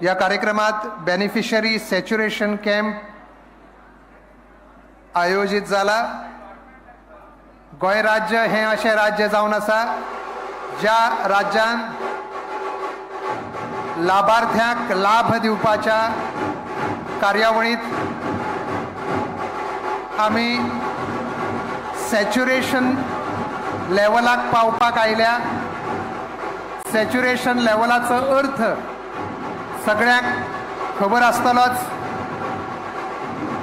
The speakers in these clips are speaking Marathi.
या कार्यक्रमात बेनिफिशरी सॅच्युरेशन कॅम्प आयोजित झाला। गोय राज्य हे अशें राज्य जावन आसा ज्या राज्यान लाभार्थ्यांक लाभ दिवपाच्या कार्यावळीत आमी सॅच्युरेशन लेवलाक पावपाक आयल्या। सॅच्युरेशन लेवलाचो अर्थ सगळ्यांक खबर आसतलोच।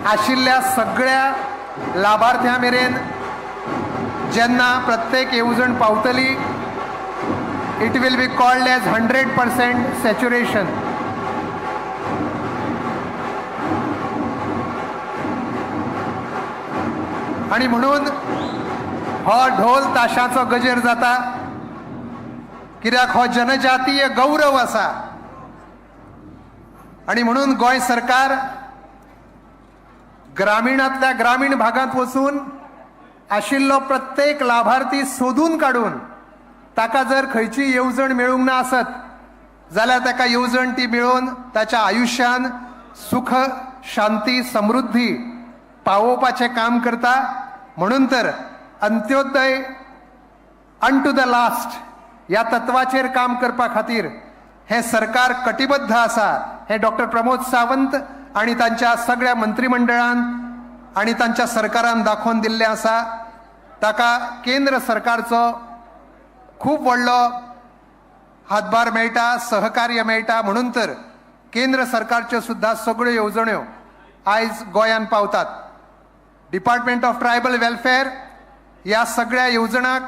आशिल्ल्या सगळ्या लाभार्थ्यां मेरेन जेन्ना प्रत्येक येवजण पावतली it will be called as 100% saturation. आणि म्हणून हो ढोल ताशाचो गजेर जाता, कित्याक हो जनजातीय गौरव आसा। आणि म्हणून गोय सरकार ग्रामीणातल्या ग्रामीण भागात वचून आशिल्लो प्रत्येक लाभार्थी सोदून काढून ताका जर खंयची येवजण मेळूंक ना आसत जाल्यार ताका येवजण ती मेळोवन ताच्या आयुश्यान सुख शांती समृद्धी पावोवपाचें काम करता। म्हणून तर अंत्योदय अनटू द लास्ट या तत्वाचेर काम करपा खातीर हे सरकार कटिबद्ध आसा। हे डॉक्टर प्रमोद सावंत आणि तांच्या सगळ्या मंत्रिमंडळान आणि तांच्या सरकारान दाखोवन दिल्लें आसा। ताका केंद्र सरकारचो खूप व्हडलो हातभार मेळटा, सहकार्य मेळटा। म्हणून तर केंद्र सरकारच्यो सुद्धा सगळ्यो येवजण्यो आयज गोंयान पावतात। डिपार्टमेंट ऑफ ट्रायबल वेलफेअर या सगळ्या येवजणाक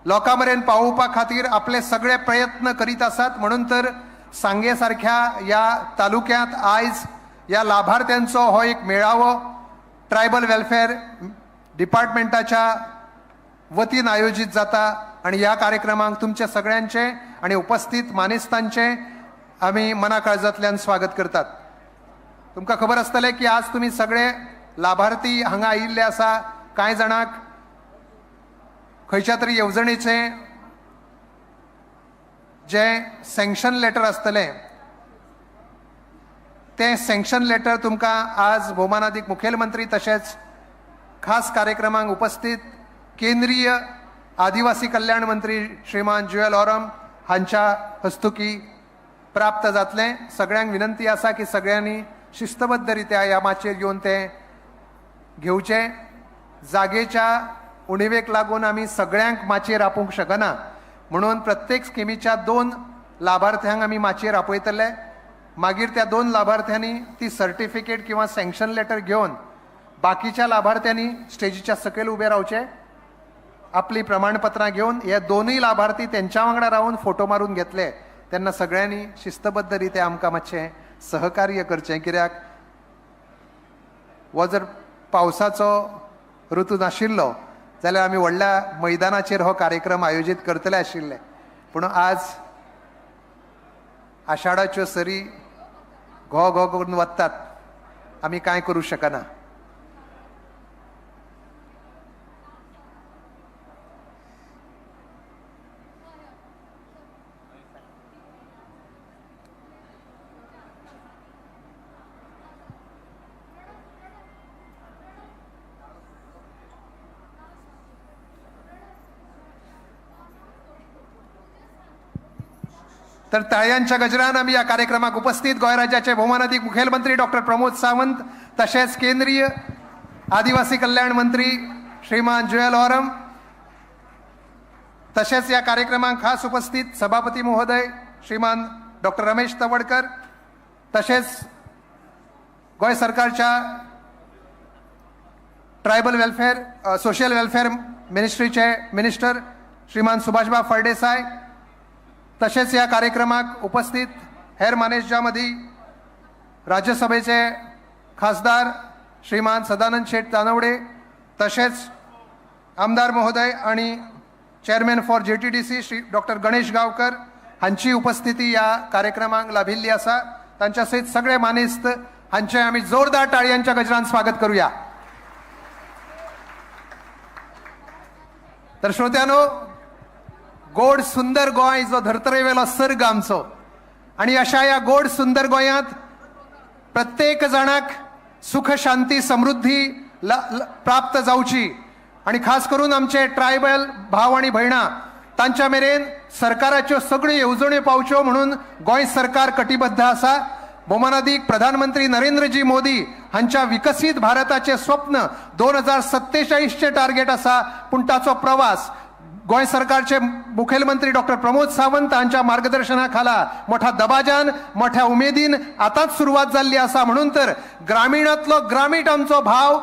लोकां मेरेन पावोवपा खातीर आपले सगळे प्रयत्न करीत आसात। म्हणून तर सांगे सारख्या या तालुक्यांत आयज या लाभार्थ्यांचो हो एक मेळावो ट्रायबल वेलफेअर डिपार्टमेंटाच्या वतीन आयोजित जाता। आणि ह्या कार्यक्रमाक तुमचे सगळ्यांचे आणि उपस्थित मानेस्तांचे आमी मना काळजांतल्यान स्वागत करतात। तुमकां खबर आसतलें की आज तुम्ही सगळे लाभार्थी हांगा आयिल्ले आसा। कांय जाणांक खंयच्या तरी येवजणेचें जे सँक्शन लेटर आसतलें तें सँक्शन लेटर तुमकां आज भौमानाधिक मुखेलमंत्री तशेंच खास कार्यक्रमाक उपस्थित केंद्रीय आदिवासी कल्याण मंत्री श्रीमान जुएल ओराम हांच्या हस्तुकी प्राप्त जातलें। सगळ्यांक विनंती आसा की सगळ्यांनी शिस्तबद्ध रित्या ह्या माचयेर येवन तें घेवचें। जागेच्या उणिवेक लागून आमी सगळ्यांक माचयेर आपोवंक शकना, म्हणून प्रत्येक स्किमीच्या 2 लाभार्थ्यांक आमी माचयेर आपयतले। मागीर त्या 2 लाभार्थ्यांनी ती सर्टिफिकेट किंवा सँक्शन लेटर घेवन बाकीच्या लाभार्थ्यांनी स्टेजीच्या सकयल उबे रावचे, आपली प्रमाणपत्रां घेवन। हे 2 लाभार्थी त्यांच्या वांगडा रावन फोटो मारून घेतले तेन्ना सगळ्यांनी शिस्तबद्ध रित्या आमकां मातशें सहकार्य करचें, कित्याक हो जर पावसाचो ऋतू नाशिल्लो जाल्यार आमी व्हडल्या मैदानाचेर हो कार्यक्रम आयोजीत करतले आशिल्ले। पूण आज आषाढाच्यो सरी घो घो करून वतात, आमी कांय करूं शकना। तर ताळ्यांच्या गजरान आमी या कार्यक्रमाक उपस्थित गोंय राज्याचे भौमानाधिक मुखेलमंत्री डॉक्टर प्रमोद सावंत तशेंच केंद्रीय आदिवासी कल्याण मंत्री श्रीमान जुएल ओराम तशेंच या कार्यक्रमाक खास उपस्थित सभापती महोदय श्रीमान डॉक्टर रमेश तवडकर तशेंच गोंय सरकारच्या ट्रायबल वेलफेअर सोशल वेलफेअर मिनिस्ट्रीचे मिनिस्टर श्रीमान सुभाषबा फळदेसाय तशेंच या कार्यक्रमाक उपस्थित हेर मानेसजां मदीं राज्यसभेचे खासदार श्रीमान सदानंद शेट तानवडे तशेंच आमदार महोदय आणि chairman for JTDC Shri doctor Ganesh Gaonkar हांची उपस्थिती या कार्यक्रमाक लाभिल्ली आसा। तांच्या सयत सगळे मानेस्त हांचे आमी जोरदार ताळयांच्या गजरान स्वागत करूया। तर श्रोत्यानो, गोड सुंदर गोंय जो धर्तरेवेलो सर्ग आमचो आणि अशा या गोड सुंदर गोंयांत प्रत्येक जाणाक सुख शांती समृद्धी प्राप्त जावची आणि खास करून आमचे ट्रायबल भाव आणि भयणां तांच्या मेरेन सरकाराच्यो सगळ्यो येवजण्यो पावच्यो म्हणून गोंय सरकार कटिबद्ध आसा. भौमानादीक प्रधानमंत्री नरेंद्रजी मोदी हांच्या विकसीत भारताचे स्वप्न 2047चे टार्गेट आसा, पूण ताचो प्रवास गोंय सरकारचे मुखेलमंत्री डॉक्टर प्रमोद सावंत हांच्या मार्गदर्शनाखाला मोठ्या दबाजान मोठ्या उमेदीन आतांच सुरवात जाल्ली आसा. म्हणून तर ग्रामीणांतलो ग्रामीण आमचो भाव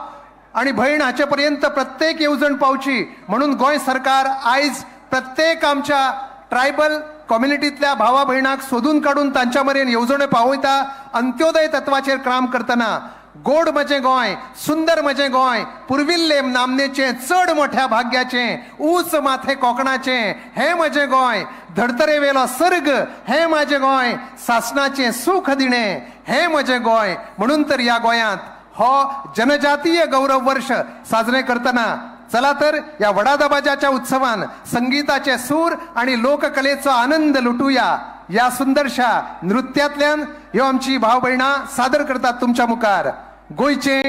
आणि भयण हाचे पर्यंत प्रत्येक येवजण पावची म्हणून गोंय सरकार आयज प्रत्येक आमच्या ट्रायबल कम्युनिटींतल्या भावा भयणांक सोदून काडून तांच्या मेरेन येवजण्यो पावयता. अंत्योदय तत्वाचेर काम करतना गोड म्हजें गोंय, सुंदर म्हजें गोंय, पुर्विल्ले नामनेचें चड मोठ्या भाग्याचें, ऊंच माथे कोंकणाचें हें म्हजें गोंय, धडतरेवेलो सर्ग हें म्हजें गोंय, सासणाचें सूख दिणें हें म्हजें गोंय. म्हणून तर ह्या गोंयांत हो जनजातीय गौरव वर्ष साजरे करतना चला तर या वडा दबाजाच्या उत्सवान संगीताचे सूर आणि लोककलेचो आनंद लुटूया. या सुंदरशा नृत्यातल्यान ह्यो आमची भाव भयणां सादर करतात तुमच्या मुखार गोंयचे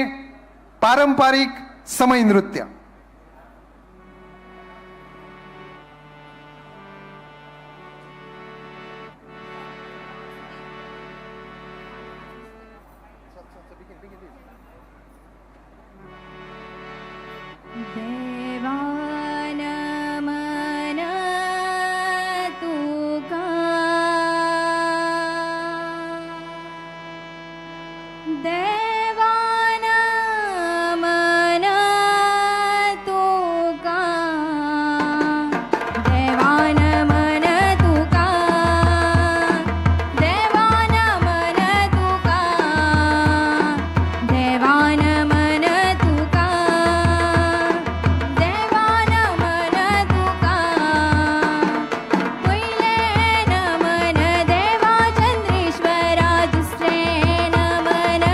पारंपारीक समय नृत्य. देवान मन तुका देवान मन तुका देवान मन तुका देवान मन तुका देवान मन तुका देवान मन तुका पहिले नमन देवा चंद्रेश्वरा दुसरे नमन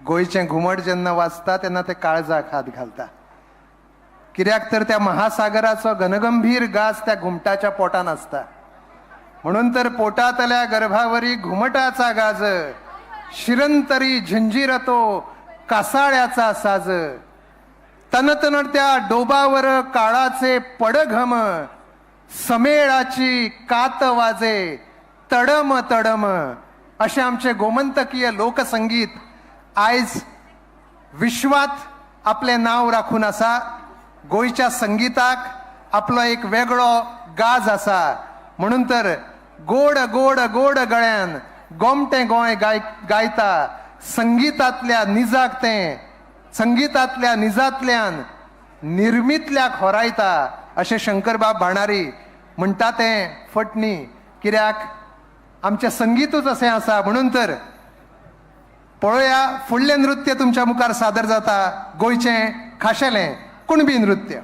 गोंयचें घुमट जेन्ना वाजता तेन्ना ते काळजाक हात घालता. कित्याक तर त्या महासागराचो घनगंभीर गाज त्या घुमटाच्या पोटान आसता. म्हणून तर पोटातल्या गर्भावरी घुमटाचा गाज, शिरंतरी झंजीर तो कासाळ्याचा साज. तनतनत्या डोबावर काळाचे पडघम, समेळाची कात वाजे तडम तडम. अशें आमचे गोमंतकीय लोकसंगीत आयज विश्वात आपले नाव राखून आसा. गोंयच्या संगीताक आपलो एक वेगळो गाज आसा. म्हणून तर गोड गोड गोड गळ्यान गोमटें गोंय गायता. संगीतांतल्या निजाक तें, संगीतांतल्या निजांतल्यान निर्मितल्याक होरायता अशें शंकरबाब भाणारी म्हणटा तें फटणी. कित्याक आमचें संगीतूच अशें आसा. म्हणून तर पळोवया फुडलें नृत्य तुमच्या मुखार सादर जाता. गोंयचें खाशेलें कुणबी नृत्य.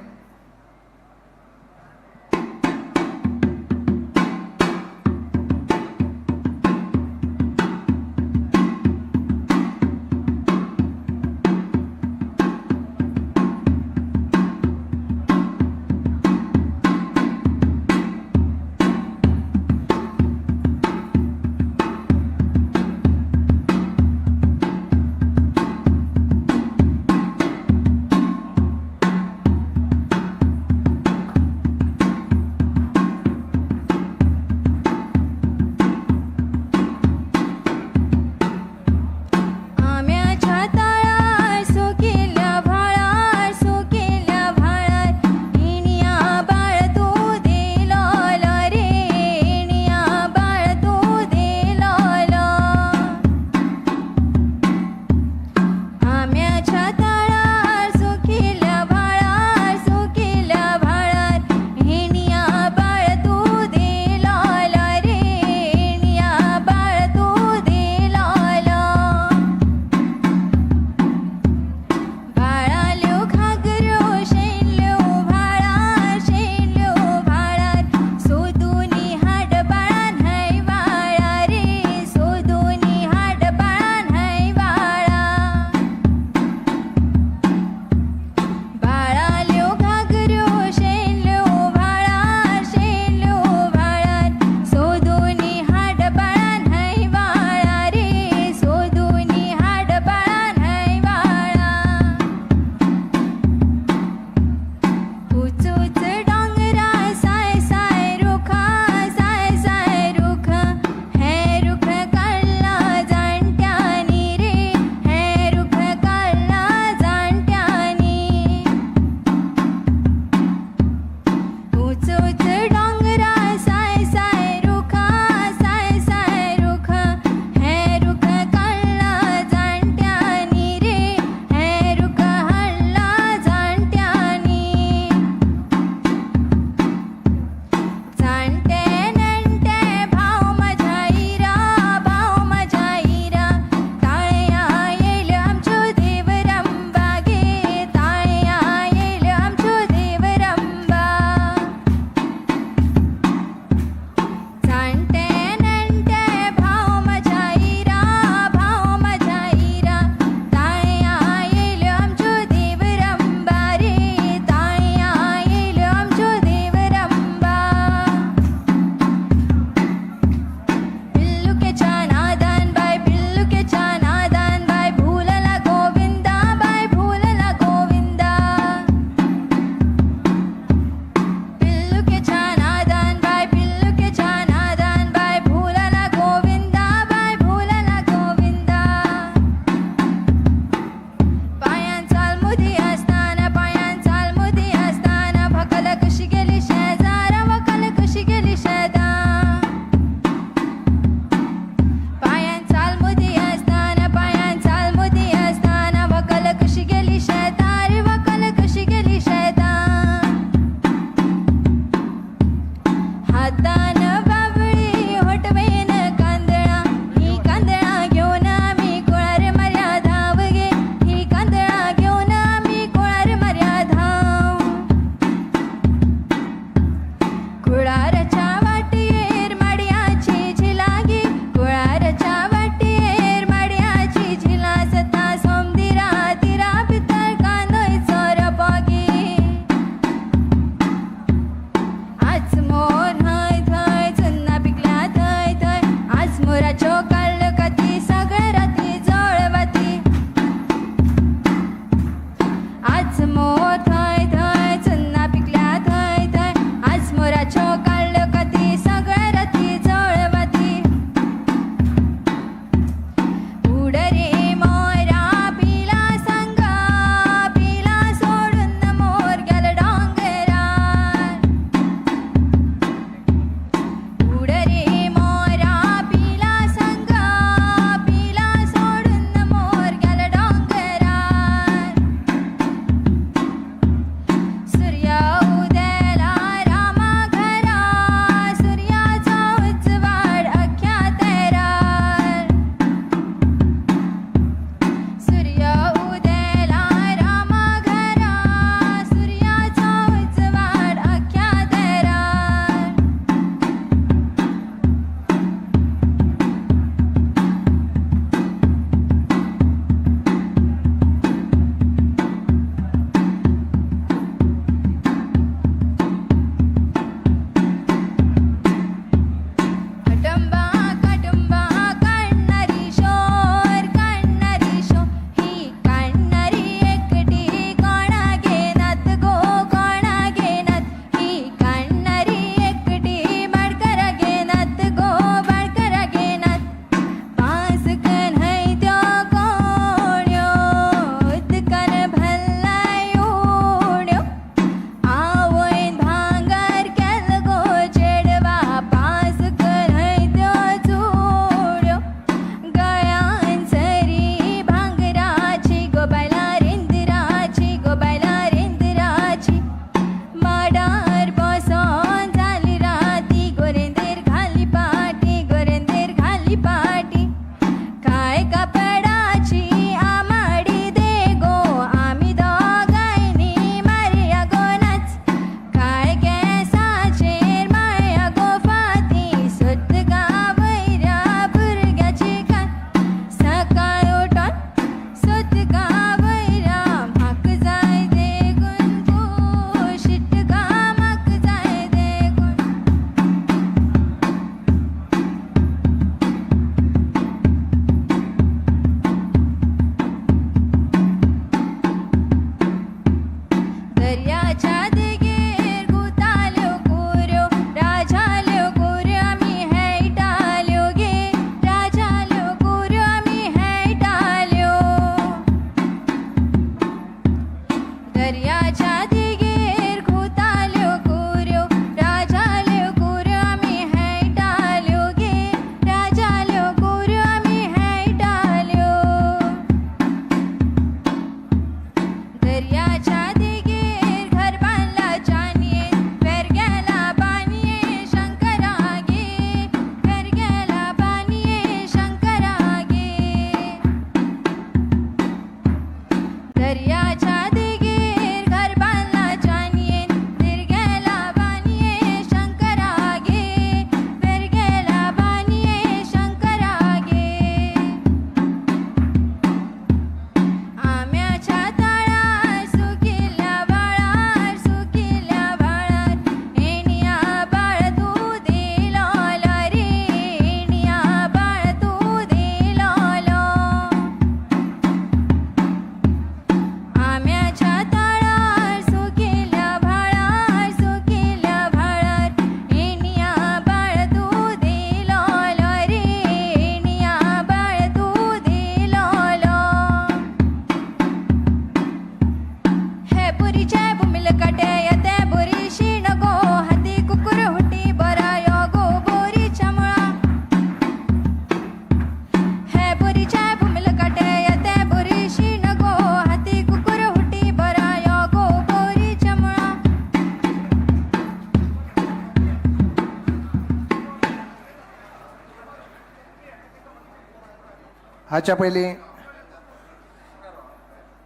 हाच्या पयलीं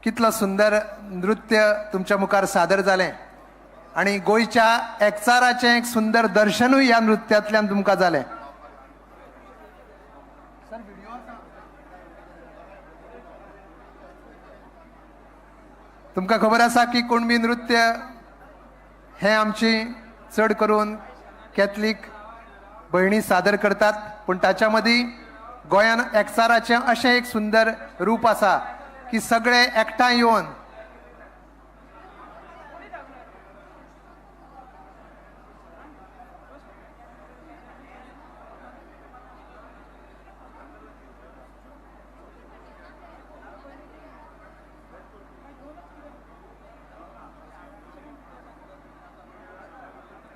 कितलो सुंदर नृत्य तुमच्या मुखार सादर जालें आणि गोंयच्या एकचाराचें एक सुंदर दर्शनूय ह्या नृत्यांतल्यान तुमकां जालें. तुमकां खबर आसा की कुणबी नृत्य हें आमची चड करून कॅथलीक भयणी सादर करतात, पूण ताच्या मदीं गोंयान एकचाराचें अशें एक सुंदर रूप आसा की सगळे एकठांय येवन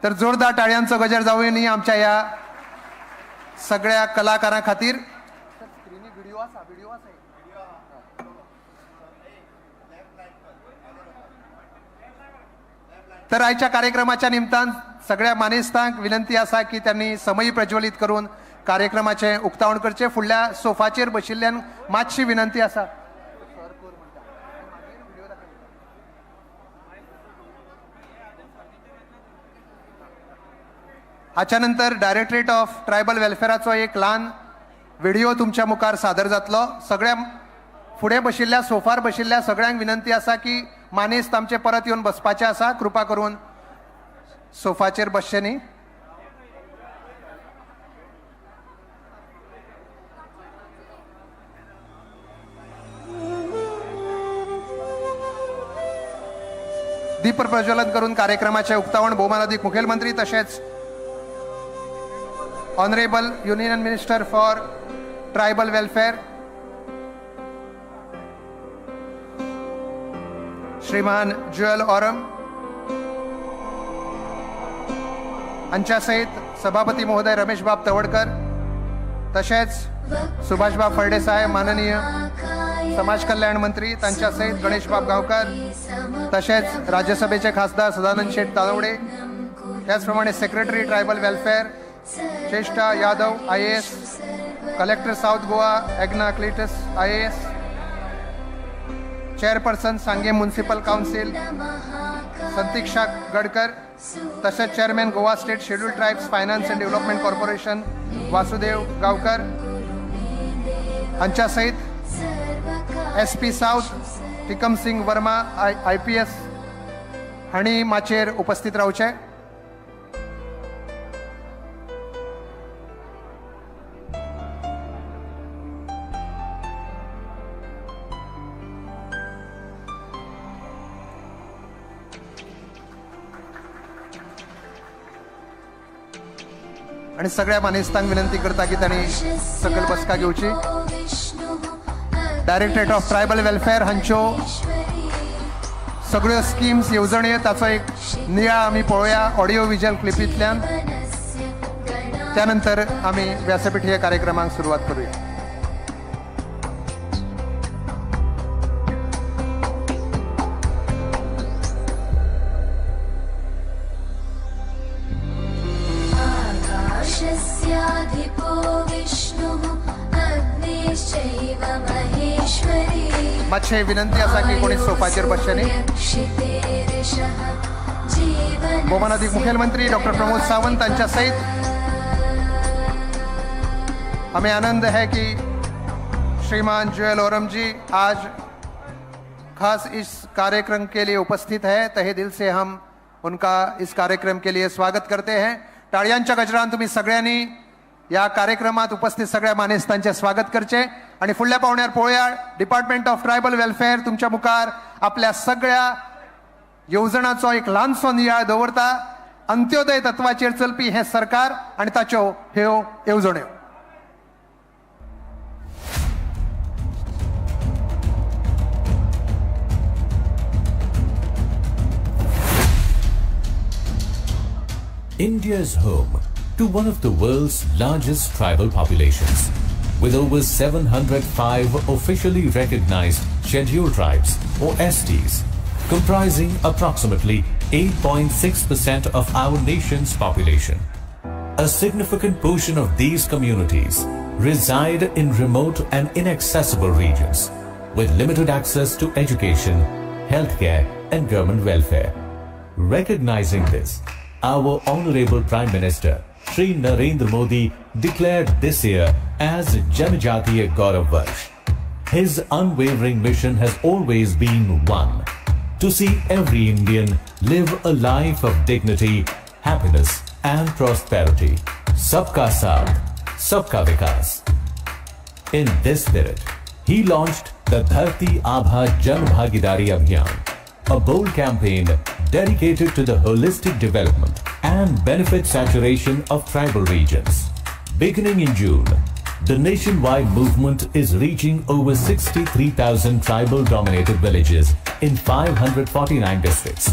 तर जोरदार टाळयांचो गजर जावं न्ही आमच्या ह्या सगळ्या कलाकारां खातीर. तर आयच्या कार्यक्रमाच्या निमतान सगळ्या मानेस्तांक विनंती आसा की त्यांनी समयी प्रज्वलित करून कार्यक्रमाचे उक्तावण करचे. फुडल्या सोफाचेर बशिल्ल्यान मातशी विनंती आसा. हाच्या नंतर डायरेक्टरेट ऑफ ट्रायबल वेलफेअराचो एक ल्हान व्हिडिओ तुमच्या मुखार सादर जातलो. सगळ्या फुडें बशिल्ल्या सोफार बशिल्ल्या सगळ्यांक विनंती आसा की मानेस्त आमचे परत येवन बसपाचें आसा. कृपा करून सोफाचेर बसचें न्ही. दीप प्रज्वलन करून कार्यक्रमाचे उक्तावण भौमानाधिक मुखेलमंत्री तशेंच honourable union minister for tribal welfare Shriman Jual Oram हांच्या सयत सभापती महोदय रमेश बाब तवडकर तशेंच सुभाष बाब फळदेसाय माननीय समाज कल्याण मंत्री तांच्या सयत गणेश बाब गांवकर तशेंच राज्यसभेचे खासदार सदानंद शेठ तानवडे त्याच प्रमाणे secretary tribal welfare Chesta Yadav IAS collector south Goa Egna Cleetus IAS chairperson Sanguem municipal council Santiksha Gadkar तसेच chairman Goa state scheduled tribes finance and development corporation Vasudev Gaonkar हांच्या सयत SP south Tikam Singh Verma IPS हांणी माचेर उपस्थित रावचे. आणि सगळ्या मानेस्तांक विनंती करता की त्यांनी सकल बसका घेवची. डायरेक्टरेट ऑफ ट्रायबल वेलफेअर हांच्यो सगळ्यो स्किम्स येवजण्यो ताचो एक नियाळ आमी पळोवया ऑडिओ विज्युअल क्लिपींतल्यान. त्यानंतर आमी व्यासपीठ ह्या कार्यक्रमाक सुरवात करूया. मातशे विनंती आसा की कोणी सोफाचेर बसचें न्ही. भौमानाधिक मुखेलमंत्री डॉक्टर प्रमोद सावंत तांच्या सहित हमें आनंद है कि श्रीमान जुएल ओरम जी आज खास इस कार्यक्रम के लिए उपस्थित है. तहे दिल से हम उनका इस कार्यक्रम के लिए स्वागत करते हैं. टाळयांच्या गजरान तुम्ही सगळ्यांनी या कार्यक्रमात उपस्थित सगळ्या मानेस्तांचे स्वागत करचे. आणि फुडल्या पावण्यार पळोवया डिपार्टमेंट ऑफ ट्रायबल वेलफेअर तुमच्या मुखार आपल्या सगळ्या येवजणांचो एक ल्हानसो नियाळ दवरता. अंत्योदय तत्वाचेर चलपी हे सरकार आणि ताच्यो ह्यो येवजण्यो. India is home to one of the world's largest tribal populations, with over 705 officially recognized scheduled tribes or STs, comprising approximately 8.6% of our nation's population. A significant portion of these communities reside in remote and inaccessible regions with limited access to education, healthcare, and government welfare. Recognizing this, our Honorable Prime Minister, Shri Narendra Modi, declared this year as Janajatiya Gaurav Varsh. His unwavering mission has always been one: to see every Indian live a life of dignity, happiness, and prosperity. Sabka Saath, Sabka Vikas. In this spirit, he launched the Dharti Aabha Jan Bhagidari Abhiyan, a bold campaign dedicated to the holistic development and benefit saturation of tribal regions. Beginning in June, the nationwide movement is reaching over 63,000 tribal-dominated villages in 549 districts,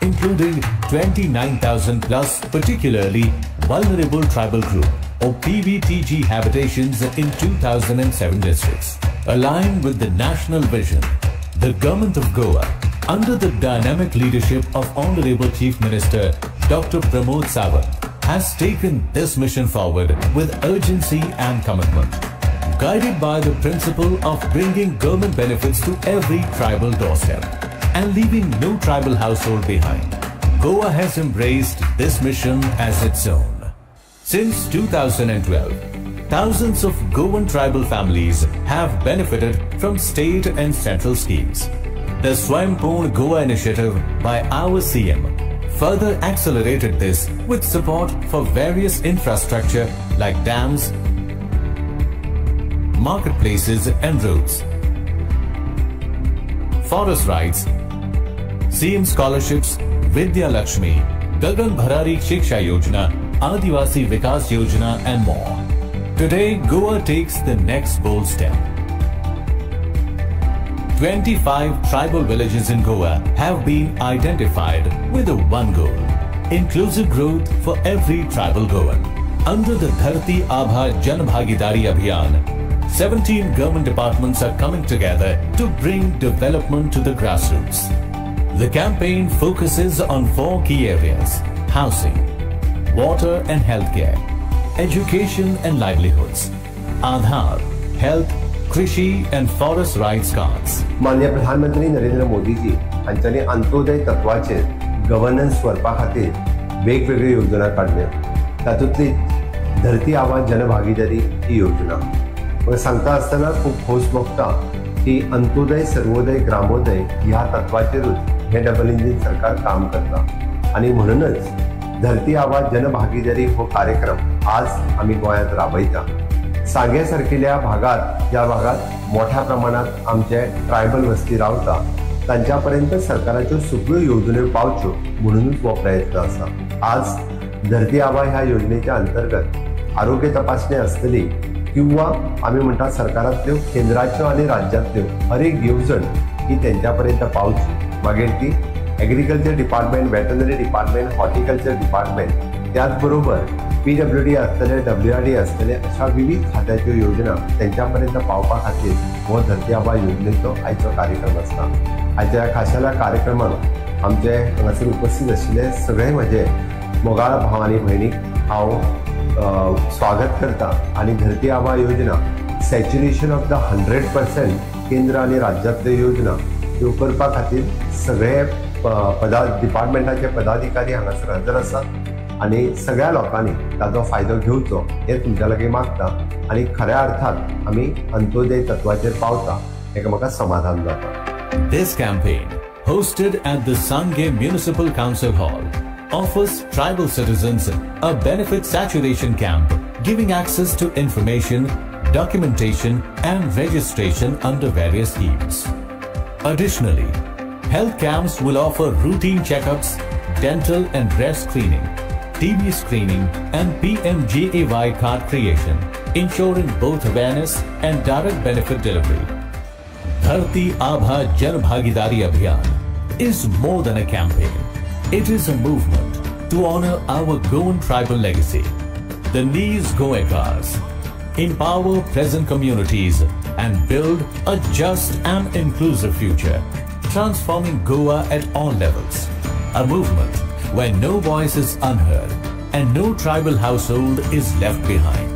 including 29,000 plus particularly vulnerable tribal group or PVTG habitations in 2007 districts. Aligned with the national vision, the government of Goa, under the dynamic leadership of Honorable Chief Minister Dr. Pramod Sawant, has taken this mission forward with urgency and commitment. Guided by the principle of bringing government benefits to every tribal doorstep and leaving no tribal household behind, Goa has embraced this mission as its own. Since 2012, thousands of Goan tribal families have benefited from state and central schemes. The Swayampoorn Goa initiative by our CM further accelerated this with support for various infrastructure like dams, marketplaces and roads, forest rights, CM scholarships, Vidya Lakshmi, Gagan Bharari Shiksha Yojana, Adivasi Vikas Yojana and more. Today, Goa takes the next bold step. 25 tribal villages in Goa have been identified with one goal: inclusive growth for every tribal Goan. Under the Dharti Aabha Jan Bhagidari Abhiyan, 17 government departments are coming together to bring development to the grassroots. The campaign focuses on 4 key areas: housing, water and healthcare, education and livelihoods, Aadhaar, health, कृषी and forest rights cards. माननीय प्रधानमंत्री नरेंद्र मोदीजी हांच्यानी अंत्योदय तत्वाचेर गव्हर्नन्स करपा खातीर वेगवेगळ्यो योजना काडल्यो. तातूंतली धरती आबा जनभागीदारी ही योजना म्हाका सांगता आसतना खूब खोस भोगता की अंत्योदय सर्वोदय ग्रामोदय ह्या तत्वाचेरूच हे डबल इंजिन सरकार काम करता आणि म्हणूनच धरती आबा जनभागीदारी हो कार्यक्रम आज आम्ही गोंयांत राबयता. सांगे सारकिल्या भागात, ज्या भागात मोठ्या प्रमाणात आमचे ट्रायबल वस्ती रावता, तांच्यापर्यंत सरकाराच्यो सगळ्यो योजने पावच्यो म्हणूनच हो प्रयत्न आसा. आज धरती आबा ह्या योजनेच्या अंतर्गत आरोग्य तपासणी आसतली किंवा आम्ही म्हणटा सरकारांतल्यो केंद्राच्यो आणि राज्यांतल्यो हर एक येवजण ही तेंच्यापर्यंत पावची. मागीर ती agriculture department, veterinary department, horticulture department, त्याचबरोबर PWD असतले, WRD असतले, अशा विविध खात्याच्यो योजना तेंच्यापर्यंत पावपा खातीर हो धरती आबा योजनेचो आयचो कार्यक्रम आसता. आयच्या खाशेल्या कार्यक्रमाक आमचे हांगासर उपस्थित आशिल्ले सगळे म्हजे मोगाळ भाव आनी भयणीक हांव स्वागत करता. आणि धरती आबा योजना सॅच्युरेशन ऑफ द 100% केंद्र आणि राज्यांतल्यो योजना ह्यो करपा खातीर सगळे डिपार्टमेंटाचे पदाधिकारी हांगासर हजर आसात आणि सगळ्या लोकांनी ताजो फायदो घेवचो हे तुमच्या लागीं मागता. आणि खऱ्या अर्थात आम्ही अंत्योदय तत्वाचेर पावता हेका म्हाका समाधान जाता. This campaign, hosted at the Sangay Municipal Council Hall, offers tribal citizens a benefit saturation camp, giving access to information, documentation, and registration under various schemes. Additionally, health camps will offer routine checkups, dental and breast screening, TB screening, and PMJAY card creation, ensuring both awareness and direct benefit delivery. Dharti Aabha Jan Bhagidari Abhiyan is more than a campaign. It is a movement to honor our Goan tribal legacy. The Nees Goekars empower present communities and build a just and inclusive future, transforming Goa at all levels. A movement where no voice is unheard and no tribal household is left behind.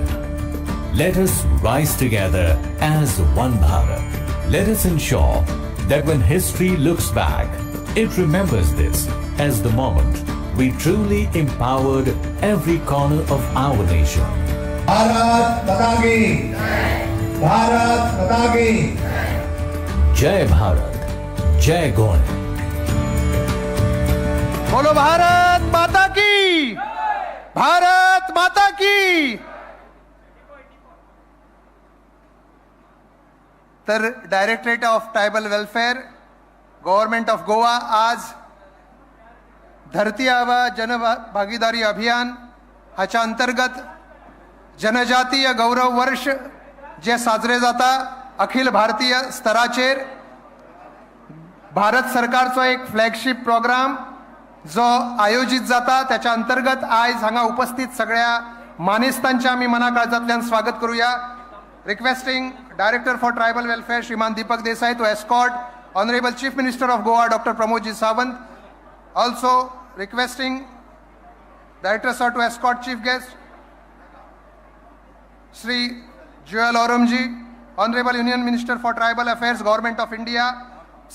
Let us rise together as one Bharat. Let us ensure that when history looks back, it remembers this as the moment we truly empowered every corner of our nation. Bharat माता की भारत माता की Jai Bharat, Jai Gaur. बोलो भारत माता की, भारत माता की. तर directorate of tribal welfare, government of Goa आज धरती आबा जनभागीदारी अभियान हाच्या अंतर्गत जनजातीय गौरव वर्ष जे साजरे जाता अखिल भारतीय स्तराचेर भारत सरकारचो एक फ्लॅगशिप प्रोग्राम जो आयोजित जाता त्याच्या अंतर्गत आज हांगा उपस्थित सगळ्या मानेस्तांचे आम्ही मनाकाळजांतल्यान स्वागत करूया. Requesting director for tribal welfare Shriman Deepak Desai to escort honourable chief minister of Goa doctor Pramodji Sawant. Also requesting director sir to escort chief guest Shri Jual Oramji, honourable union minister for tribal affairs government of India,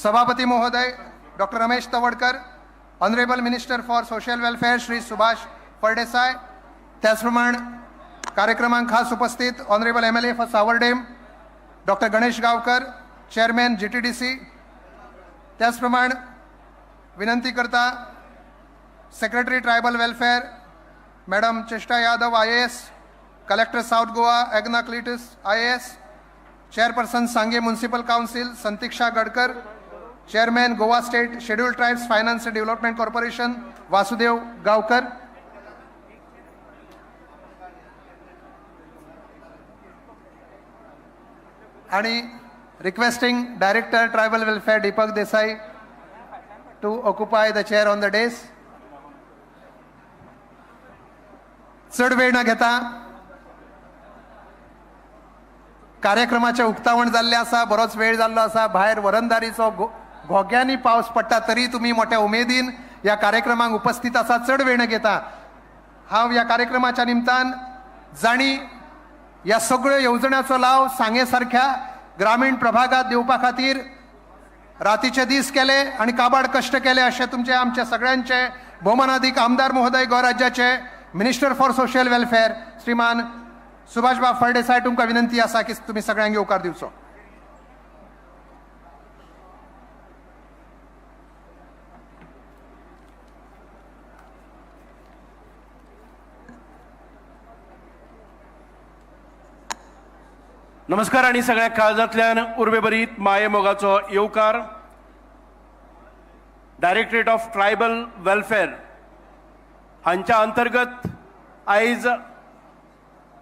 सभापती महोदय doctor Ramesh Tawadkar, honourable minister for social welfare Shri Subhash Phaldesai. त्याचप्रमाणे कार्यक्रमांक खास उपस्थित honourable MLA for Sanvordem doctor Ganesh Gaonkar, chairman GTDC. त्याचप्रमाणे विनंती करता secretary tribal welfare madam Chesta Yadav IAS, collector south Goa Egna Cleetus IAS, chairperson Sanguem municipal council Santiksha Gadkar, chairman Goa state scheduled tribes finance and development corporation Vasudev Gaonkar. आणि requesting director tribal welfare Deepak Desai to occupy the chair on the dais. चढ वेळ न घेता कार्यक्रमाचे उक्तावण जाल्ले आसा. बरोच वेळ जाल्लो आसा. भायर वरंदारीचो घोग्यांनी पावस पडटा तरी तुम्ही मोठ्या उमेदीन या कार्यक्रमाक उपस्थित आसा. चढ वेळ न घेता हांव या कार्यक्रमाच्या निमतान जाणी या सगळ्यो येवजण्याचो लाव सांगे सारख्या ग्रामीण प्रभागात दिवपा खातीर रातीचे दीस केले आणि काबाड कष्ट केले असे तुमचे आमचे सगळ्यांचे भौमानाधिक आमदार महोदय गोवा राज्याचे मिनिस्टर फॉर सोशल वेलफेअर श्रीमान सुभाषबाब फळदेसाय तुमकां विनंती आसा की तुम्ही सगळ्यांक येवकार दिवचो. नमस्कार आणि सगळ्या काळजांतल्यान उर्बेभरीत माये मोगाचो येवकार. डायरेक्टरेट ऑफ ट्रायबल वेलफेअर हांच्या अंतर्गत आयज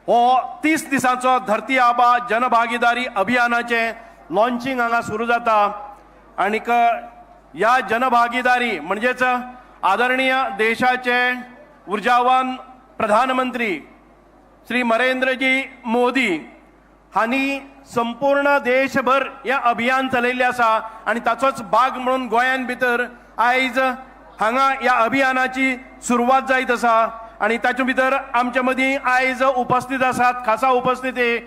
हो 30 दिसांचो धरती आबा जनभागीदारी अभियानाचे लॉन्चिंग हांगा सुरू जाता. आनीक ह्या जनभागीदारी म्हणजेच आदरणीय देशाचे ऊर्जावान प्रधानमंत्री श्री नरेंद्रजी मोदी हांणी संपूर्ण देशभर हे अभियान चलयल्लें आसा आणि ताचोच भाग म्हणून गोंयान भितर आयज हांगा ह्या अभियानाची सुरवात जायत आसा. आणि ताचे भितर आमचे मदीं आयज उपस्थित आसात खासा उपस्थिती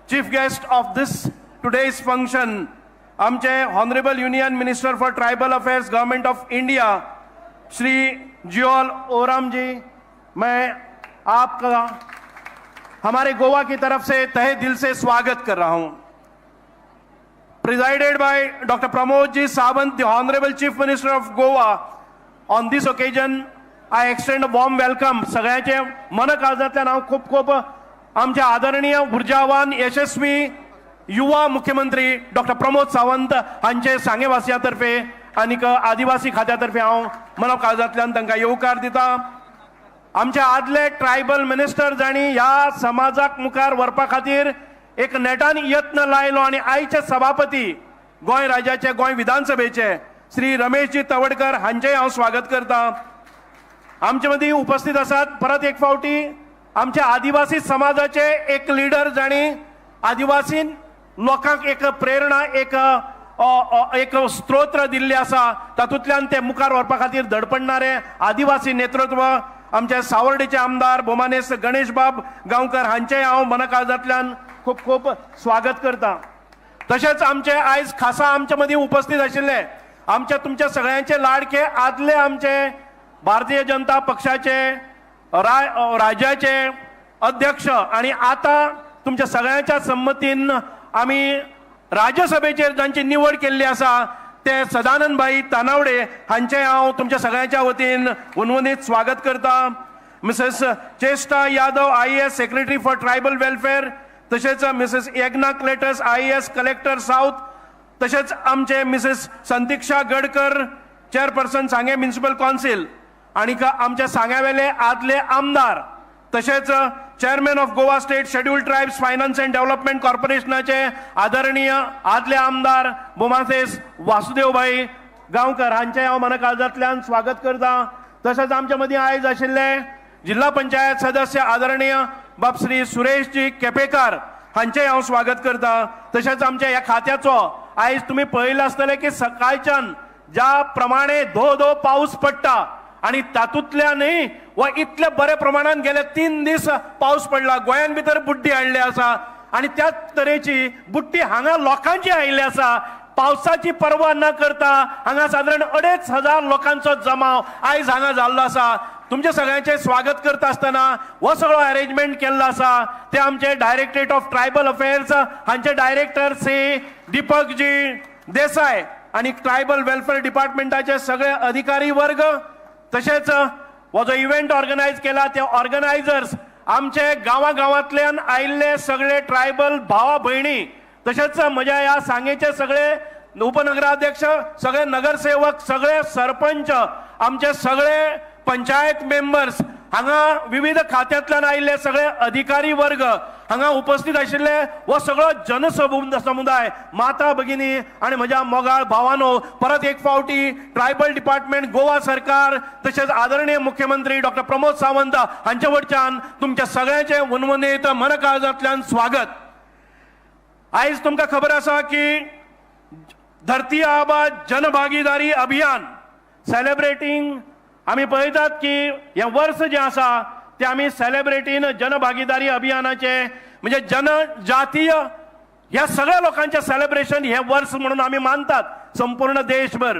chief guest of this today's function आमचे honourable union minister for tribal affairs government of India Shri Jual Oram ji. मैं आपका हमारे गोवा की तरफ से तहे दिल से स्वागत कर रहा हूं. Presided by doctor Pramod ji Sawant, the honourable chief minister of Goa. On this occasion I extend warm welcome. सगळ्यांचे मन काळजांतल्यान हांव खूब खूब आमचे आदरणीय ऊर्जावान यशस्वी युवा मुख्यमंत्री डॉक्टर प्रमोद सावंत हांचे सांगेवासिया तर्फे आनीक आदिवासी खात्या तर्फे हांव मन काळजांतल्यान तांकां येवकार दिता. आमचे आदले ट्रायबल मिनिस्टर जाणी ह्या समाजाक मुखार व्हरपा खातीर एक नेटान यत्न लायलो आणि आयचे सभापती गोंय राज्याचे गोंय विधानसभेचे श्री रमेशजी तवडकर हांचेय हांव स्वागत करता. आमचे मदीं उपस्थित आसात परत एक फावटी आमच्या आदिवासी समाजाचे एक लीडर जाणी आदिवासी लोकांक एक प्रेरणा एक स्त्रोत्र दिल्ले आसा. तातूंतल्यान ते मुखार व्हरपा खातीर धडपडणारे आदिवासी नेतृत्व आमचे सावर्डेचे आमदार भोमानेस गणेश बाब गांवकर हांचेय हांव मन काळजांतल्यान खूप खूप स्वागत करता. तसेच आमचे आयज खासा आमच्या मध्ये उपस्थित आशिल्ले आमच्या तुमच्या सगळ्यांचे लाडके आदले आमचे भारतीय जनता पक्षाचे राज्याचे अध्यक्ष आणि आता तुमच्या सगळ्यांच्या संमतीन आम्ही राज्यसभेचेर जांची निवड केल्ली आसा ते सदानंद भाई तानावडे हांचे हांव तुमच्या सगळ्यांच्या वतीन उनवनीत स्वागत करता. Mrs Chesta Yadav IAS secretary for tribal welfare, तसेच Mrs Yagna Cleetus IAS collector south, तसेच आमचे Mrs Santiksha Gadkar chairperson Sanguem municipal council आणि आमच्या सांग्यावेले आदले आमदार, तसेच chairman of Goa state scheduled tribes finance and development कॉर्पोरेशनाचे आदरणीय आदले आमदार बोमासेस वासुदेवभाई गांवकर हांचे हांव मना काळजांतल्यान स्वागत करता. तसेच आमच्या मदीं आयज आशिल्ले जिल्हा पंचायत सदस्य आदरणीय बाब श्री सुरेशजी केपेकार हांचे हांव स्वागत करता. तसेच आमच्या ह्या खात्याचो आयज तुम्ही पळयलें आसतलें की सकाळच्यान ज्या प्रमाणे धो धो पाऊस पडटा आणि तातूंतल्यानय व इतले बरे प्रमाणात गेले 3 दीस पाऊस पडला. गोंयान भितर बुड्डी हाडली आसा आणि त्याच तरेची बुड्डी हांगा लोकांची आयिल्ली आसा. पावसाची पर्वा न करता हांगा साधारण 2,500 लोकांचो जमाव आयज हांगा जाल्लो आसा. तुमचे सगळ्यांचे स्वागत करता आसतना हो सगळो अरेंजमेंट केल्लो आसा ते आमचे डायरेक्टरेट ऑफ ट्रायबल अफेअर्स हांचे डायरेक्टर श्री दीपकजी देसाय आणि ट्रायबल वेलफेअर डिपार्टमेंटाचे सगळे अधिकारी वर्ग, तसेच हो जो इव्हेंट ऑर्गनायज केला ते ऑर्गनायझर्स, आमचे गावागावांतल्यान आयिल्ले सगळे ट्रायबल भावा भयणी, तसेच म्हज्या ह्या सांगेचे सगळे उपनगराध्यक्ष, सगळे नगरसेवक, सगळे सरपंच, आमचे सगळे पंचायत मेंबर्स, हांगा विविध खात्यांतल्यान आयिल्ले सगळे अधिकारी वर्ग, हांगा उपस्थित आशिल्ले व सगळो जनसमुदाय, माता भगिनी आणि म्हज्या मोगाळ भावानो, परत एक फावटी ट्रायबल डिपार्टमेंट, गोवा सरकार, तसेच आदरणीय मुख्यमंत्री डॉक्टर प्रमोद सावंत हांचे वटच्यान तुमच्या सगळ्यांचे उनवनीत मनकाळजांतल्यान स्वागत. आयज तुमकां खबर आसा की धरती आबा जनभागीदारी अभियान सेलिब्रेटिंग, आम्ही पळयतात की हे वर्स जे आसा ते आम्ही सेलिब्रेटीन जनभागीदारी अभियानाचे म्हणजे जनजातीय ह्या सगळ्या लोकांचे सेलिब्रेशन हे वर्स म्हणून आम्ही मानतात संपूर्ण देशभर.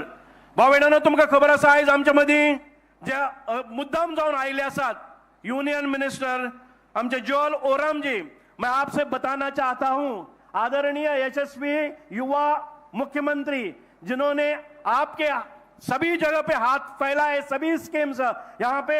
भावभयणांनो, तुमकां खबर आसा आयज आमच्या मदीं जे मुद्दाम जावन आयिल्ले आसात यूनियन मिनिस्टर आमचे जोएल ओराम जी, मैं आपसे बताना चाहता हूं आदरणीय यशस्वी युवा मुख्यमंत्री जिन्होंने आपके सभी जगह पे हाथ फैलाए, सभी स्कीम्स यहाँ पे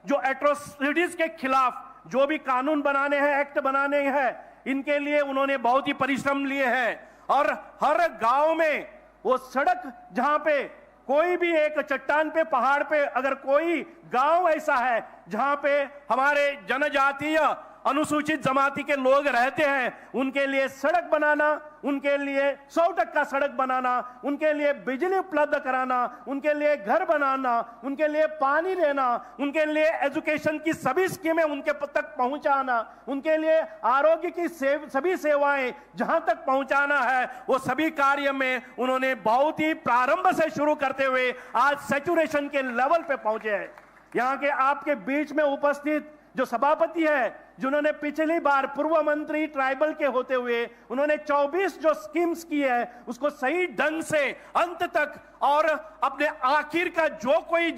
जो एट्रोसिटीज के खिलाफ जो भी कानून बनाने हैं, एक्ट बनाने हैं, इनके लिए उन्होंने बहुत ही परिश्रम लिए हैं और हर गांव में वो सड़क जहां पे कोई भी एक चट्टान पे पहाड़ पे अगर कोई गांव ऐसा है जहां पे हमारे जनजातीय अनुसूचित जमाती के लोग रहते हैं, उनके लिए सड़क बनाना, उनके लिए 100% सड़क बनाना, उनके लिए बिजली उपलब्ध कराना, उनके लिए घर बनाना, उनके लिए पानी देना, उनके लिए एजुकेशन की सभी स्कीमें उनके तक पहुंचाना, उनके लिए आरोग्य की सभी सेवाएं जहां तक पहुंचाना है, वो सभी कार्य में उन्होंने बहुत ही प्रारंभ से शुरू करते हुए आज सैचुरेशन के लेवल पे पहुंचे हैं. यहाँ के आपके बीच में उपस्थित जो सभापति है, जिन्होंने पिछली बार पूर्व मंत्री ट्राइबल के होते हुए उन्होंने 24 जो स्कीम्स की है उसको सही ढंग से अंत तक और अपने आखिर का जो कोई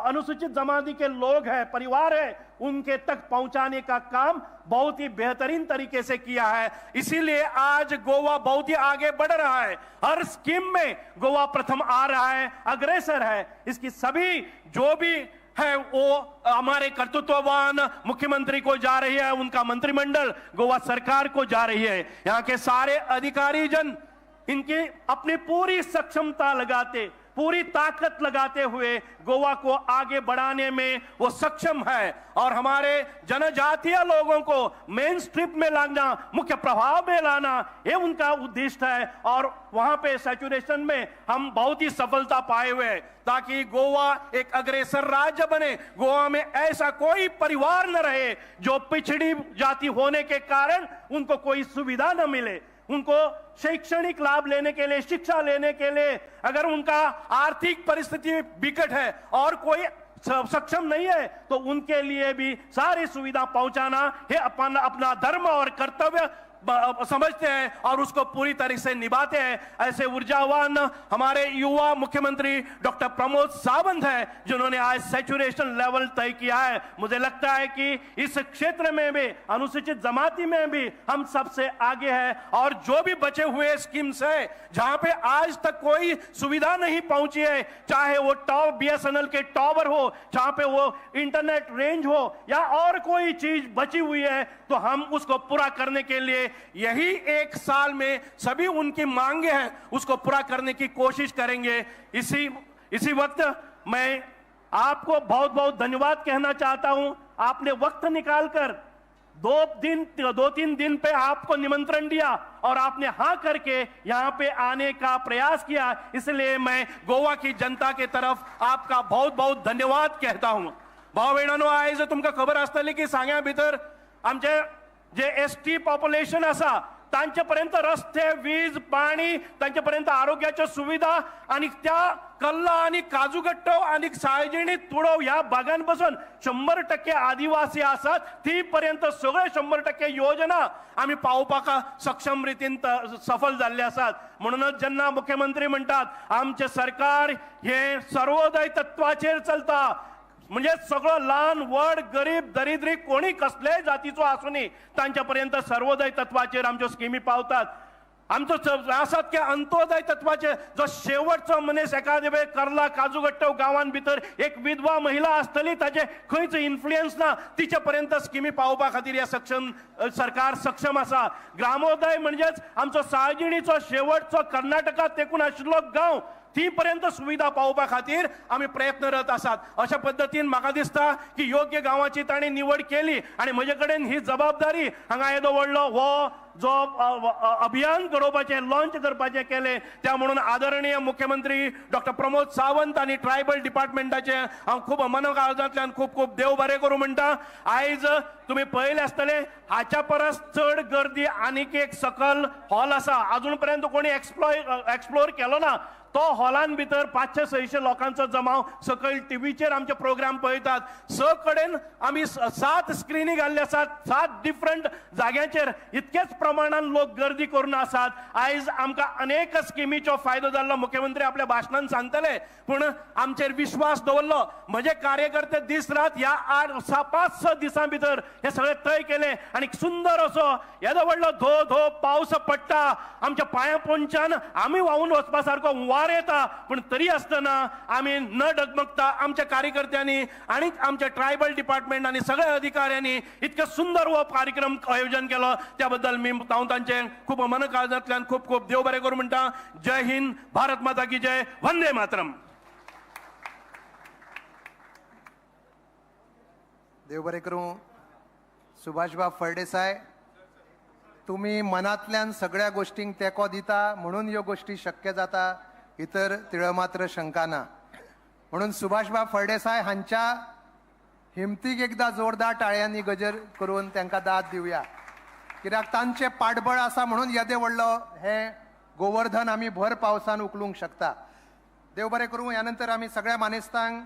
अनुसूचित जमाती के लोग हैं, परिवार है, उनके तक पहुंचाने का काम बहुत ही बेहतरीन तरीके से किया है. इसीलिए आज गोवा बहुत ही आगे बढ़ रहा है. हर स्कीम में गोवा प्रथम आ रहा है, अग्रसर है. इसकी सभी जो भी है वो हमारे कर्तृत्ववान मुख्यमंत्री को जा रही है, उनका मंत्रिमंडल गोवा सरकार को जा रही है. यहाँ के सारे अधिकारी जन इनकी अपनी पूरी सक्षमता लगाते, पूरी ताकत लगाते हुए गोवा को आगे बढ़ाने में वो सक्षम है और हमारे जनजातीय लोगों को मेन स्ट्रीम में लाना, मुख्य प्रभाव में लाना, ये उनका उद्देश्य है. और वहां पे सैचुरेशन में हम बहुत ही सफलता पाए हुए हैं ताकि गोवा एक अग्रसर राज्य बने. गोवा में ऐसा कोई परिवार न रहे जो पिछड़ी जाति होने के कारण उनको कोई सुविधा न मिले. उनको शैक्षणिक लाभ लेने के लिए, शिक्षा लेने के लिए अगर उनका आर्थिक परिस्थिति बिकट है और कोई सक्षम नहीं है तो उनके लिए भी सारी सुविधा पहुंचाना ये अपना धर्म और कर्तव्य समझते हैं और उसको पूरी तरह से निभाते हैं। ऐसे ऊर्जावान हमारे युवा मुख्यमंत्री डॉक्टर प्रमोद सावंत हैं जिन्होंने आज सैचुरेशन लेवल तय किया है। मुझे लगता है कि इस क्षेत्र में भी अनुसूचित जमाती में भी हम सबसे आगे हैं और जो भी बचे हुए स्कीम्स है जहां पे आज तक कोई सुविधा नहीं पहुंची है, चाहे वो BSNL के टावर हो, जहां पे वो इंटरनेट रेंज हो या और कोई चीज बची हुई है, तो हम उसको पूरा करने के लिए यही एक साल में सभी उनकी मांगे हैं उसको पूरा करने की कोशिश करेंगे। इसी वक्त मैं आपको बहुत बहुत धन्यवाद कहना चाहता हूं। आपने वक्त निकालकर 2-3 दिन पे आपको निमंत्रण दिया और आपने हां करके यहां पे आने का प्रयास किया, इसलिए मैं गोवा की जनता के तरफ आपका बहुत बहुत धन्यवाद कहता हूं। भाव बहिणांनो, आज तुमका खबर असतली की सांग्या भितर आमचे जे एसटी पॉप्युलेशन असा त्यांच्यापर्यंत रस्ते, वीज, पाणी, त्यांच्यापर्यंत आरोग्याच्या सुविधा आणि त्या कल्ला आणि काजूगट्ट आणि सायजिणी तुडव या भागांपासून 100% आदिवासी असतात, ती पर्यंत सगळे 100% योजना आम्ही पावपाका सक्षम रीतीन सफल झाले असतात। म्हणूनच ज्यांना मुख्यमंत्री म्हणतात आमचे सरकार हे सर्वोदय तत्वाचेर चलता, म्हणजे सगळं लहान वड गरीब दरिद्री कोणी कसल्याही जातीचो आसूनी त्यांच्यापर्यंत सर्वोदय तत्वाचेर आमच्यो स्किमी पावतात। आमचं आसात की अंत्योदय तत्वाचे जो शेवटचो मनीस एखादे वेळ करला काजूगट्टव गावां भितर एक विधवा महिला असतली ताचे खंयच इन्फ्लुएन्स ना, तिच्या पर्यंत स्किमी पावपा खातीर या सरकार सक्षम असा। ग्रामोदय म्हणजेच आमचो साळजिणीचो शेवटचो कर्नाटकात तेकून आशिल्लो गांव ती पर्यंत सुविधा पावपा खातीर आम्ही प्रयत्नरत आसात। अशा पद्धतीन म्हाका दिसता की योग्य गावाची ताणी निवड केली आणि म्हजे कडेन ही जबाबदारी हांगा येदो व्हडलो हो जो अभियान घडोवपाचें लॉन्च करपाचें केलें त्या म्हणून आदरणीय मुख्यमंत्री डॉक्टर प्रमोद सावंत आणि ट्रायबल डिपार्टमेंटाचे हांव खूब मनोकाळजांतल्यान खूब खूब देव बरें करूं म्हणटा। आयज तुम्ही पळयले आसतले हाच्या परस चड गर्दी आनीक एक सकल हॉल आसा, अजून पर्यंत कोणी एक्सप्लोर केलो ना। तो हॉलान भितर 500-600 लोकांचो जमाव सकयल टीव्हीचेर आमचे प्रोग्राम पळयतात। कडेन आम्ही 7 स्क्रीनी घाल्ले आसात, 7 डिफरंट जाग्यांचेर इतकेच प्रमाणात लोक गर्दी करून आसात। आयज आमकां अनेक स्किमीचो फायदो जाल्लो मुख्यमंत्री आपल्या भाशणांत सांगतले, पण आमचेर विश्वास दवरलो। म्हजे कार्यकर्ते दीस रात या 5-6 दिसां भितर हे सगळे तय केले आणि सुंदर असो येदो व्हडलो धो पावस पडटा, आमच्या पांया पोंच्यान आमी व्हांवून वचपा सारको वार येता, पण तरी असताना आम्ही न डगमगता आमच्या कार्यकर्त्यांनी आणि आमच्या ट्रायबल डिपार्टमेंट आणि सगळ्या अधिकाऱ्यांनी इतके सुंदर व कार्यक्रम आयोजन केलं, त्याबद्दल मी तांचे खूप मनकाळजांतल्यान खूप खूप देव बरें करूं म्हणटा। जय हिंद, भारत माता की जय, वंदे मातरम। देव बरें करूं। सुभाषबाब फळदेसाय, तुम्ही मनातल्यान सगळ्या गोष्टींक तेको दिता म्हणून ह्यो गोष्टी शक्य जाता, इतर तिळमात्र शंका ना। म्हणून सुभाषबाब फळदेसाय हांच्या हिमतीक एकदा जोरदार टाळयांनी गजर करून त्यांना दाद दिवया, कित्याक तांचे पाठबळ आसा म्हणून येदे व्हडलो हे गोवर्धन आमी भर पावसान उखलूंक शकता। देव बरें करूं। यानंतर आमी सगळ्या मानेस्तांक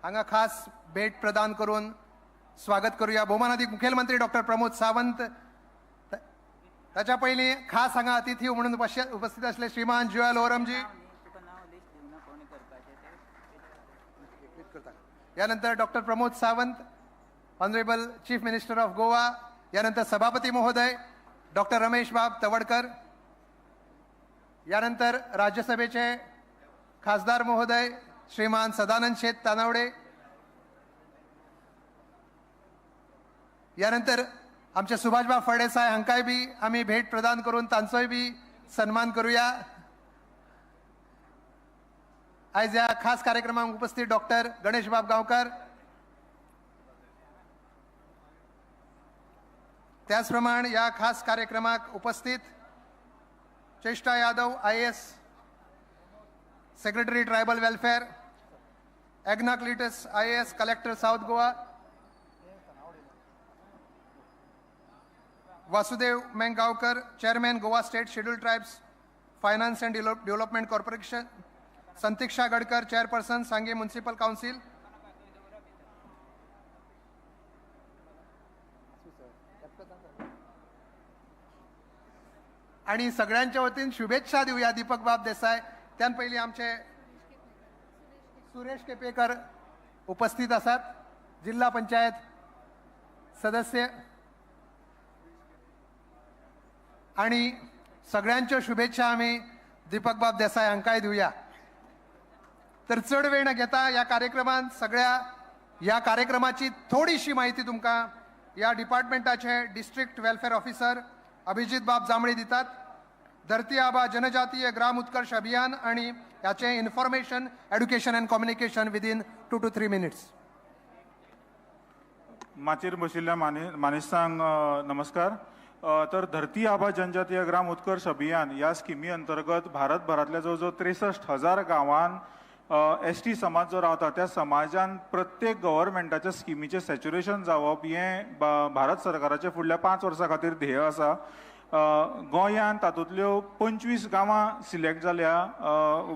हांगा खास भेट प्रदान करून स्वागत करूया। भौमानाधिक मुखेलमंत्री डॉक्टर प्रमोद सावंत, ताच्या पयलीं खास हांगा अतिथी म्हणून उपस्थित असले श्रीमान जुएल ओरमजी, यानंतर doctor Pramod Sawant, honourable chief minister of Goa, यानंतर सभापती महोदय डॉक्टर रमेश बाब तवडकर, यानंतर राज्यसभेचे खासदार महोदय श्रीमान सदानंद शेठ तानावडे, यानंतर आमचे सुभाषबाब फळदेसाय हांकाय बी आम्ही भेट प्रदान करून तांचोय बी सन्मान करूया। आज या खास कार्यक्रमाक उपस्थित डॉक्टर गणेशबाब गांवकर, त्याचप्रमाणे या खास कार्यक्रमाक उपस्थित Chesta Yadav IAS, secretary tribal welfare, Egna Cleetus IAS, collector south Goa, Vasudev Mengaonkar, chairman Goa state scheduled tribes finance and development corporation, Santiksha Gadkar, chairperson Sanguem municipal council, आणि सगळ्यांच्या वतीन शुभेच्छा देऊया दीपक बाब देसाय. त्यान पयलीं आमचे सुरेश केपेकर उपस्थित आसात, जिल्हा पंचायत सदस्य, आणि सगळ्यांच्यो शुभेच्छा आम्ही दीपक बाब देसाय हांकांय दिवया. तर चड वेळ न घेता या कार्यक्रमात सगळ्या या कार्यक्रमाची थोडीशी माहिती तुमकां या डिपार्टमेंटाचे डिस्ट्रिक्ट वेलफेअर ऑफिसर अभिजित बाब जांभळे दितात. धरती आबा जनजातीय ग्राम उत्कर्ष अभियान आणि याचे information education and communication within 2 to 3 minutes. माचेर बशिल्ल्या मानेसांक नमस्कार. तर धरती आबा जनजातीय ग्राम उत्कर्ष अभियान या स्किमी अंतर्गत भारतभरातल्या जवळजवळ 63,000 गावांत ST समाज जो रावता त्या समाजान प्रत्येक गव्हर्मेंटाच्या स्किमीचे सॅच्युरेशन जावप हें भारत सरकाराचे फुडल्या 5 वर्सां खातीर ध्येय आसा. गोंयांत तातूंतल्यो 25 गांवां सिलेक्ट जाल्या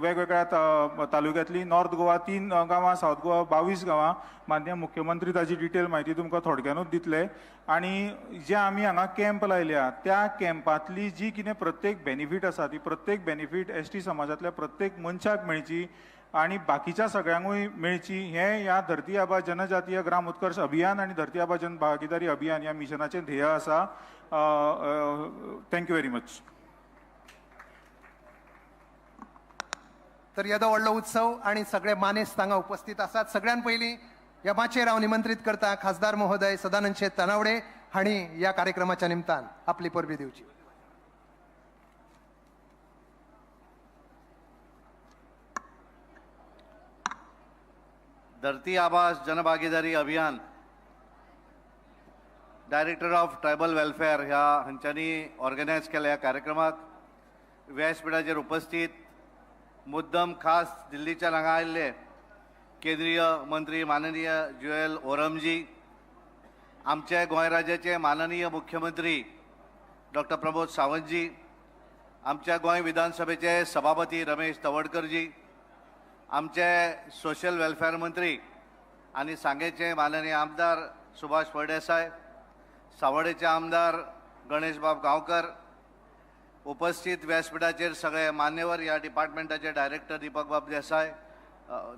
वेगवेगळ्या तालुक्यांतली. नॉर्थ गोवा 3 गांवां, साऊथ गोवा 22 गांवां. माननीय मुख्यमंत्री ताची डिटेल म्हायती तुमकां थोडक्यानूच दितले. आणि जे आमी हांगा कॅम्प लायल्या त्या कॅम्पांतली जी कितें प्रत्येक बेनिफीट आसा ती प्रत्येक बेनिफीट ST समाजांतल्या प्रत्येक मनशाक मेळची आणि बाकीच्या सगळ्यांकूय मेळची हें ह्या धरती आबा जनजातीय ग्राम उत्कर्ष अभियान आणि धरती आबा जन भागीदारी अभियान ह्या मिशनाचें ध्येय आसा. Thank you very much. तर येदो व्हडलो उत्सव आणि सगळे मानेस्त हांगा उपस्थित आसात. सगळ्यान पयलीं ह्या माचयेर हांव निमंत्रीत करता खासदार महोदय सदानंद शेट तनावडे हांणी या कार्यक्रमाच्या निमतान आपली परबी दिवची. धरती आबा जनभागीदारी अभियान डायरेक्टर ऑफ ट्रायबल वेलफेअर ह्या हांच्यांनी ऑर्गनायज केल्या ह्या कार्यक्रमाक व्यासपीठाचेर उपस्थित मुद्दम खास दिल्लीच्यान हांगा आयिल्ले केंद्रीय मंत्री माननीय जुएल ओरमजी, आमचे गोंय राज्याचे माननीय मुख्यमंत्री डॉक्टर प्रमोद सावंतजी, आमच्या गोंय विधानसभेचे सभापती रमेश तवडकरजी, आमचे सोशल वेलफेअर मंत्री आणि सांगेचे माननीय आमदार सुभाष फळदेसाय, सावडेचे आमदार गणेश बाब गांवकर, उपस्थित व्यासपीठाचेर सगळे मान्यवर, ह्या डिपार्टमेंटाचे डायरेक्टर दीपक बाब देसाय,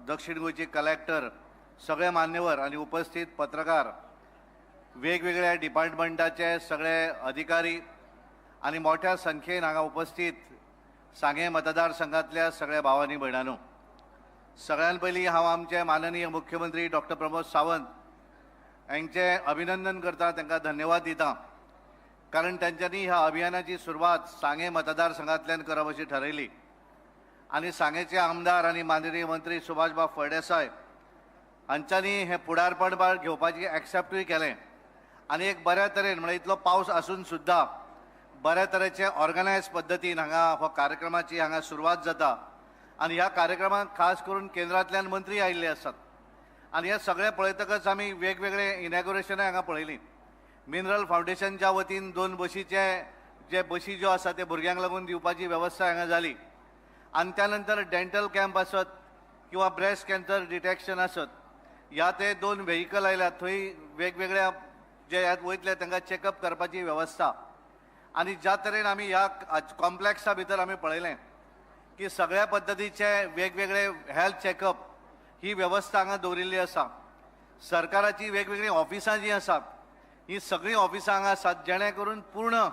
दक्षिण गोंयचे कलेक्टर, सगळे मान्यवर आणि उपस्थित पत्रकार, वेगवेगळ्या डिपार्टमेंटाचे सगळे अधिकारी आणि मोठ्या संख्येन हांगा उपस्थित सांगे मतदारसंघातल्या सगळ्या भावांनी भयणांनो, सगळ्यान पयलीं हांव आमचे माननीय मुख्यमंत्री डॉक्टर प्रमोद सावंत हांचे अभिनंदन करता, तांकां धन्यवाद दिता. कारण तांच्यांनी ह्या अभियानाची सुरवात सांगे मतदारसंघांतल्यान करप अशी ठरयली आणि सांगेचे आमदार आणि माननीय मंत्री सुभाषबाब फळदेसाय हांच्यांनी हें फुडारपण घेवपाची एक्सेप्टूय केलें आणि एक बऱ्या तरेन म्हळ्यार इतलो पावस आसून सुद्दां बऱ्या तरेचे ऑर्गनायज पद्दतीन हांगा हो कार्यक्रमाची हांगा सुरवात जाता. आणि ह्या कार्यक्रमाक खास करून केंद्रांतल्यान मंत्री आयिल्ले आसात आणि हे सगळे पळयतकच आमी वेगवेगळे इनॅग्युरेशनां हांगा पळयलीं. मिनरल फावंडेशनच्या वतीन 2 बशीचे जे बशी ज्यो आसा ते भुरग्यांक लागून दिवपाची वेवस्था हांगा जाली आणि त्यानंतर डेंटल कॅम्प आसत किंवा ब्रेस्ट कॅन्सर डिटेक्शन आसत, ह्या ते 2 व्हेकल आयल्यात, थंय वेगवेगळ्या जे ह्यात वयतले तांकां चॅकअप करपाची वेवस्था. आणि ज्या तरेन आमी ह्या कॉम्प्लेक्सा भितर आमी पळयलें की सगळ्या पद्दतीचे वेगवेगळे हेल्थ चॅकअप ही वेवस्था हांगा दवरिल्ली आसा. सरकाराची वेगवेगळी ऑफिसां जी आसात ही सगळीं ऑफिसां हांगा आसात, जेणे करून पूर्ण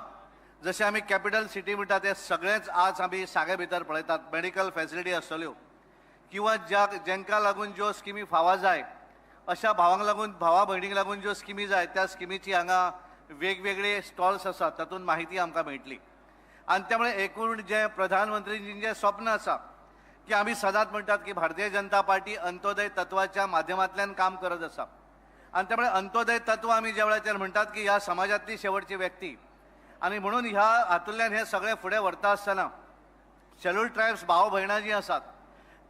जशें आमी कॅपिटल सिटी म्हणटा ते सगळेंच आज आमी सांगे भितर पळयतात. मेडिकल फॅसिलिटी आसतल्यो किंवा जेंकां लागून ज्यो स्किमी फावा जाय अशा भावांक लागून भावा भयणीक लागून ज्यो स्किमी जाय त्या स्किमीची हांगा वेगवेगळे स्टॉल्स आसात, तातूंत माहिती आमकां मेळटली. आणि त्यामुळे एकूण जे प्रधानमंत्रींचे जे स्वप्न आसा की आमी सदांच म्हणटात की भारतीय जनता पार्टी अंत्योदय तत्वाच्या माध्यमांतल्यान काम करत आसा आणि त्यामुळे अंत्योदय तत्व आमी ज्या वेळाचेर म्हणटात की ह्या समाजांतली शेवटची व्यक्ती आणि म्हणून ह्या हातूंतल्यान हे सगळे फुडें व्हरता आसतना शेड्यूल्ड ट्रायब्स भाव भयणां जी आसात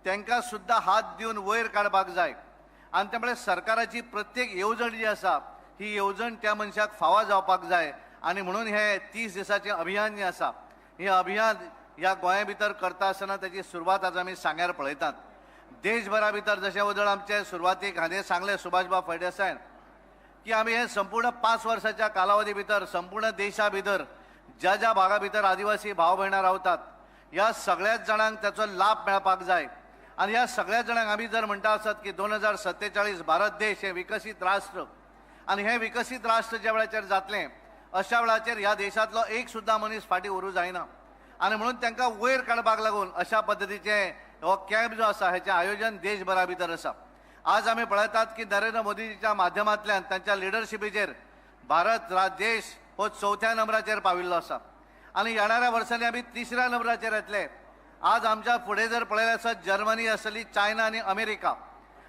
तांकां सुद्दां हात दिवन वयर काडपाक जाय आणि त्यामुळे सरकाराची प्रत्येक येवजण जी आसा ही येवजण त्या मनशाक फावा जावपाक जाय आणि म्हणून हे 30 दिसाचें अभियान जें आसा हें अभियान ह्या गोंया भितर करता आसतना ताची सुरवात आज आमी सांग्यार पळयतात. देशभरा भितर जशें उदळ आमचे सुरवातीक हांवें सांगलें सुभाषबाब फळदेसायन की आमी हे संपूर्ण 5 वर्साच्या कालावधी भितर संपूर्ण देशा भितर ज्या ज्या भागा भितर आदिवासी भाव भयणां रावतात ह्या सगळ्याच जाणांक त्याचो लाभ मेळपाक जाय आणि ह्या सगळ्या जाणांक आमी जर म्हणटा आसत की 2047 भारत देश हे विकसीत राष्ट्र आणि हे विकसीत राष्ट्र ज्या वेळाचेर जातलें अशा वेळाचेर ह्या देशांतलो एक सुद्दां मनीस फाटीं उरूं जायना आणि म्हणून तांकां वयर काडपाक लागून अशा पद्दतीचे हो कॅम्प जो आसा हेचें आयोजन देशभरा भितर आसा. आज आमी पळयतात की नरेंद्र मोदीच्या माध्यमांतल्यान तांच्या लिडरशिपीचेर भारत देश हो 4थ्या नंबराचेर पाविल्लो आसा आणि येणाऱ्या वर्सांनी आमी 3ऱ्या नंबराचेर येतले. आज आमच्या फुडें जर पळयलें आसत जर्मनी आसली, चायना आणि अमेरिका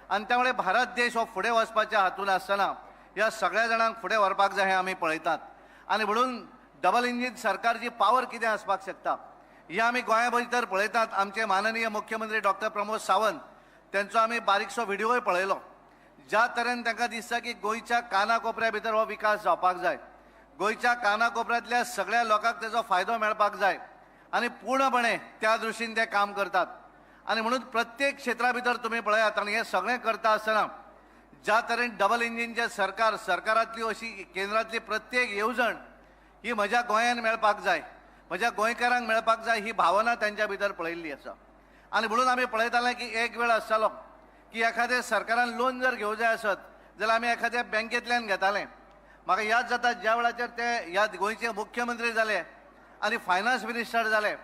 आणि त्यामुळे भारत देश हो फुडें वचपाच्या हातून आसतना ह्या सगळ्या जाणांक फुडें व्हरपाक जाय हें आमी पळयतात. आणि म्हणून डबल इंजीन सरकारची पावर कितें आसपाक शकता हे आमी गोंया भितर पळयतात. आमचे माननीय मुख्यमंत्री डॉक्टर प्रमोद सावंत त्यांचो आमी बारीकसो व्हिडिओय पळयलो. ज्या तरेन तांकां दिसता की गोंयच्या कानाकोपऱ्या भितर हो विकास जावपाक जाय, गोंयच्या कानाकोपऱ्यांतल्या सगळ्या लोकांक तेजो फायदो मेळपाक जाय आणि पूर्णपणे त्या दृश्टीन ते काम करतात. आणि म्हणून प्रत्येक क्षेत्रा भितर तुमी पळयात आणि हे सगळें करता आसतना ज्या तरेन डबल इंजीनचे सरकारांतली अशी केंद्रांतली प्रत्येक येवजण ही म्हज्या गोंयान मेळपाक जाय, म्हज्या गोंयकारांक मेळपाक जाय ही भावना तांच्या भितर पळयल्ली आसा. आणि म्हणून आमी पळयताले की एक वेळ आसतालो की एखादे सरकारान लोन जर घेवं जाय आसत जाल्यार आमी एखाद्या बँकेंतल्यान घेताले. म्हाका याद जाता ज्या वेळाचेर ते ह्या गोंयचे मुख्यमंत्री जाले आणि फायनान्स मिनिस्टर जाले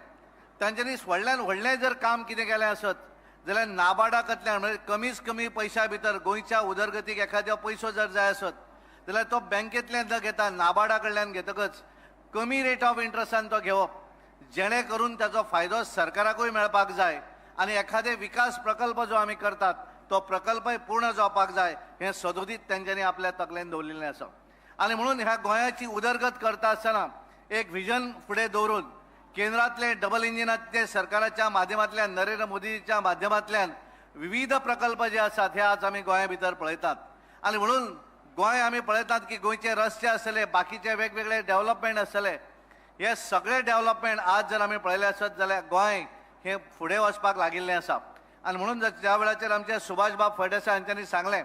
तांच्यांनी व्हडल्यान व्हडलें जर काम कितें केलें आसत जाल्यार नाबार्डा कडल्यान म्हणजे कमीच कमी पयशा भितर गोंयच्या उदरगतीक एखाद्या पयसो जर जाय आसत जाल्यार तो बँकेंतल्यान जो घेता नाबार्डा कडल्यान घेतकच कमी रेट ऑफ इंट्रस्टान तो घेवप जेणे करून ताचो फायदो सरकाराकूय मेळपाक जाय आणि एखादे विकास प्रकल्प जो आमी करतात तो प्रकल्पय पूर्ण जावपाक जाय हें सदोदीत तांच्यांनी आपल्या तकलेन दवरलेलें आसा. आणि म्हणून ह्या गोंयाची उदरगत करता आसतना एक व्हिजन फुडें दवरून केंद्रांतले डबल इंजिनाचे सरकाराच्या माध्यमांतल्यान नरेंद्र मोदीच्या माध्यमांतल्यान विविध प्रकल्प जे आसात हे आज आमी गोंया भितर पळयतात. आणि म्हणून गोंय आमी पळयतात की गोंयचे रस्ते आसले, बाकीचे वेगवेगळे डेव्हलपमेंट आसले, हे सगळे डेव्हलपमेंट आज जर आमी पळयले आसत जाल्यार गोंय हे फुडें वचपाक लागिल्लें आसा. आणि म्हणून ज्या वेळाचेर आमचे सुभाष बाब फळदेसाय हांच्यांनी सांगलें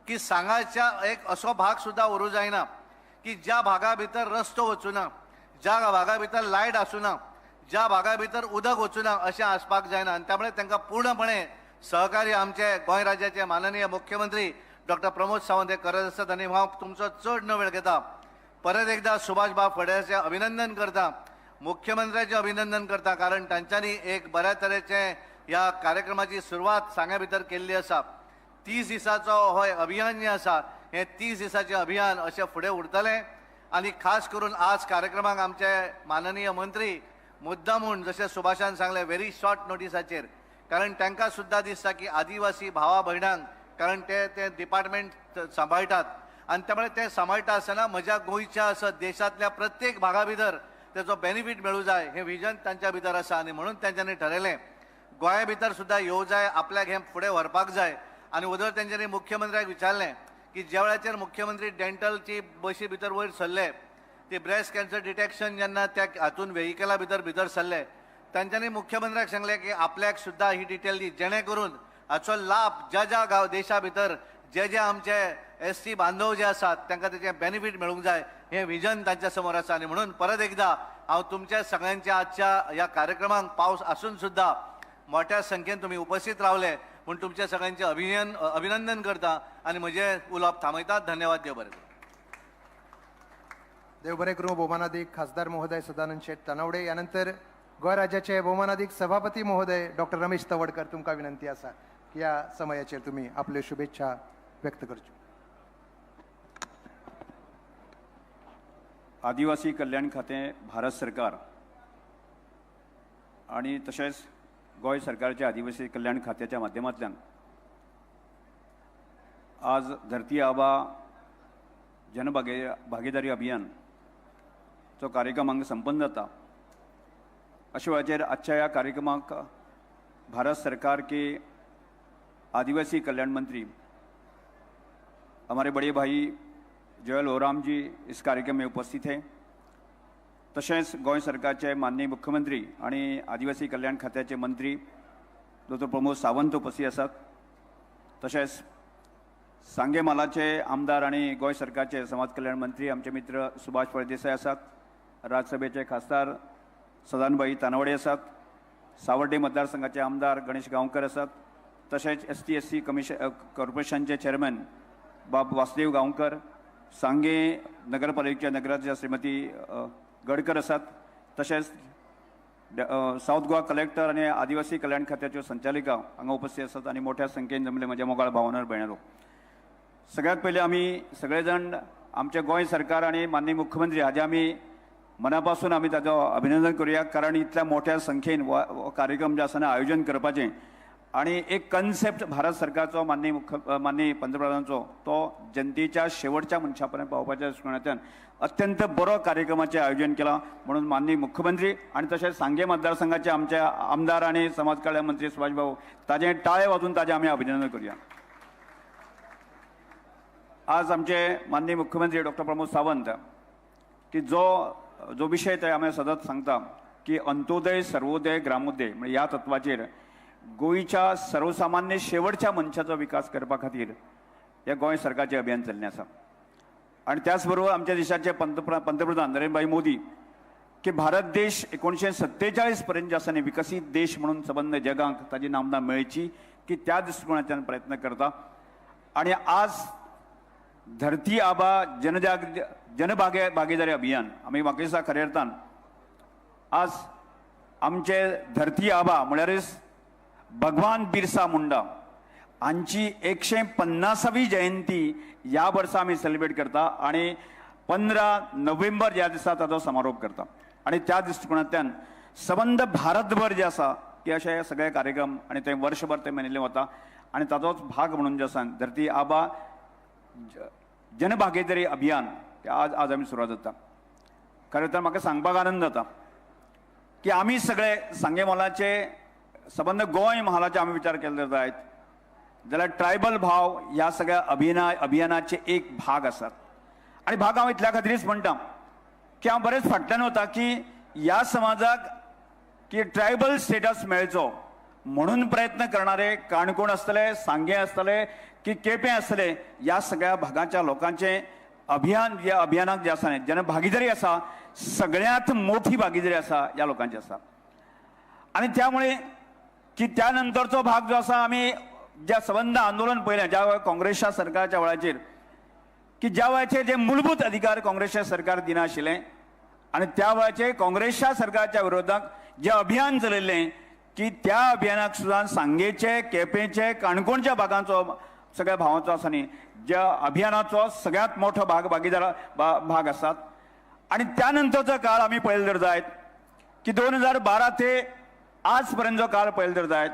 की सांगाच्या एक असो भाग सुद्दां उरूं जायना की ज्या भागा भितर रस्तो वचूना, ज्या भागा भितर लायट आसूना, ज्या भागा भितर उदक वचूना अशें आसपाक जायना. आनी त्यामुळे तांकां पूर्णपणे सहकार्य आमचे गोंय राज्याचे माननीय मुख्यमंत्री डॉक्टर प्रमोद सावंत हे करत आसतात. आनी हांव तुमचो चड न वेळ घेता परत एकदा सुभाष बाब फळदेसाय अभिनंदन करता, मुख्यमंत्र्याचें अभिनंदन करता, कारण तांच्यांनी एक बऱ्या तरेचे ह्या कार्यक्रमाची सुरवात सांग्या भितर केल्ली आसा. 30 दिसाचो हो अभियान जे आसा हे 30 दिसाचें अभियान अशें फुडें उरतलें. आणि खास करून आज कार्यक्रमाक आमचे माननीय मंत्री मुद्दामून जशें सुभाषान सांगलें व्हेरी शॉर्ट नोटिसाचेर, कारण तांकां सुद्दां दिसता की आदिवासी भावा भयणांक कारण ते डिपार्टमेंट सांबाळटात आणि त्यामुळे ते सांबाळटा आसतना म्हज्या गोंयच्या आसत देशांतल्या प्रत्येक भागा भितर तेजो बेनिफीट मेळूं जाय हें विजन तांच्या भितर आसा. आनी म्हणून तांच्यांनी ठरयलें गोंया भितर सुद्दां येवं जाय, आपल्याक हें फुडें व्हरपाक जाय. आनी उदर तांच्यांनी मुख्यमंत्र्याक विचारलें की ज्या वेळाचेर मुख्यमंत्री डेंटलची बशी भितर वयर सरले, ती ब्रेस्ट कॅन्सर डिटेक्शन जेन्ना त्या हातून व्हेहिकला भितर सरले, तांच्यांनी मुख्यमंत्र्याक सांगलें की आपल्याक सुद्दां ही डिटेल दी जेणे करून हाचो लाभ ज्या ज्या गांव देशा भितर जे आमचे ST बांधव जे आसात तांकां तेचें बेनिफीट मेळूंक जाय हें विजन तांच्या समोर आसा. आनी म्हणून परत एकदा हांव तुमच्या सगळ्यांच्या आजच्या ह्या कार्यक्रमाक पावस आसून सुद्दां मोठ्या संख्येन तुमी उपस्थित रावले म्हूण तुमच्या सगळ्यांचे अभिनंदन करता आणि म्हजे उलोवप थांबयता. धन्यवाद. देव बरें करूं. देव बरें करूं. भौमानाधिक खासदार महोदय सदानंद शेट तनावडे, यानंतर गोंय राज्याचे भौमानाधिक सभापती महोदय डॉक्टर रमेश तवडकर, तुमकां विनंती आसा की ह्या समयाचेर तुमी आपल्यो शुभेच्छा व्यक्त करच्यो. आदिवासी कल्याण खातें भारत सरकार आणि तशेंच गोंय सरकारच्या आदिवासी कल्याण खात्याच्या माध्यमांतल्यान आज धरती आबा जनभागीदारी अभियान जो कार्यक्रम हांगा संपन्न जाता. अशा वेळाचेर आजच्या ह्या कार्यक्रमाक भारत सरकार के आदिवासी कल्याण मंत्री हमारे बड़े भाई जोयल ओराम जी इस कार्यक्रम में उपस्थित हैं. तशेंच गोंय सरकारचे माननीय मुख्यमंत्री आणि आदिवासी कल्याण खात्याचे मंत्री डॉक्टर प्रमोद सावंत उपस्थित आसात. तशेंच सांगेमालाचे आमदार आणि गोंय सरकारचे समाज कल्याण मंत्री आमचे मित्र सुभाष फळदेसाय आसात. राज्यसभेचे खासदार सदानबाई तानवडे आसात, सावर्डे मतदारसंघाचे आमदार गणेश गांवकर आसात, तशेंच ST/SC कॉर्पोरेशनचे चेअरमॅन बाब वासुदेव गांवकर, सांगे नगरपालिकेच्या नगराध्यक्ष श्रीमती गडकर आसात, तशेंच साऊथ गोवा कलेक्टर आणि आदिवासी कल्याण खात्याच्यो संचालिका हांगा उपस्थित आसात आणि मोठ्या संख्येन जमले म्हज्या मोगाळ भावनार भयणारो. सगळ्यात पयलीं आमी सगळेजण आमचे गोंय सरकार आणि माननीय मुख्यमंत्री हाजे आमी मनापासून आमी ताचो अभिनंदन करूया, कारण इतल्या मोठ्या संख्येन हो कार्यक्रम जे आसा आयोजन करपाचें आणि एक कन्सेप्ट भारत सरकारचो माननीय पंतप्रधानांचो तो जनतेच्या शेवटच्या मनशा पर्यंत पावपाच्या दृश्टिकोनांतल्यान अत्यंत बरो कार्यक्रमाचें आयोजन केलां. म्हणून माननीय मुख्यमंत्री आणि तशेंच सांगे मतदारसंघाचे आमचे आमदार आणि समाज कल्याण मंत्री सुभाष भाऊ ताजें टाळे वाजून ताजें आमी अभिनंदन करूया. आज आमचे माननीय मुख्यमंत्री डॉक्टर प्रमोद सावंत की जो विषय ते आमी सतत सांगता की अंत्योदय सर्वोदय ग्रामोदय म्हणजे ह्या तत्वाचेर गोंयच्या सर्वसामान्य शेवटच्या मनशाचो विकास करपा खातीर हे गोंय सरकारचें अभियान चल्लें आसा. आणि त्याच बरोबर आमच्या देशाचे पंतप्रधान नरेंद्र भाई मोदी की भारत देश 1947 पर्यंत जे आसा न्ही विकसीत देश म्हणून सबंद जगांक ताची नामना मेळची की त्या दृश्टिकोनांतल्यान प्रयत्न करता. आणि आज धरती आबा जनभागीदारी अभियान आमी म्हाका दिसता खऱ्या अर्थान आज आमचे धरती आबा म्हळ्यारच भगवान बिरसा मुंडा हांची 150वी जयंती ह्या वर्सा आमी सेलिब्रेट करता आणि 15 नोव्हेंबर ह्या दिसा ताचो समारोप करता. आणि त्या दृश्टिकोनांतल्यान सबंद भारतभर जे आसा की अशे सगळे कार्यक्रम आणि ते वर्षभर ते मनयले वता आणि ताचोच भाग म्हणून जे आसा धरती आबा जनभागीदारी अभियान आज आमी सुरवात जाता. खरें तर म्हाका सांगपाक आनंद जाता की आमी सगळे सांगे मोलाचे सबंद गोंय महालाचे आमी विचार केले जायत जाल्यार ट्रायबल भाव ह्या सगळ्या अभियानाचे एक भाग आसात. आणि भाग हांव इतल्या खातीरच म्हणटा की हांव बरेच फाटल्यान वता की ह्या समाजाक की ट्रायबल स्टेटस मेळचो म्हणून प्रयत्न करणारे काणकोण आसतले, सांगे आसतले की केपें आसतले ह्या सगळ्या भागाच्या लोकांचे अभियान ह्या अभियानाक जे आसा जनभागीदारी आसा सगळ्यांत मोठी भागीदारी आसा ह्या लोकांची आसा. आणि त्यामुळे की त्यानंतरचो भाग जो आसा आमी ज्या सबंद आंदोलन पळयलें ज्या वेळार काँग्रेसच्या सरकारच्या वेळाचेर की ज्या वेळाचेर जे मूलभूत अधिकार काँग्रेसचे सरकार दिनाशिल्लें आणि त्या वेळाचेर काँग्रेसच्या सरकारच्या विरोधात जे अभियान चलयल्लें की त्या अभियानाक सुद्दां सांगेचे, केपेंचे, काणकोणच्या भागांचो सगळ्या भावांचो आसा न्ही ज्या अभियानाचो सगळ्यांत मोठो भाग आसात. आणि त्यानंतरचो काळ आमी पळयलो जर जायत की 2012 ते आज पर्यंत जो काळ पळयलो जर जायत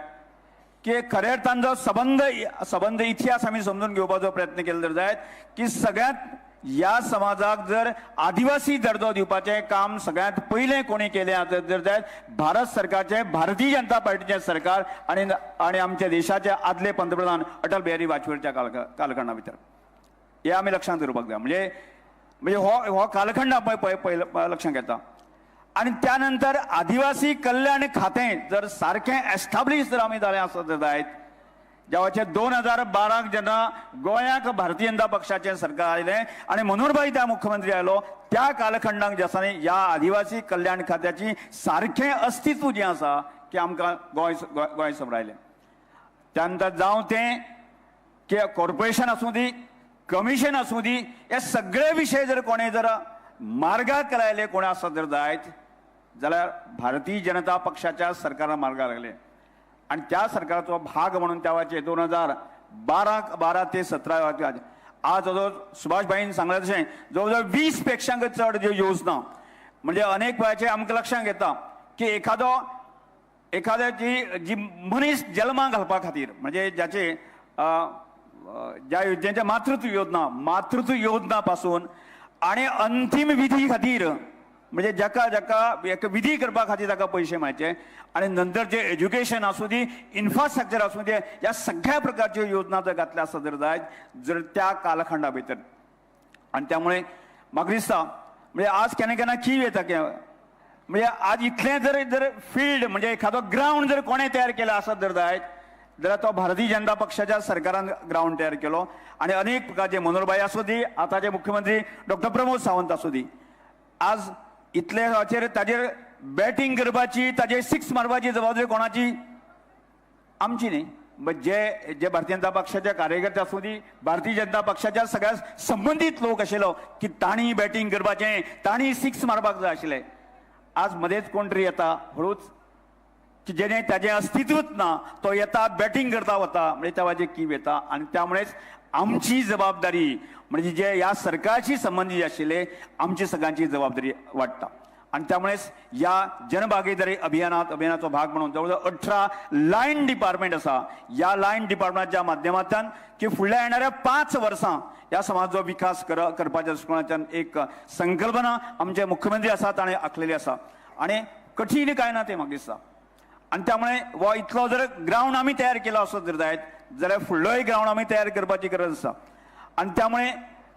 की खऱ्या अर्थान जो सबंद इतिहास आमी समजून घेवपाचो प्रयत्न केलो जर जायत की सगळ्यांत ह्या समाजाक जर आदिवासी दर्जो दिवपाचें काम सगळ्यांत पयलें कोणी केलें जर जायत भारत सरकारचे भारतीय जनता पार्टीचे सरकार आणि आमच्या देशाचे आदले पंतप्रधान अटल बिहारी वाजपेयीच्या कालखंडा भितर हे आमी लक्षांत दवरपाक जाय. म्हणजे हो कालखंड आपण लक्षांत घेता. आणि त्यानंतर आदिवासी कल्याण खातें जर सारकें एस्टाब्लीश जर आमी जालें आसत जायत ज्या वेळाचेर 2012 जेन्ना गोंयाक भारतीय जनता पक्षाचें सरकार आयलें आणि मनोहरभाई त्या मुख्यमंत्री आयलो त्या कालखंडाक जे आसा न्ही ह्या आदिवासी कल्याण खात्याची सारकें अस्तित्व जें आसा की आमकां गोंय संबळायलें. त्यानंतर जावं तें की कॉर्पोरेशन आसूं दी, कमिशन आसूं दी, हे सगळे विशय जर कोणें जर मार्गाक लायले कोणी आसत जर जायत जाल्यार भारतीय जनता पक्षाच्या सरकारान मार्गाक लागले. आणि त्या सरकाराचो भाग म्हणून त्या वेळाचेर 2012 ते 17 आज सुभाष भाईन सांगलें तशें जवळ 20 पेक्षा चड ज्यो योजना म्हणजे अनेक वेळाचेर आमकां लक्षांत येता की एखाद्याची जी मनीस जल्माक घालपा खातीर म्हणजे ज्याचे ज्या योजनेच्या मातृत्व योजना पासून आणि अंतिम विधी खातीर म्हणजे जाका विधी करपा खातीर ताका पयशे मेळचे आणि नंतर जे एज्युकेशन आसूं दी, इन्फ्रास्ट्रक्चर आसूं दे, ह्या सगळ्या प्रकारच्यो योजना जर घातल्या आसत जर जायत जर त्या कालखंडा भितर. आणि त्यामुळे म्हाका दिसता म्हणजे आज केन्ना की येता म्हणजे आज इतलें जर फिल्ड म्हणजे एखादो ग्राउंड जर कोणें तयार केला आसत जर जायत जाल्यार तो भारतीय जनता पक्षाच्या सरकारान ग्राउंड तयार केलो. आणि अनेक प्रकारचे मनोहरभाई आसूं दी, आतांचे मुख्यमंत्री डॉक्टर प्रमोद सावंत आसूं दी, आज इतले हाचेर ताजेर बॅटिंग करपाची ताजेर सिक्स मारपाची जबाबदारी कोणाची? आमची न्ही. जे भारतीय जनता पक्षाच्या कार्यकर्ते आसूं दी, भारतीय जनता पक्षाच्या सगळ्या संबंधित लोक आशिल्लो की तांणी बॅटिंग करपाचें, तांणी सिक्स मारपाक जाय आशिल्लें. आज मध्येच कोण तरी येता हळूच की जेणे त्याचे अस्तित्वच ना तो येता बॅटिंग करता वता म्हणजे तेव्हाचे कीव येता. आणि त्यामुळेच आमची जबाबदारी म्हणजे जे ह्या सरकारशी संबंधित आशिल्ले आमची सगळ्यांची जबाबदारी वाटता. आणि त्यामुळेच या जनभागीदारी अभियानाचो भाग म्हणून जवळजवळ 18 लायन डिपार्टमेंट आसा. या लायन डिपार्टमेंटाच्या माध्यमांतल्यान की फुडल्या येणाऱ्या 5 वर्सां ह्या समाजाचो विकास करपाच्या दृश्टिकोनाच्यान एक संकल्पना आमचे मुख्यमंत्री आसा ताणें आखलेली आसा. आणि कठीण काय ना ते म्हाका दिसता. आणि त्यामुळे हो इतलो जर ग्राउंड आमी तयार केलो असो जर जायत जाल्यार फुडलोय ग्राउंड आमी तयार करपाची गरज आसा. आणि त्यामुळे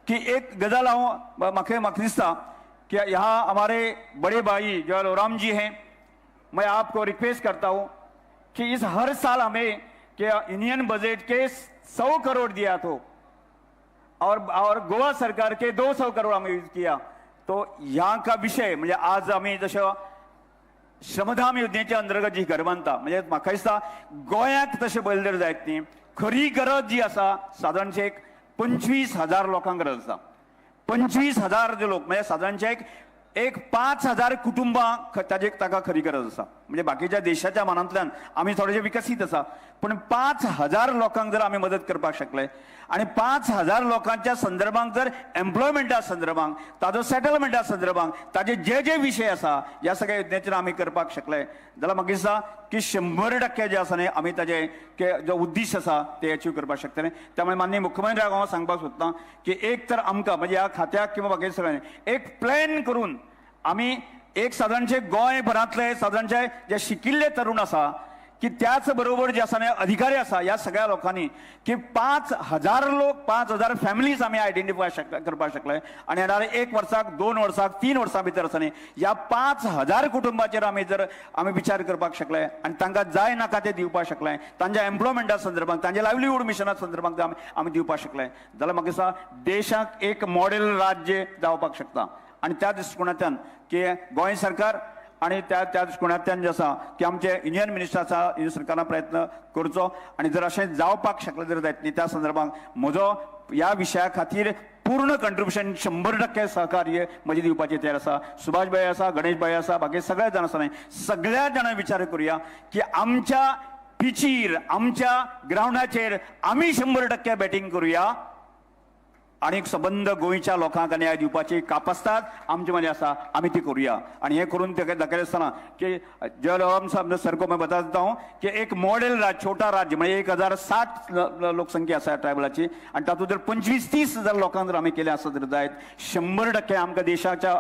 की एक गजाल म्हाका दिसता कि यहाँ हमारे बड़े भाई जो ओराम जी हैं, मैं आपको रिक्वेस्ट करता हूँ कि इस हर साल हमें कि यूनियन बजट के 100 करोड़ दिया तो और गोवा सरकार के 200 करोड़ हमें यूज किया. तो यहाँ का विषय म्हणजे आज आम्ही जसं श्रमधाम योजनेच्या अंतर्गत जी घर बांधता म्हणजे म्हाका दिसता गोंयाक तशें बयलदार जायत न्ही. खरी गरज जी आसा सादारणशे एक 25,000 लोकांक गरज आसा. 25,000 जे लोक म्हणजे साधारणचे एक 5,000 कुटुंबां ताका खरी गरज आसा. म्हणजे बाकीच्या देशाच्या मानांतल्यान आमी थोडेशे विकसीत आसा पण 5,000 लोकांक जर आमी मदत करपाक शकले आणि 5,000 लोकांच्या संदर्भांत जर एम्प्लॉयमेंटा संदर्भांत ताजो सेटलमेंटा संदर्भांत ताजे जे विषय आसा ह्या सगळ्या योजनेचेर आमी करपाक शकले जाल्यार म्हाका दिसता की 100% जे आसा न्ही आमी ताजे जो उद्दिश्ट आसा ते अचीव करपाक शकतले. त्यामुळे माननीय मुख्यमंत्र्याक हांव सांगपाक सोदतां की एक तर आमकां म्हणजे ह्या खात्याक किंवा बाकी सगळ्यांनी एक प्लॅन करून आमी एक साधारणशे गोंयभरांतले साधारणशे जे शिकिल्ले तरुण आसा की त्याच बरोबर जे आसा अधिकारी आसा ह्या सगळ्या लोकांनी की 5,000 लोक 5,000 फॅमिलीज आमी आयडेंटिफाय करपाक शकले. आणि येणाऱ्या 1 वर्साक 2 वर्साक 3 वर्सां भितर आसा न्ही ह्या 5,000 कुटुंबाचेर आमी विचार करपाक शकले आणि तांकां जाय नाका ते दिवपाक शकले. तांच्या एम्प्लॉयमेंटा संदर्भांत तांच्या लायव्हलीहूड मिशना संदर्भांत आमी दिवपाक शकले जाल्यार म्हाका दिसता देशाक एक मॉडेल राज्य जावपाक शकता. आणि त्या दृश्टिकोनांतल्यान की गोंय सरकार आणि त्या दृश्टिकोनांतल्यान जे आसा की आमचे युनियन मिनिस्टर आसा युनियन सरकारान प्रयत्न करचो. आणि जर अशें जावपाक शकलें जर जायत न्ही त्या संदर्भांत म्हजो ह्या विशया खातीर पूर्ण कंट्रिब्युशन 100% सहकार्य म्हजे दिवपाचेर तयार आसा. सुभाष भाई आसा, गणेश भाई आसा, बाकी सगळे जाण आसा न्ही सगळ्या जाणां विचार करुया की आमच्या पिचीर आमच्या ग्राउंडाचेर आमी 100% बॅटिंग करुया आणि संबंध गोंयच्या लोकांक न्याय दिवपाची कापासतात आमचे मध्ये आसा आमी ती करूया. आणि हे करून ते दाखयले आसतना की जयराम साहब सर को मैं बता देता हूँ की एक मॉडेल राज्य छोटा राज्य म्हणजे 1060 लोकसंख्या आसा ट्रायबलाची आणि तातूंत जर 25-30 हजार लोकांक जर आमी केले आसत जर जायत 100% आमकां देशाच्या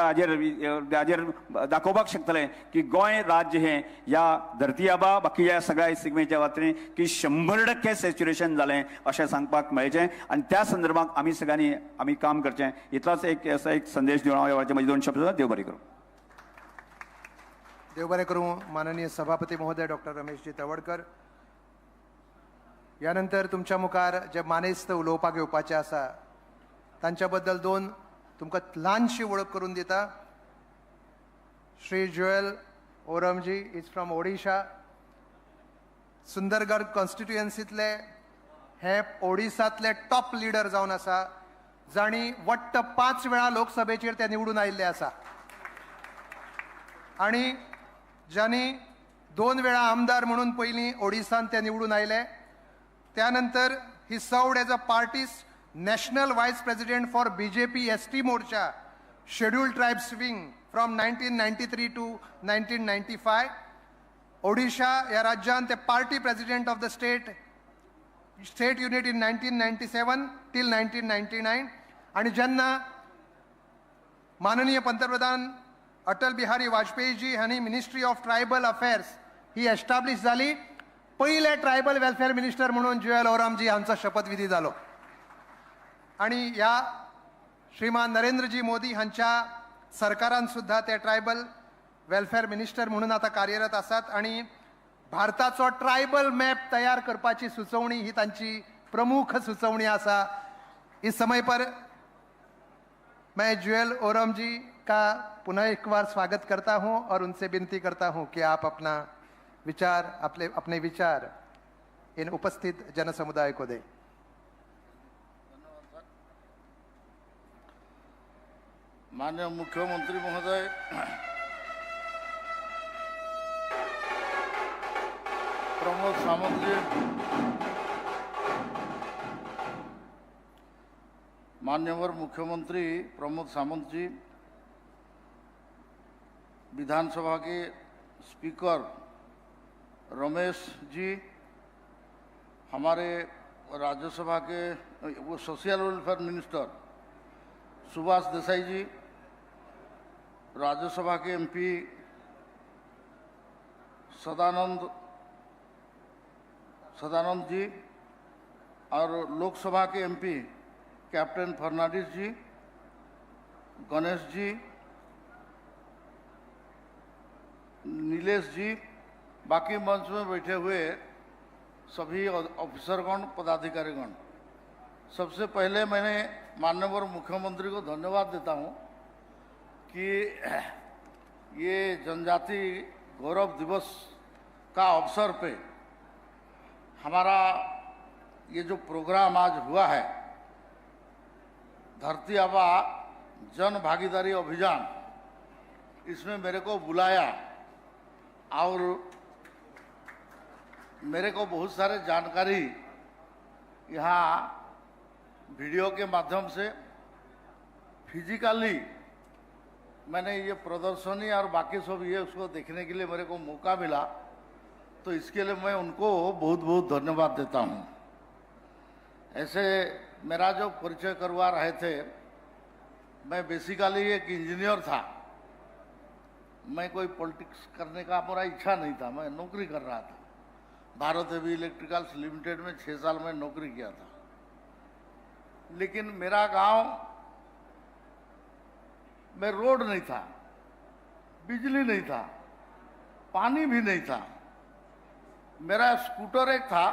हाजेर दाखोवपाक शकतले की गोंय राज्य हे या धरती आबा बाकी या सगळ्या सिगमेच्या वातरी की 100% सॅच्युरेशन जालें अशें सांगपाक मेळचें. आणि त्या संदर्भात आम्ही सगळ्यांनी आम्ही काम करचें इतलाच एक संदेश दिवन हांव माझे 2 शब्द देव बरें करूं. देव बरें करूं. माननीय सभापती महोदय डॉक्टर रमेशजी तवडकर यानंतर तुमच्या मुखार जे मानेस्त उलोवपाक येवपाचे आसा तांच्या बद्दल 2 तुमकां ल्हानशी वळख करून दिता. Shri Jual ओरमजी is from Odisha. सुंदरगड कॉन्स्टिट्युएन्सींतले हे ओडिसांतले टॉप लिडर जावन आसा जाणी वट्ट 5 वेळा लोकसभेचेर ते निवडून आयिल्ले आसा आणि ज्यांनी 2 वेळा आमदार म्हणून पयलीं ओडिसांत ते निवडून आयले. त्यानंतर he served as a party's national vice president for BJP ST Morcha scheduled tribes wing from 1993 to 1995. Odisha या राज्यात ते party president of the state unit in 1997 till 1999. आणि जेन्ना माननीय पंतप्रधान अटल बिहारी वाजपेयीजी हांणी ministry of tribal affairs he establish जाली पहिले ट्रायबल वेलफेअर मिनिस्टर म्हणून जुएल ओरामजी हांचो शपथविधी जालो. आणि ह्या श्रीमान नरेंद्रजी मोदी हांच्या सरकारान सुद्धा ते ट्रायबल वेलफेअर मिनिस्टर म्हणून आता कार्यरत आसात. आणि भारताचो ट्रायबल मॅप तयार करपाची सुचोवणी ही तांची प्रमुख सुचोवणी आसा. इस समय पर मैं जुएल ओरामजी का पुनः एक बार स्वागत करता हूं और उनसे विनती करता हूं कि आप अपना विचार अपने विचार इन उपस्थित जनसमुदाय को दें। माननीय मुख्यमंत्री महोदय, प्रमोद सावंत जी, मान्यवर मुख्यमंत्री प्रमोद सावंत जी, विधानसभा के स्पीकर रमेश जी, हमारे राज्यसभा के वो social welfare minister Subhash Desai ji, Rajya Sabha के एमपी सदानंद जी और लोकसभा के एमपी कैप्टन फर्नांडिस जी, गणेश जी, नीलेश जी, बाकी मंच में बैठे हुए सभी ऑफिसरगण, पदाधिकारीगण, सबसे पहले मैंने माननीय मुख्यमंत्री को धन्यवाद देता हूं कि ये जनजाति गौरव दिवस का अवसर पे हमारा ये जो प्रोग्राम आज हुआ है, धरती आबा जन भागीदारी अभियान, इसमें मेरे को बुलाया और मेरे को बहुत सारे जानकारी यहाँ वीडियो के माध्यम से, फिजिकली मैंने ये प्रदर्शनी और बाकी सब ये उसको देखने के लिए मेरे को मौका मिला, तो इसके लिए मैं उनको बहुत बहुत धन्यवाद देता हूँ। ऐसे मेरा जो परिचय करवा रहे थे, मैं बेसिकली एक इंजीनियर था, मैं कोई पॉलिटिक्स करने का मेरा इच्छा नहीं था, मैं नौकरी कर रहा था। भारत हेवी इलेक्ट्रिकल्स लिमिटेड में 6 साल में नौकरी किया था। लेकिन मेरा गांव में रोड नहीं था, बिजली नहीं था, पानी भी नहीं था। मेरा स्कूटर एक था,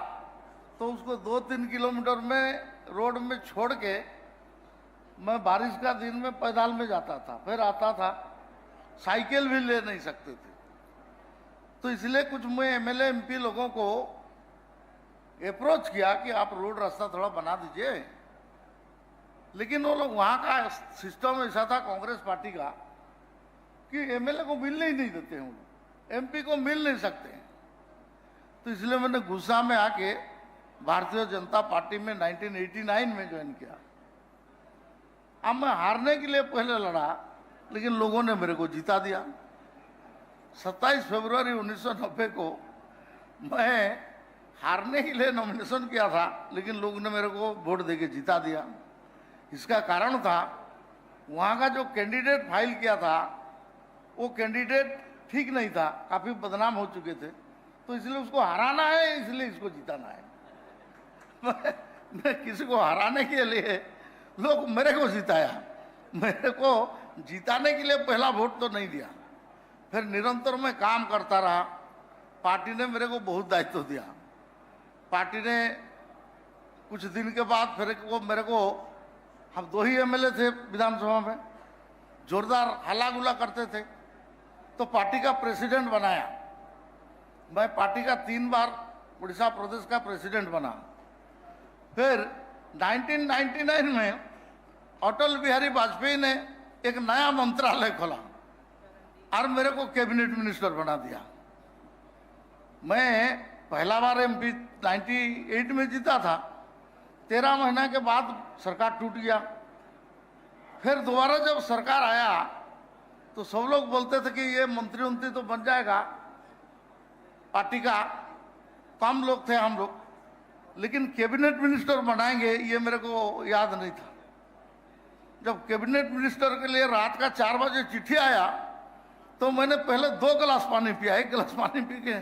तो उसको 2-3 किलोमीटर में रोड में छोड़ के मैं बारिश का दिन में पैदल में जाता था, फिर आता था। साइकिल भी ले नहीं सकते थे। तो इसलिए कुछ मैं एमएलए एमपी लोगों को अप्रोच किया कि आप रोड रास्ता थोड़ा बना दीजिए, लेकिन वो लोग, वहाँ का सिस्टम ऐसा था कांग्रेस पार्टी का कि एमएलए को मिलने ही नहीं देते हैं, एमपी को मिल नहीं सकते हैं। तो इसलिए मैंने गुस्सा में आके भारतीय जनता पार्टी में 1989 में ज्वाइन किया। अब मैं हारने के लिए पहले लड़ा, लेकिन लोगों ने मेरे को जिता दिया। 27 फरवरी 1990 को मैं हारने के लिए नॉमिनेशन किया था, लेकिन लोगों ने मेरे को वोट देके जिता दिया। इसका कारण था, वहाँ का जो कैंडिडेट फाइल किया था वो कैंडिडेट ठीक नहीं था, काफ़ी बदनाम हो चुके थे। तो इसलिए उसको हराना है, इसलिए इसको जिताना है। मैं किसी को हराने के लिए लोग मेरे को जिताया, मेरे को जिताने के लिए पहला वोट तो नहीं दिया। फिर निरंतर मैं काम करता रहा। पार्टी ने मेरे को बहुत दायित्व दिया। पार्टी ने कुछ दिन के बाद फिर मेरे को, हम 2 ही एमएलए थे विधानसभा में, जोरदार हल्ला गुल्ला करते थे, तो पार्टी का प्रेसिडेंट बनाया। मैं पार्टी का 3 बार उड़ीसा प्रदेश का प्रेसिडेंट बना। फिर 1999 में अटल बिहारी वाजपेयी ने एक नया मंत्रालय खोला और मेरे को कैबिनेट मिनिस्टर बना दिया। मैं पहला बार एमपी 98 में जीता था। 13 महीना के बाद सरकार टूट गया। फिर दोबारा जब सरकार आया तो सब लोग बोलते थे कि ये मंत्री उंत्री तो बन जाएगा, पार्टी का कम लोग थे हम लोग, लेकिन कैबिनेट मिनिस्टर बनाएंगे ये मेरे को याद नहीं था। जब कैबिनेट मिनिस्टर के लिए रात का 4 बजे चिट्ठी आया तो मैंने पहले 2 गिलास पानी पिया। 1 गिलास पानी पी के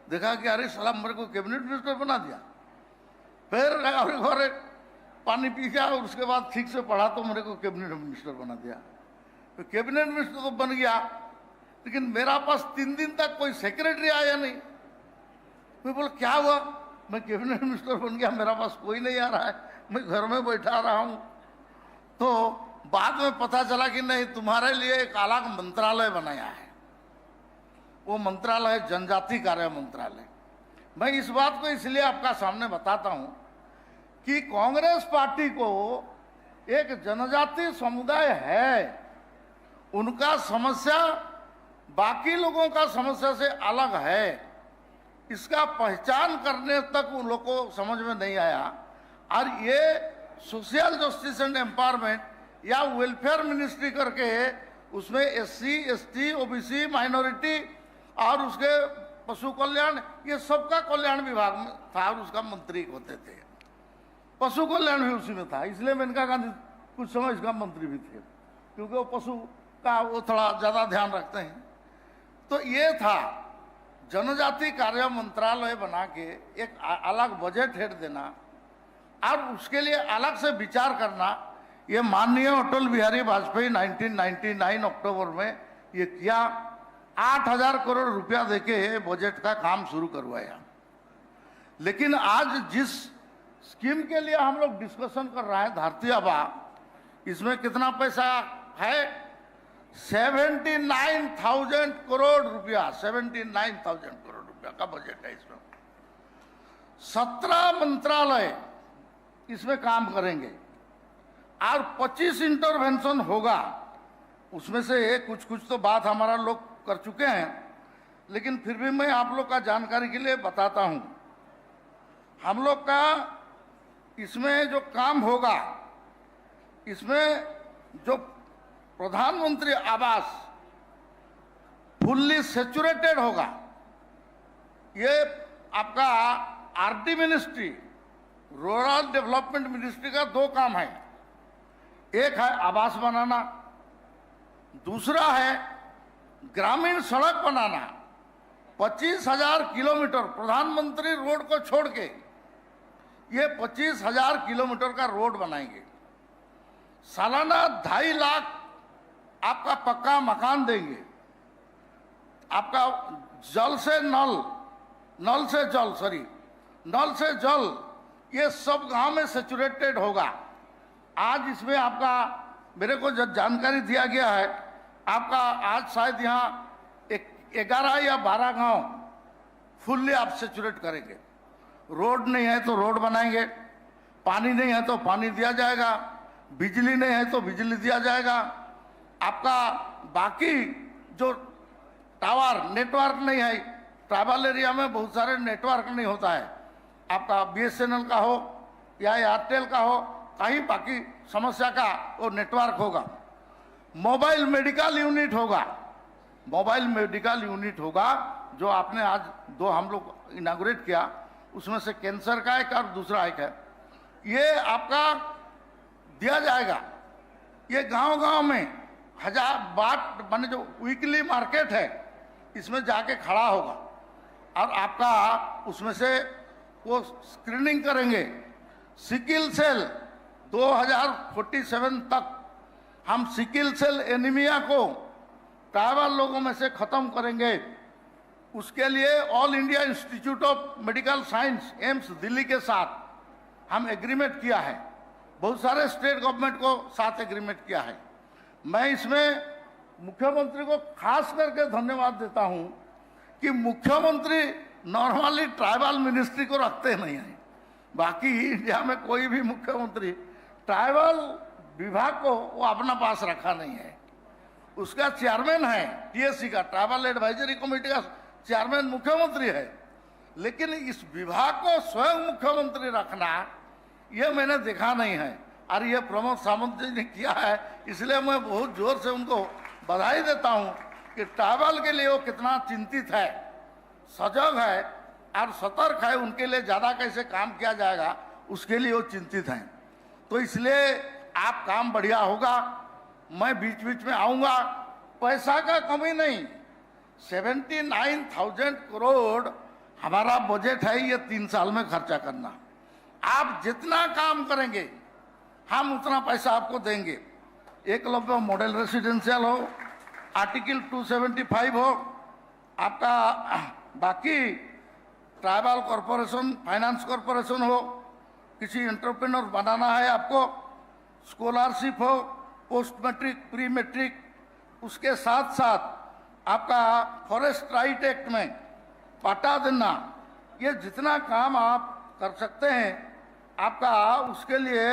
देखा कि अरे साला मेरे को कैबिनेट मिनिस्टर बना दिया। फिर और पानी पी गया और उसके बाद ठीक से पढ़ा तो मेरे को कैबिनेट मिनिस्टर बना दिया। तो कैबिनेट मिनिस्टर तो बन गया, लेकिन मेरा पास 3 दिन तक कोई सेक्रेटरी आया नहीं। मैं बोला क्या हुआ, मैं कैबिनेट मिनिस्टर बन गया, मेरा पास कोई नहीं आ रहा है, मैं घर में बैठा रहा हूँ। तो बाद में पता चला कि नहीं, तुम्हारे लिए एक अलग मंत्रालय बनाया है। वो मंत्रालय जनजाति कार्य मंत्रालय। मैं इस बात को इसलिए आपका सामने बताता हूं कि कांग्रेस पार्टी को एक जनजाति समुदाय है, उनका समस्या बाकी लोगों का समस्या से अलग है, इसका पहचान करने तक उन लोग को समझ में नहीं आया। और ये सोशल जस्टिस एंड एम्पावरमेंट या वेलफेयर मिनिस्ट्री करके उसमें SC, ST, OBC, माइनॉरिटी और उसके पशु कल्याण, ये सबका कल्याण विभाग में था और उसका मंत्री होते थे। पशु कल्याण भी उसी में था, इसलिए मेनका गांधी कुछ समय इसका मंत्री भी थे, क्योंकि वो पशु का वो थोड़ा ज्यादा ध्यान रखते हैं। तो ये था जनजाति कार्य मंत्रालय बना के एक अलग बजट हेड देना और उसके लिए अलग से विचार करना। ये माननीय अटल बिहारी वाजपेयी 1999 अक्टूबर में ये किया, 8,000 करोड़ रुपया देके बजट का काम शुरू करवाया। लेकिन आज जिस स्कीम के लिए हम लोग डिस्कशन कर रहे हैं, धरती आबा, इसमें कितना पैसा है? 79,000 करोड़ रुपया, 79,000 करोड़ रुपया का बजट है इसमें। 17 मंत्रालय इसमें काम करेंगे और 25 इंटरवेंशन होगा। उसमें से कुछ कुछ तो बात हमारा लोग कर चुके हैं, लेकिन फिर भी मैं आप लोग का जानकारी के लिए बताता हूं। हम लोग का इसमें जो काम होगा, इसमें जो प्रधानमंत्री आवास फुल्ली सेचुरेटेड होगा। ये आपका RD ministry, rural development ministry का 2 काम है। एक है आवास बनाना, दूसरा है ग्रामीण सड़क बनाना। 25,000 किलोमीटर प्रधानमंत्री रोड को छोड़ के ये 25,000 किलोमीटर का रोड बनाएंगे। सालाना 2.5 लाख आपका पक्का मकान देंगे। आपका जल से नल, नल से जल, नल से जल, ये सब गांव में सेचुरेटेड होगा। आज इसमें आपका मेरे को जब जानकारी दिया गया है, आपका आज शायद यहाँ 11 या 12 गांव फुल्ली आप सेचुरेट करेंगे। रोड नहीं है तो रोड बनाएंगे, पानी नहीं है तो पानी दिया जाएगा, बिजली नहीं है तो बिजली दिया जाएगा। आपका बाकी जो टावर नेटवर्क नहीं है, ट्राइबल एरिया में बहुत सारे नेटवर्क नहीं होता है, आपका BSNL का हो या एयरटेल का हो, कहीं बाकी समस्या का वो नेटवर्क होगा। मोबाइल मेडिकल यूनिट होगा, मोबाइल मेडिकल यूनिट होगा जो आपने आज 2 हम लोग इनागुरेट किया, उसमें से कैंसर का एक और दूसरा एक है, ये आपका दिया जाएगा। ये गांव-गांव में 1000 बाट माने जो वीकली मार्केट है, इसमें जाके खड़ा होगा और आपका उसमें से वो स्क्रीनिंग करेंगे। सिकिल सेल 2047 तक हम सिकिल सेल एनीमिया को ट्राइबल लोगों में से खत्म करेंगे। उसके लिए all India institute of medical science AIIMS Delhi के साथ हम एग्रीमेंट किया है। बहुत सारे स्टेट गवर्नमेंट को साथ एग्रीमेंट किया है। मैं इसमें मुख्यमंत्री को खास करके धन्यवाद देता हूं कि मुख्यमंत्री नॉर्मली ट्राइबल मिनिस्ट्री को रखते नहीं हैं। बाकी इंडिया में कोई भी मुख्यमंत्री ट्राइबल विभाग को वो अपना पास रखा नहीं है। उसका चेयरमैन है TSC का, ट्राइबल एडवाइजरी कमेटी का चेयरमैन मुख्यमंत्री है, लेकिन इस विभाग को स्वयं मुख्यमंत्री रखना ये मैंने देखा नहीं है। और ये प्रमोद सावंत जी ने किया है, इसलिए मैं बहुत जोर से उनको बधाई देता हूं कि ट्राइबल के लिए वो कितना चिंतित है, सजग है और सतर्क है। उनके लिए ज्यादा कैसे काम किया जाएगा उसके लिए वो चिंतित हैं। तो इसलिए आप काम बढ़िया होगा। मैं बीच बीच में आऊंगा, पैसा का कमी नहीं। 79,000 करोड़ हमारा बजट है, ये 3 साल में खर्चा करना। आप जितना काम करेंगे हम उतना पैसा आपको देंगे। एकलव्य मॉडल रेसिडेंशियल हो, आर्टिकल 275 हो, आपका बाकी ट्राइबल कॉरपोरेशन, फाइनेंस कॉरपोरेशन हो, किसी एंटरप्रेन्योर बनाना है आपको, स्कॉलरशिप हो, पोस्ट मैट्रिक, प्री मैट्रिक, उसके साथ साथ आपका फॉरेस्ट राइट एक्ट में पट्टा देना, ये जितना काम आप कर सकते हैं आपका, उसके लिए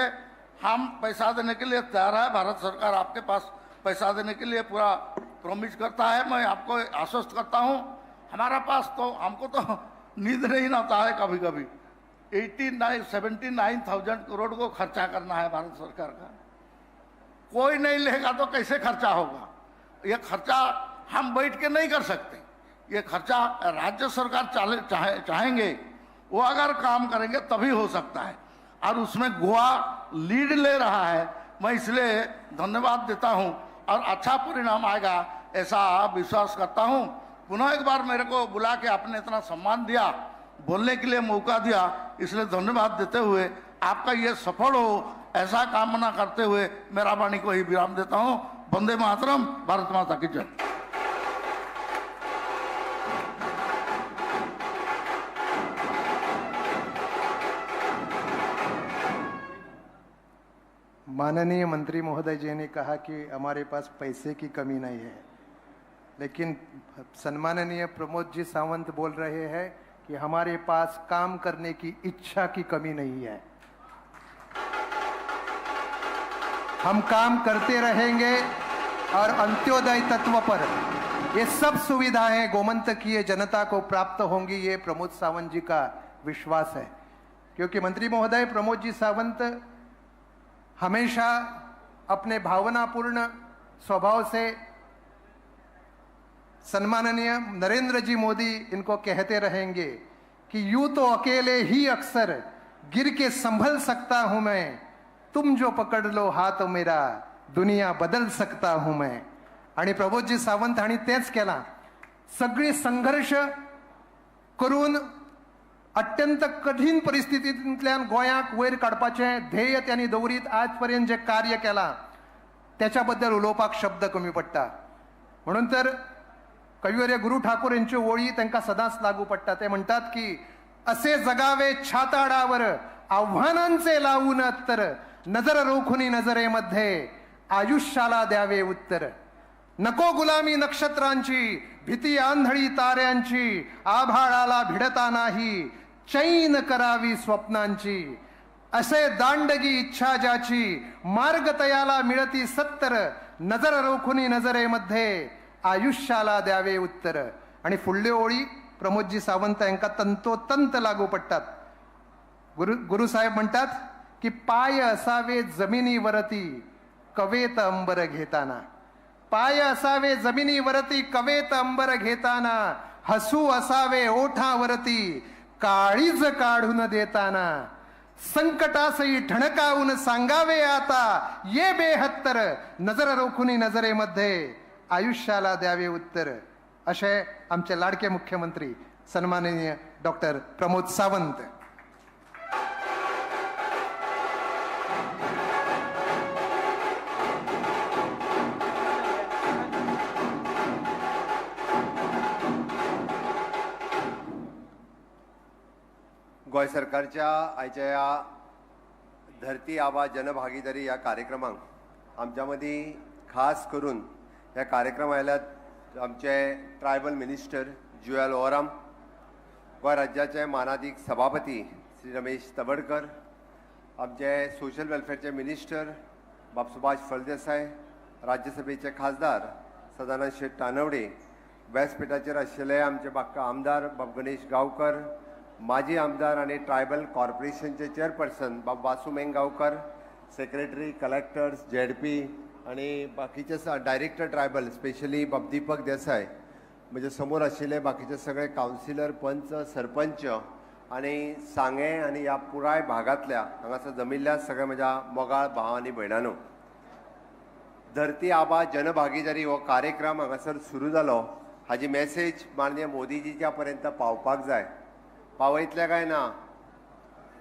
हम पैसा देने के लिए तैयार है। भारत सरकार आपके पास पैसा देने के लिए पूरा प्रॉमिस करता है। मैं आपको आश्वस्त करता हूँ, हमारा पास तो, हमको तो नींद नहीं आता है कभी कभी। 79,000 करोड़ को खर्चा करना है भारत सरकार का, कोई नहीं लेगा तो कैसे खर्चा होगा? ये खर्चा हम बैठ के नहीं कर सकते, ये खर्चा राज्य सरकार चाहेंगे, वो अगर काम करेंगे तभी हो सकता है। और उसमें गोवा लीड ले रहा है, मैं इसलिए धन्यवाद देता हूं और अच्छा परिणाम आएगा ऐसा विश्वास करता हूं। पुनः एक बार मेरे को बुला के आपने इतना सम्मान दिया, बोलने के लिए मौका दिया, इसलिए धन्यवाद देते हुए आपका ये सफल हो ऐसा कामना करते हुए मेरा वाणी को ही विराम देता हूं। वंदे मातरम, भारत माता की जय। माननीय मंत्री महोदय जी ने कहा कि हमारे पास पैसे की कमी नहीं है, लेकिन सम्माननीय प्रमोद जी सावंत बोल रहे हैं कि हमारे पास काम करने की इच्छा की कमी नहीं है। हम काम करते रहेंगे और अंत्योदय तत्व पर ये सब सुविधाएं गोमंतकीय जनता को प्राप्त होंगी, ये प्रमोद सावंत जी का विश्वास है। क्योंकि मंत्री महोदय प्रमोद जी सावंत हमेशा अपने भावनापूर्ण स्वभाव से सम्माननीय नरेंद्र जी मोदी इनको कहते रहेंगे कि यूं तो अकेले ही अक्सर गिर के संभल सकता हूं मैं, तुम जो पकड़ लो हाथ मेरा दुनिया बदल सकता हूं मैं। आणि प्रमोदजी सावंत हांणी तेच केला, सगळी संघर्ष करून अत्यंत कठीण परिस्थितींतल्यान गोंयाक वयर काडपाचे ध्येय त्यांनी दवरीत आजपर्यंत जे कार्य केला त्याच्याबद्दल उलोवपाक शब्द कमी पडटा। म्हणून तर कविवर्य गुरु ठाकूर यांची ओळी त्यांना सदांच लागू पडटा। ते म्हणतात की असे जगावे छाताडावर आव्हानांचे लावून तर नजर रोखुनी नजरेमध्ये आयुष्याला द्यावे उत्तर। नको गुलामी नक्षत्रांची, भीती आंधळी ताऱ्यांची, आभाळाला भिडता नाही चैन करावी स्वप्नांची। असे दांडगी इच्छा ज्याची, मार्ग तयाला मिळती सत्तर, नजर रोखुनी नजरेमध्ये आयुष्याला द्यावे उत्तर। आणि फुडली ओळी प्रमोदजी सावंत यांका तंतोतंत लागू पडतात। गुरुसाहेब म्हणतात की पाय असावे जमिनीवरती कवेत अंबर घेताना, पाय असावे जमिनीवरती कवेत अंबर घेताना, हसू असावे ओठावरती काळीज काढून देताना, संकटासही ठणकावून सांगावे आता ये बेहत्तर, नजर रोखुनी नजरेमध्ये आयुष्याला द्यावे उत्तर। असे आमचे लाडके मुख्यमंत्री सन्माननीय डॉक्टर प्रमोद सावंत। गोय सरकारच्या आयच्या या धरती आबा जनभागीदारी या कार्यक्रमाक आमच्या मदीं खास करून ह्या कार्यक्रम आयल्यात आमचे ट्रायबल मिनिस्टर जुएल ओराम, गोंय राज्याचे मानाधीक सभापती श्री रमेश तबडकर, आमचे सोशल वेलफेअरचे मिनिस्टर बाब सुभाष फळदेसाय, राज्यसभेचे खासदार सदानंद शेट तानवडे, व्यासपीठाचेर आशिल्ले आमचे बाक्का आमदार बाब गणेश गांवकर, माजी आमदार आणि ट्रायबल कॉर्पोरेशनचे चेअरपर्सन बाब वासू मेंगावकर, सेक्रेटरी, कलेक्टर्स, जेडपी आणि बाकीचे डायरेक्टर ट्रायबल स्पेशली बाब दीपक देसाय, म्हणजे समोर आशिल्ले बाकीचे सगळे कावन्सिलर, पंच, सरपंच आणि सांगे आणि या पुराय भागातल्या हांगासर जमिल्ल्या सगळ्या म्हज्या मोगाळ भाव आनी भयणांनो, धरती आबा जनभागीदारी हो कार्यक्रम हांगासर सुरू जालो, हाजी मेसेज माननीय मोदीजीच्या पर्यंत पावपाक जाय। पावयतले काय ना?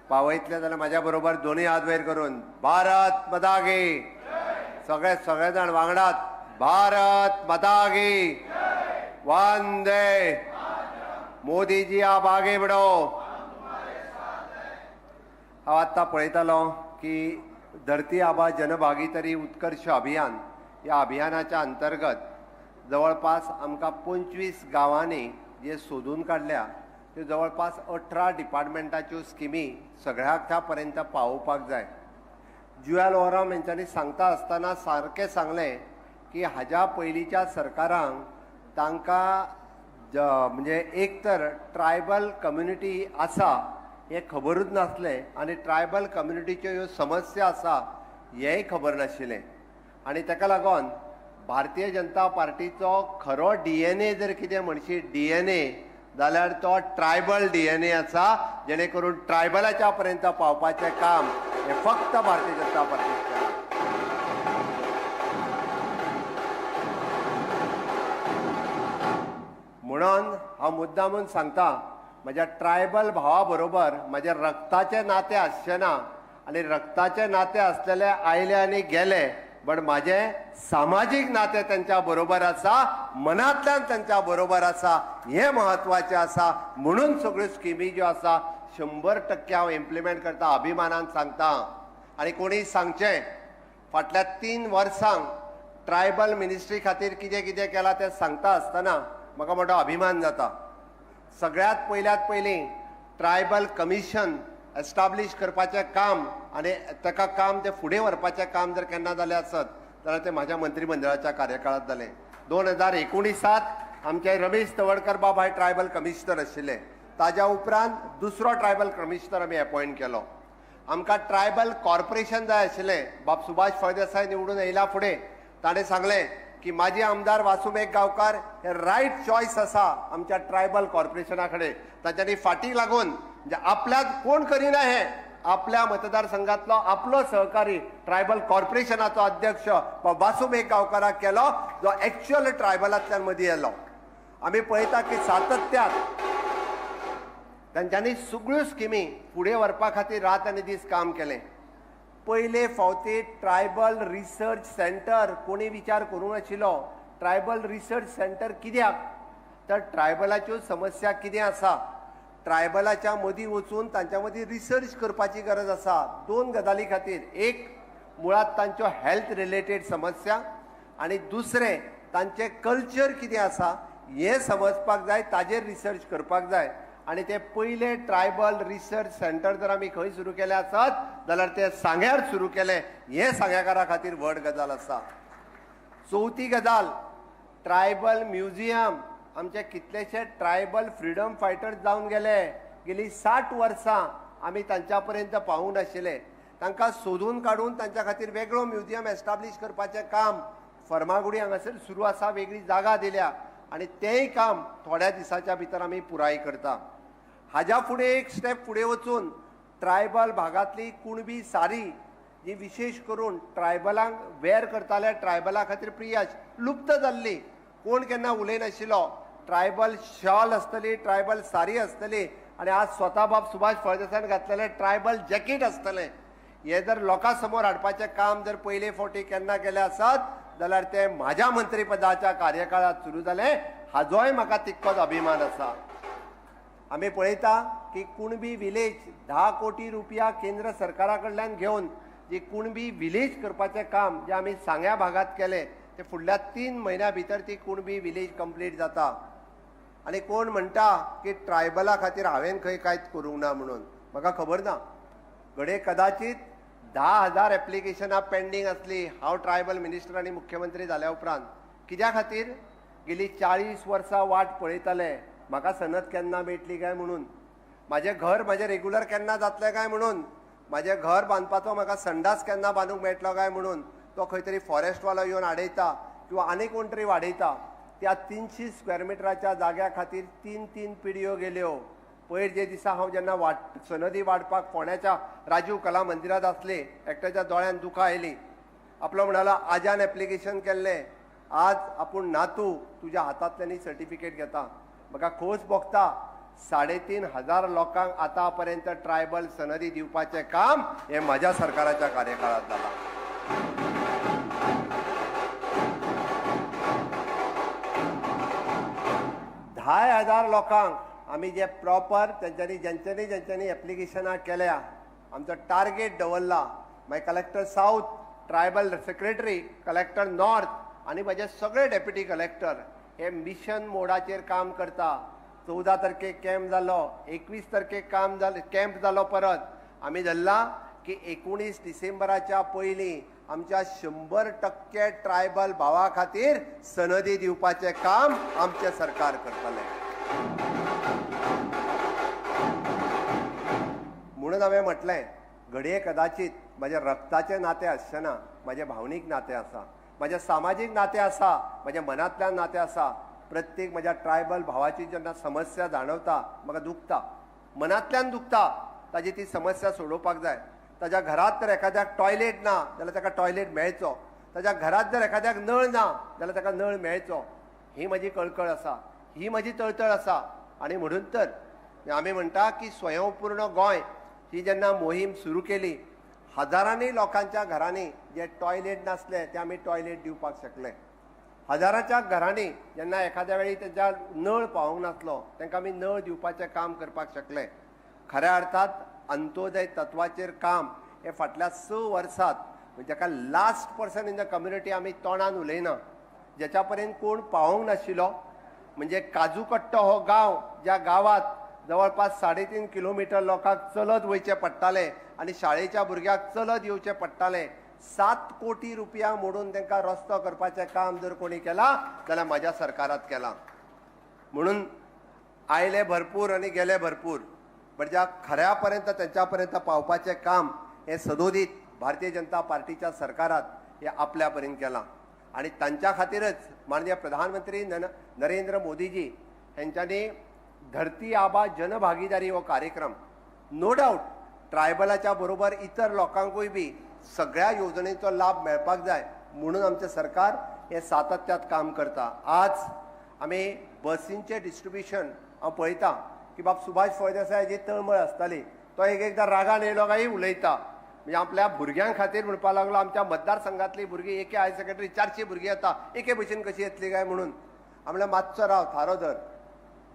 पावयतले जाल्यार म्हाज्या बरोबर दोन्ही हात वयर करून भारत माता की, सगळे जाण वांगडात भारत माता की, वंदे मोदीजी आप आगे बढ़ो। हांव आत्तां पळयतालो की धरती आबा जनभागीदारी उत्कर्ष अभियान या अभियानाच्या अंतर्गत जवळपास आमकां 25 गांवांनी जे सोदून काडल्या त्यो जवळपास 18 डिपार्टमेंटाच्यो स्किमी सगळ्याक त्या पर्यंत पावोवपाक जाय. जुएल ओराम हेंच्यांनी सांगता आसतना सारकें सांगलें की हाज्या पयलींच्या सरकारांक तांकां म्हणजे एक तर ट्रायबल कम्युनिटी आसा हें खबरूच नासलें आनी ट्रायबल कम्युनिटीच्यो ह्यो समस्या आसा हेंय खबर नाशिल्लें. आनी ताका लागून भारतीय जनता पार्टीचो खरो DNA जर कितें म्हणशी DNA जाल्यार तो ट्रायबल DNA आसा, जेणे करून ट्रायबलाच्या पर्यंत पावपाचें काम हें फक्त भारतीय जनता पार्टीक केलां. म्हणून हांव मुद्दामून सांगता, म्हज्या ट्रायबल भावा बरोबर म्हजें रक्ताचें नातें आसचें ना आनी रक्ताचें नातें आसलेले आयले आनी गेले, पण माझे सामाजिक नाते त्यांच्या बरोबर आसा, मनांतल्यान त्यांच्या बरोबर आसा, हे महत्वाचे आसा. म्हणून सगळ्यो स्किमी ज्यो आसा 100% हांव इम्प्लिमेंट करता, अभिमानान सांगता. आनी कोणी सांगचें फाटल्या 3 वर्सांक ट्रायबल मिनिस्ट्री खातीर कितें कितें केलां तें सांगता आसतना म्हाका मोठो अभिमान जाता. सगळ्यात पयलीं ट्रायबल कमिशन एस्टाब्लिश करपाचें काम आनी ताका काम ते फुडें व्हरपाचें काम जर केन्ना जालें आसत जाल्यार तें म्हाज्या मंत्रिमंडळाच्या कार्यकाळांत जालें. 2019 आमचे रमेश तवडकर बाब हे ट्रायबल कमिशनर आशिल्ले. ताज्या उपरांत दुसरो ट्रायबल कमिशनर आमी अपॉयंट केलो. आमकां ट्रायबल कॉर्पोरेशन जाय आशिल्लें. बाब सुभाष फळदेसाय निवडून येयला फुडें ताणें सांगलें की माजी आमदार वासुमेघ गांवकार हे रायट चॉयस आसा आमच्या ट्रायबल कॉर्पोरेशना कडेन. तांच्यांनी फाटीं लागून म्हणजे आपल्याक कोण करिना हे आपल्या मतदारसंघातलो आपलो सहकारी ट्रायबल कॉर्पोरेशनाचो अध्यक्ष वासुमेघ गांवकाराक केलो, जो एक्च्युअल ट्रायबलांतल्यान मदीं येयलो. आमी पळयता की सातत्यान तांच्यांनी सगळ्यो स्किमी फुडें व्हरपा खातीर रात आनी दीस काम केलें. पयले फावटी ट्रायबल रिसर्च सेंटर कोणी विचार करूंक नाशिल्लो. ट्रायबल रिसर्च सेंटर कित्याक तर ट्रायबलाच्यो समस्या कितें आसा, ट्रायबलाच्या मदीं वचून तांच्या मदीं रिसर्च करपाची गरज आसा 2 गजाली खातीर. एक मुळात तांच्यो हेल्थ रिलेटेड समस्या आनी दुसरें तांचें कल्चर कितें आसा हें समजपाक जाय, ताजेर रिसर्च करपाक जाय. आनी ते पयले ट्रायबल रिसर्च सेंटर जर आमी खंय सुरू केले आसत जाल्यार ते सांग्यार सुरू केले. हे सांग्याकारा खातीर व्हड गजाल आसा. चवथी गजाल ट्रायबल म्युजियम. आमचे कितलेशे ट्रायबल फ्रिडम फायटर्स जावन गेले. गेली 60 वर्सां आमी तांच्या पर्यंत पावूंक नाशिल्ले. तांकां सोदून काडून तांच्या खातीर वेगळो म्युजियम एस्टाब्लिश करपाचें काम फर्मागुडी हांगासर सुरू आसा. वेगळी जागा दिल्या आनी तेंय काम थोड्या दिसाच्या भितर आमी पुराय करता. हाज्या फुडें एक स्टेप फुडें वचून ट्रायबल भागांतली कुणबी साडी जी विशेष करून ट्रायबलांक वेअर करताले, ट्रायबला खातीर प्रिय लुप्त जाल्ली, कोण केन्ना उलयनाशिल्लो. ट्रायबल शॉल आसतली, ट्रायबल साडी आसतली आनी आज स्वता बाब सुभाष फळदेसायन घातलेले ट्रायबल जॅकेट आसतलें. हे जर लोकां समोर हाडपाचें काम जर पयले फावटी केन्ना केलें आसत जाल्यार ते म्हाज्या मंत्रीपदाच्या कार्यकाळांत सुरू जालें. हाजोय म्हाका तितकोच अभिमान आसा. आमी पळयता की कुणबी विलेज 10 कोटी रुपया केंद्र सरकारा कडल्यान घेवन जी कुणबी विलेज करपाचें काम जे आमी सांग्या भागात केलें ते फुडल्या 3 म्हयन्या भितर ती कुणबी विलेज कंप्लीट जाता. आनी कोण म्हणटा की ट्रायबला खातीर हांवें खंय कांयच करूंक ना म्हणून. म्हाका खबर ना, घडये कदाचित 10,000 एप्लिकेशनां पेंडींग आसली हांव ट्रायबल मिनिस्टर आनी मुख्यमंत्री जाल्या उपरांत. कित्या खातीर गेली 40 वर्सां वाट पळयताले म्हाका सनद केन्ना मेळटली काय म्हणून, म्हाजें घर म्हाजें रेग्युलर केन्ना जातलें काय म्हणून, म्हाजें घर बांदपाचो म्हाका संडास केन्ना बांदूंक मेळटलो काय म्हणून. तो खंय तरी फॉरेस्टवालो येवन आडयता किंवा आनी कोण तरी वाडयता. त्या 300 स्क्वेअर मिटराच्या जाग्या खातीर 3 पिढयो गेल्यो. पयर जे दिसा हांव जेन्ना सनदी वाडपाक फोंड्याच्या राजीव कला मंदिरांत आसले, एकट्याच्या दोळ्यान दुखां आयली. आपलो म्हणालो आज्यान एप्लिकेशन केल्लें, आज आपूण नातू तुज्या हातांतल्यान सर्टिफिकेट घेता. म्हाका खोस भोगता 3,500 लोकांक आतां पर्यंत ट्रायबल सनदी दिवपाचें काम हें म्हाज्या सरकाराच्या कार्यकाळांत जालां. 10,000 लोकांक आमी जे प्रॉपर ज्यांच्यांनी एप्लिकेशनां केल्या, आमचो टार्गेट दवरला मागीर collector south, tribal secretary, collector north आनी म्हजे सगळे डेप्युटी कलेक्टर हे मिशन मोडाचेर काम करता. 14 तारखेक कॅम्प जालो, 21 तारखेक कॅम्प जालो. परत आमी धरला की 19 डिसेंबराच्या पयलीं आमच्या 100% ट्रायबल भावा खातीर सनदी दिवपाचें काम आमचें सरकार करतलें. म्हणून हांवें म्हटलें घडये कदाचित म्हज्या रक्ताचें नातें आसचें, म्हजें भावनीक नातें आसा, म्हजें सामाजीक नातें आसा, म्हज्या मनांतल्यान नातें आसा. प्रत्येक म्हज्या ट्रायबल भावाची जेन्ना समस्या जाणवता म्हाका दुखता, मनांतल्यान दुखता. ताजी ती समस्या सोडोवपाक जाय. ताज्या घरांत जर एखाद्याक टॉयलेट ना जाल्यार ताका टॉयलेट मेळचो. ताज्या घरांत जर एखाद्याक नळ ना जाल्यार ताका नळ मेळचो. ही म्हजी कळकळ आसा, ही म्हजी तळतळ आसा. आनी म्हणून तर आमी म्हणटा की स्वयंपूर्ण गोंय ही जेन्ना मोहीम सुरू केली, हजारांनी लोकांच्या घरांनी जे टॉयलेट नासले ते आमी टॉयलेट दिवपाक शकले. हजाराच्या घरांनी जेन्ना एखाद्या वेळी तेंच्या नळ पावोंक नासलो तांकां आमी नळ दिवपाचें काम करपाक शकले. खऱ्या अर्थात अंत्योदय तत्वाचेर काम हे फाटल्या 6 वर्सांत म्हणजे ताका last person in the community आमी तोंडान उलयना, जेच्या पर्यंत कोण पावोंक नाशिल्लो. म्हणजे काजूकट्टो हो गांव, ज्या गांवांत जवळपास 3.5 किलोमिटर लोकांक चलत वयचें पडटालें आनी शाळेच्या भुरग्यांक चलत येवचें पडटालें. 7 कोटी रुपया मोडून तांकां रस्तो करपाचें काम जर कोणी केलां जाल्यार म्हाज्या सरकारात केलां. म्हणून आयले भरपूर आनी गेले भरपूर, बट ज्या खऱ्या पर्यंत तेंच्या पर्यंत पावपाचें काम हे सदोदीत भारतीय जनता पार्टीच्या सरकारात हे आपल्या पर्यंत केलां. आनी तांच्या खातीरच माननीय प्रधानमंत्री नरेंद्र मोदीजी हेंच्यांनी धरती आबा जनभागीदारी हो कार्यक्रम, नो डावट ट्रायबलाच्या बरोबर इतर लोकांकूय बी सगळ्या योजनेचो लाभ मेळपाक जाय म्हणून आमचें सरकार हे सातत्यात काम करता. आज आमी बसींचें डिस्ट्रिब्युशन हांव पळयता की बाब सुभाष फळदेसायाची तळमळ आसताली, तो एकदां रागान येयलो काय उलयता. म्हणजे आपल्या भुरग्यां खातीर म्हणपाक लागलो आमच्या मतदारसंघातली भुरगीं एके हायर सेकंडरी 400 भुरगीं येता, एके भशेन कशी येतली काय म्हणून. आमल्या मातसो राव थारो धर.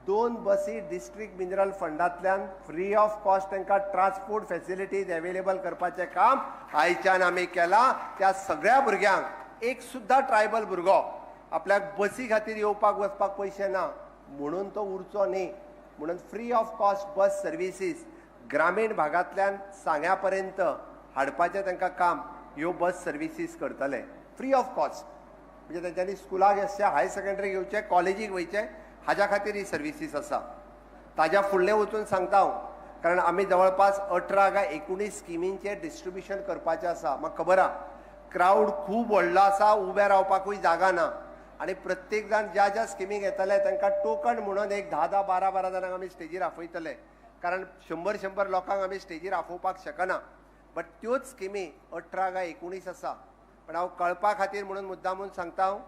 2 बसी डिस्ट्रिक्ट मिनरल फंडांतल्यान फ्री ऑफ कॉस्ट तांकां ट्रान्सपोर्ट फॅसिलिटीज अवेलेबल करपाचें काम आयच्यान आमी केलां. त्या सगळ्या भुरग्यांक एक सुद्दां ट्रायबल भुरगो आपल्याक बसी खातीर येवपाक वचपाक पयशे ना म्हणून तो उरचो न्ही. म्हणून free of cost bus services ग्रामीण भागांतल्यान सांग्या पर्यंत हाडपाचें तांकां काम ह्यो बस सर्विसीस करतले फ्री ऑफ कॉस्ट. म्हणजे तेंच्यांनी स्कुलाक येवचें, हायर सेकंडरीक येवचें, कॉलेजीक वयचें, हाज्या खातीर ही सर्विसीस आसा. ताज्या फुडलें वचून सांगता हांव, कारण आमी जवळपास 18 काय 19 स्किमींचें डिस्ट्रिब्युशन करपाचें आसा. म्हाका खबर आहा क्रावड खूब व्हडलो आसा, उबें रावपाकूय जागा ना. आनी प्रत्येक जाण ज्या ज्या स्किमीक येतले तांकां टोकन म्हणून एक 10-10, 12-12 जाणांक आमी स्टेजीर आफयतले. कारण 100-100 लोकांक आमी स्टेजीर आफोवपाक शकना. बट त्योच स्किमी 18 काय 19 आसा. पण हांव कळपा खातीर म्हणून मुद्दामून सांगता हांव,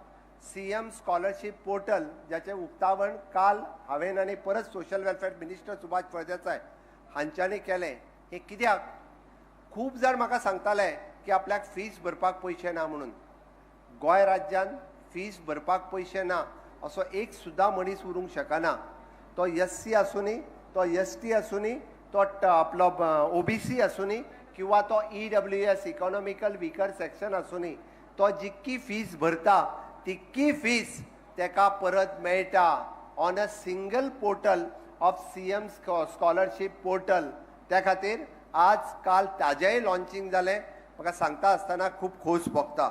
CM स्कॉलरशीप पोर्टल ज्याचें उक्तावण काल हांवें आनी परत social welfare minister Subhash Phaldesai हांच्यांनी केलें. हें कित्याक खूब जाण म्हाका सांगताले की आपल्याक फीस भरपाक पयशे ना म्हणून. गोंय राज्यान फीस भरपाक पयशे ना असो एक सुद्दां मनीस उरूंक शकना. तो SC आसूनी, तो ST आसूनी, तो आपलो OBC आसूनी किंवा तो EWS इकॉनॉमिकल विकर सेक्शन आसूनी, तो जितकी फीस भरता तितकी फीस तेका परत मेळटा on a single portal of CM scholarship portal. त्या खातीर आज काल ताजेंय लॉन्चिंग जालें. म्हाका सांगता आसतना खूब खोस भोगता.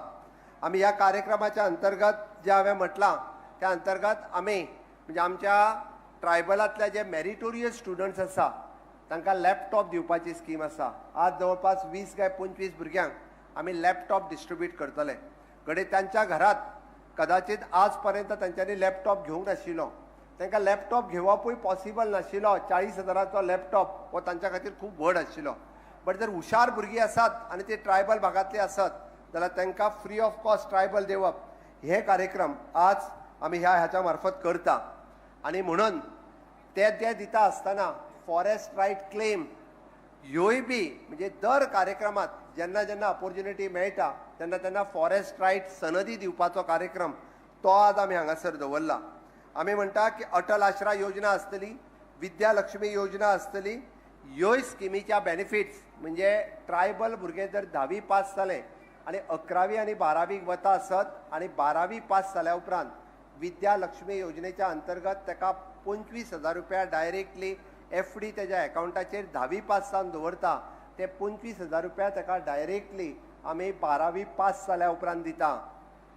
आमी ह्या कार्यक्रमाच्या अंतर्गत जे हांवें म्हटलां त्या अंतर्गत आमी म्हणजे आमच्या ट्रायबलांतले जे मेरिटोरियस स्टुडंट्स आसा तांकां लॅपटॉप दिवपाची स्कीम आसा. आज जवळपास 20 काय 25 भुरग्यांक आमी लॅपटॉप डिस्ट्रिब्यूट करतले. घडये तांच्या घरात कदाचित आज पर्यंत तांच्यांनी लॅपटॉप घेवंक नाशिल्लो, तांकां लॅपटॉप घेवपूय पॉसिबल नाशिल्लो. 40,000चो लॅपटॉप हो तांच्या खातीर खूब व्हड आशिल्लो. बट जर हुशार भुरगीं आसात आनी ती ट्रायबल भागांतली आसत जाल्यार तांकां फ्री ऑफ कॉस्ट ट्रायबल दिवप हे कार्यक्रम आज आमी ह्याच्या मार्फत करता. आनी म्हणून ते दिता आसतना फॉरेस्ट रायट क्लेम ह्योय बी म्हणजे दर कार्यक्रमात जेन्ना जेन्ना ऑपॉर्च्युनिटी मेळटा तेन्ना तेन्ना फॉरेस्ट रायट सनदी दिवपाचो कार्यक्रम तो आज आमी हांगासर दवरला. आमी म्हणटा की अटल आश्रा योजना आसतली, विद्या लक्ष्मी योजना आसतली. ह्यो स्किमीच्या बेनिफिट्स म्हणजे ट्रायबल भुरगे जर 10वी पास जाले आनी 11वी आनी 12वी वता आसत आनी 12वी पास जाल्या उपरांत विद्या लक्ष्मी योजनेच्या अंतर्गत ताका 25,000 रुपया डायरेक्टली FD त्याच्या अकाउंटाचेर 10वी पास जावन दवरता ते 25,000 रुपया ताका डायरेक्टली आमी 12वी पास जाल्या उपरांत दिता.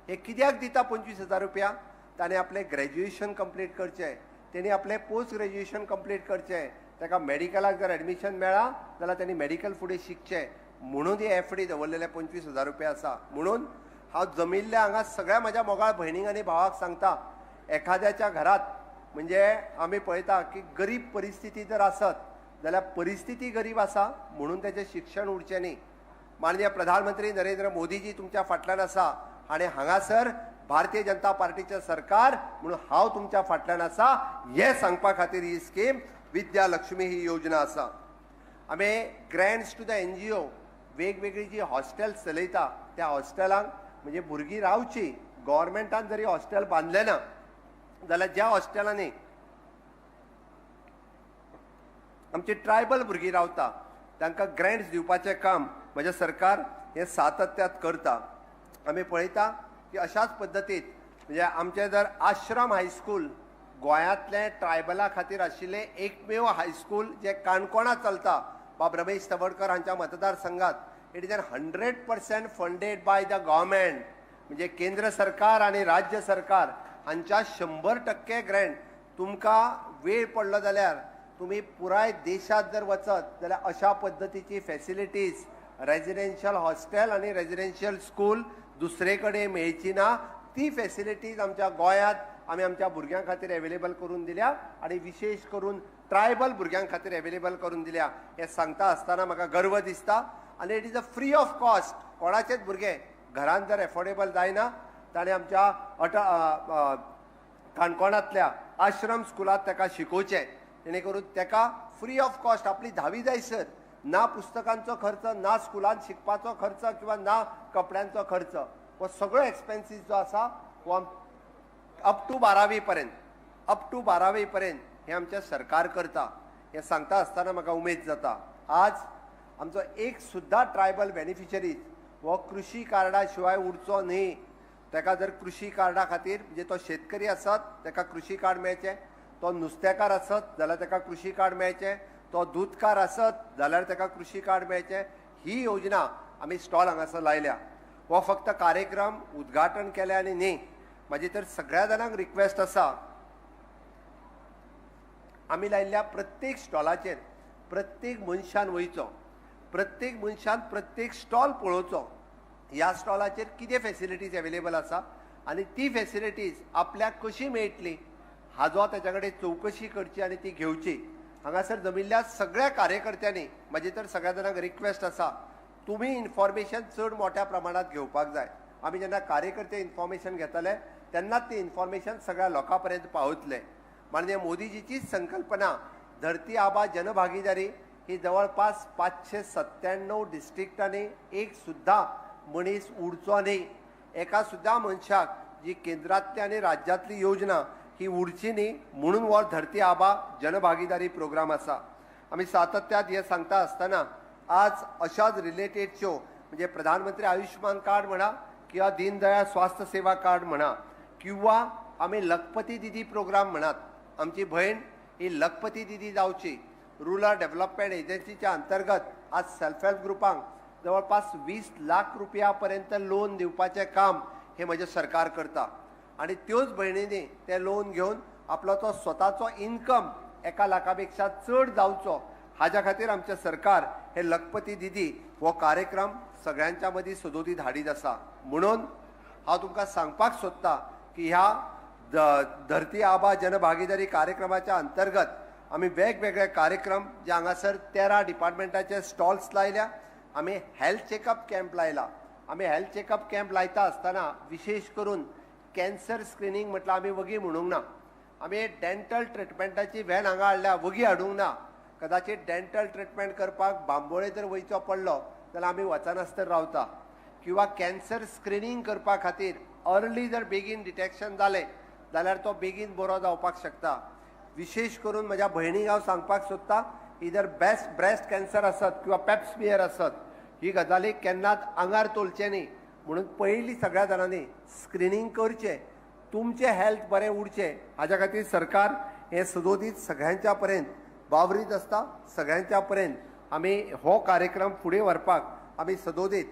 हे कित्याक दिता 25,000 रुपया? ताणें आपलें ग्रॅज्युएशन कंप्लीट करचें, तेणी आपलें पोस्ट ग्रॅज्युएशन कंप्लीट करचें, ताका मेडिकलाक जर एडमिशन मेळ्ळा जाल्यार ताणी मेडिकल फुडें शिकचें म्हणून ही FD दवरलेले 25,000 रुपया आसा. म्हणून हांव जमिल्ल्या हांगा सगळ्या म्हज्या मोगाळ भयणीक आनी भावाक सांगता, एखाद्याच्या घरात म्हणजे आमी पळयता की गरीब परिस्थिती जर आसत जाल्यार परिस्थिती गरीब आसा म्हणून तेचें शिक्षण उरचें न्ही. माननीय प्रधानमंत्री नरेंद्र मोदीजी तुमच्या फाटल्यान आसा आनी हांगासर भारतीय जनता पार्टीचें सरकार म्हणून हांव तुमच्या फाटल्यान आसा हें सांगपा खातीर ही स्कीम विद्या लक्ष्मी ही योजना आसा. आमी ग्रँट्स टू द NGO वेगवेगळी जी हॉस्टेल्स चलयता त्या हॉस्टेलांक म्हणजे भुरगीं रावची. गव्हर्मेंटान जरी हॉस्टेल बांदलें ना जाल्यार ज्या हॉस्टेलांनी आमची ट्रायबल भुरगीं रावता तांकां ग्रँट्स दिवपाचें काम म्हजें सरकार हें सातत्यात करता. आमी पळयता की अशाच पद्दतीन म्हणजे आमचें जर आश्रम हायस्कूल गोंयांतलें ट्रायबला खातीर आशिल्लें एकमेव हायस्कूल जें काणकोणा चलता बाब रमेश तवडकर हांच्या मतदारसंघात, it is 100% funded by the government. म्हणजे केंद्र सरकार आनी राज्य सरकार हांच्या 100% ग्रँट. तुमकां वेळ पडलो जाल्यार तुम्ही पुराय देशात जर वचत जाल्यार अशा पद्दतीची फॅसिलिटीज रेजिडेन्शियल हॉस्टेल आनी रेजिडेन्शियल स्कूल दुसरे कडेन मेळची ना. ती फॅसिलिटीज आमच्या गोंयांत आमी आमच्या भुरग्यां खातीर एवेलेबल करून दिल्या आनी विशेष करून ट्रायबल भुरग्यां खातीर एवेलेबल करून दिल्या. हें सांगता आसतना म्हाका गर्व दिसता. आनी it is a free of cost. कोणाचेच भुरगे घरांत जर एफोर्डेबल जायना ताणें आमच्या काणकोणांतल्या आश्रम स्कुलांत ताका शिकोवचें, जेणे करून ताका फ्री ऑफ कॉस्ट आपली 10वी जायसर ना पुस्तकांचो खर्च, ना स्कुलांत शिकपाचो खर्च किंवा ना कपड्यांचो खर्च, हो सगळो एक्सपेन्सीस जो आसा हो अप टू 12वी पर्यंत हें आमचें सरकार करता. हें सांगता आसतना म्हाका उमेद जाता. आज आमचो एक सुद्दां ट्रायबल बेनिफिशरीज हो कृशी कार्डा शिवाय उरचो न्ही. ताका जर कृशी कार्डा खातीर म्हणजे तो शेतकरी आसत ताका कृशी कार्ड मेळचें, तो नुस्तेकार आसत जाल्यार ताका कृशी कार्ड मेळचें, तो दूदकार आसत जाल्यार ताका कृशी कार्ड मेळचें. ही योजना आमी स्टॉल हांगासर लायल्या. हो फक्त कार्यक्रम उद्घाटन केलें आनी न्ही, म्हाजी तर सगळ्या जाणांक रिक्वेस्ट आसा, आमी लायिल्ल्या प्रत्येक स्टॉलाचेर प्रत्येक मनशान वयचो, प्रत्येक मनशान प्रत्येक स्टॉल पळोवचो. ह्या स्टॉलाचेर कितें फॅसिलिटीज एवेलेबल आसा आनी ती फॅसिलिटीज आपल्याक कशी मेळटली हाजो ताच्या कडेन चवकशी करची आनी ती घेवची. हांगासर जमिल्ल्या सगळ्या कार्यकर्त्यांनी म्हाजी तर सगळ्या जाणांक रिक्वेस्ट आसा, तुमी इन्फॉर्मेशन चड मोठ्या प्रमाणात घेवपाक जाय. आमी जेन्ना कार्यकर्ते इन्फॉर्मेशन घेतले तेन्नाच ती इन्फॉर्मेशन सगळ्या लोकां पर्यंत पावतले. माननीय मोदीजीचीच संकल्पना धरती आबा जनभागीदारी ही जवळपास 597 डिस्ट्रिक्टांनी एक सुद्धा मनीस उरचो न्ही, एका सुद्धा मनशाक जी केंद्रांतली आनी राज्यांतली योजना ही उरची न्ही म्हणून हो धरती आबा जनभागीदारी प्रोग्राम आसा. आमी सातत्यात हे सांगता आसतना आज अशाच रिलेटेडच्यो म्हणजे प्रधानमंत्री आयुष्मान कार्ड म्हणा किंवा दीनदयाळ स्वास्थ्य सेवा कार्ड म्हणा किंवा आमी लखपती दिदी प्रोग्राम म्हणत, आमची भयण ही लखपती दिदी जावची. रुरल डेव्हलपमेंट एजन्सीच्या अंतर्गत आज सेल्फ हेल्प ग्रुपांक जवळपास 20 लाख रुपयापर्यंत लोन दिवपाचें काम हे म्हजें सरकार करता. आनी त्योच भयणींनी ते लोन घेवन आपलो तो स्वताचो इन्कम 1 लाखापेक्षा चड जावचो हाज्या खातीर आमचें सरकार हे लखपती दिदी हो कार्यक्रम सगळ्यांच्या मदीं सदोदीत हाडीत आसा. म्हणून हांव तुमकां सांगपाक सोदतां की ह्या धरती आबा जनभागीदारी कार्यक्रमाच्या अंतर्गत आमी वेगवेगळे कार्यक्रम जे हांगासर 13 डिपार्टमेंटाचे स्टॉल्स लायल्या. आमी हेल्थ चेकअप कॅम्प लायला. आमी हेल्थ चेकअप कॅम्प लायता आसतना विशेष करून कॅन्सर स्क्रिनींग म्हटल्यार आमी वगी म्हणूंक ना. आमी डेंटल ट्रिटमेंटाची व्हॅन हांगा हाडल्या, वगी हाडूंक ना. कदाचित डेंटल ट्रिटमेंट करपाक बांबोळे जर वयचो पडलो जाल्यार आमी वचनासतना रावता. किंवा कॅन्सर स्क्रिनींग करपा खातीर अर्ली जर बेगीन डिटेक्शन जालें जाल्यार तो बेगीन बरो जावपाक शकता. विशेष करून म्हज्या भयणीक हांव सांगपाक सोदतां इधर ब्रेस्ट कॅन्सर आसत किंवा पेप्समियर आसत, ही गजाली केन्नाच आंगार तोलचे न्ही. म्हणून पयलीं सगळ्या जाणांनी स्क्रिनींग करचें, तुमचें हेल्थ बरें उरचें हाज्या खातीर सरकार हे सदोदीत सगळ्यांच्या पर्यंत वावरीत आसता. सगळ्यांच्या पर्यंत आमी हो कार्यक्रम फुडें व्हरपाक आमी सदोदीत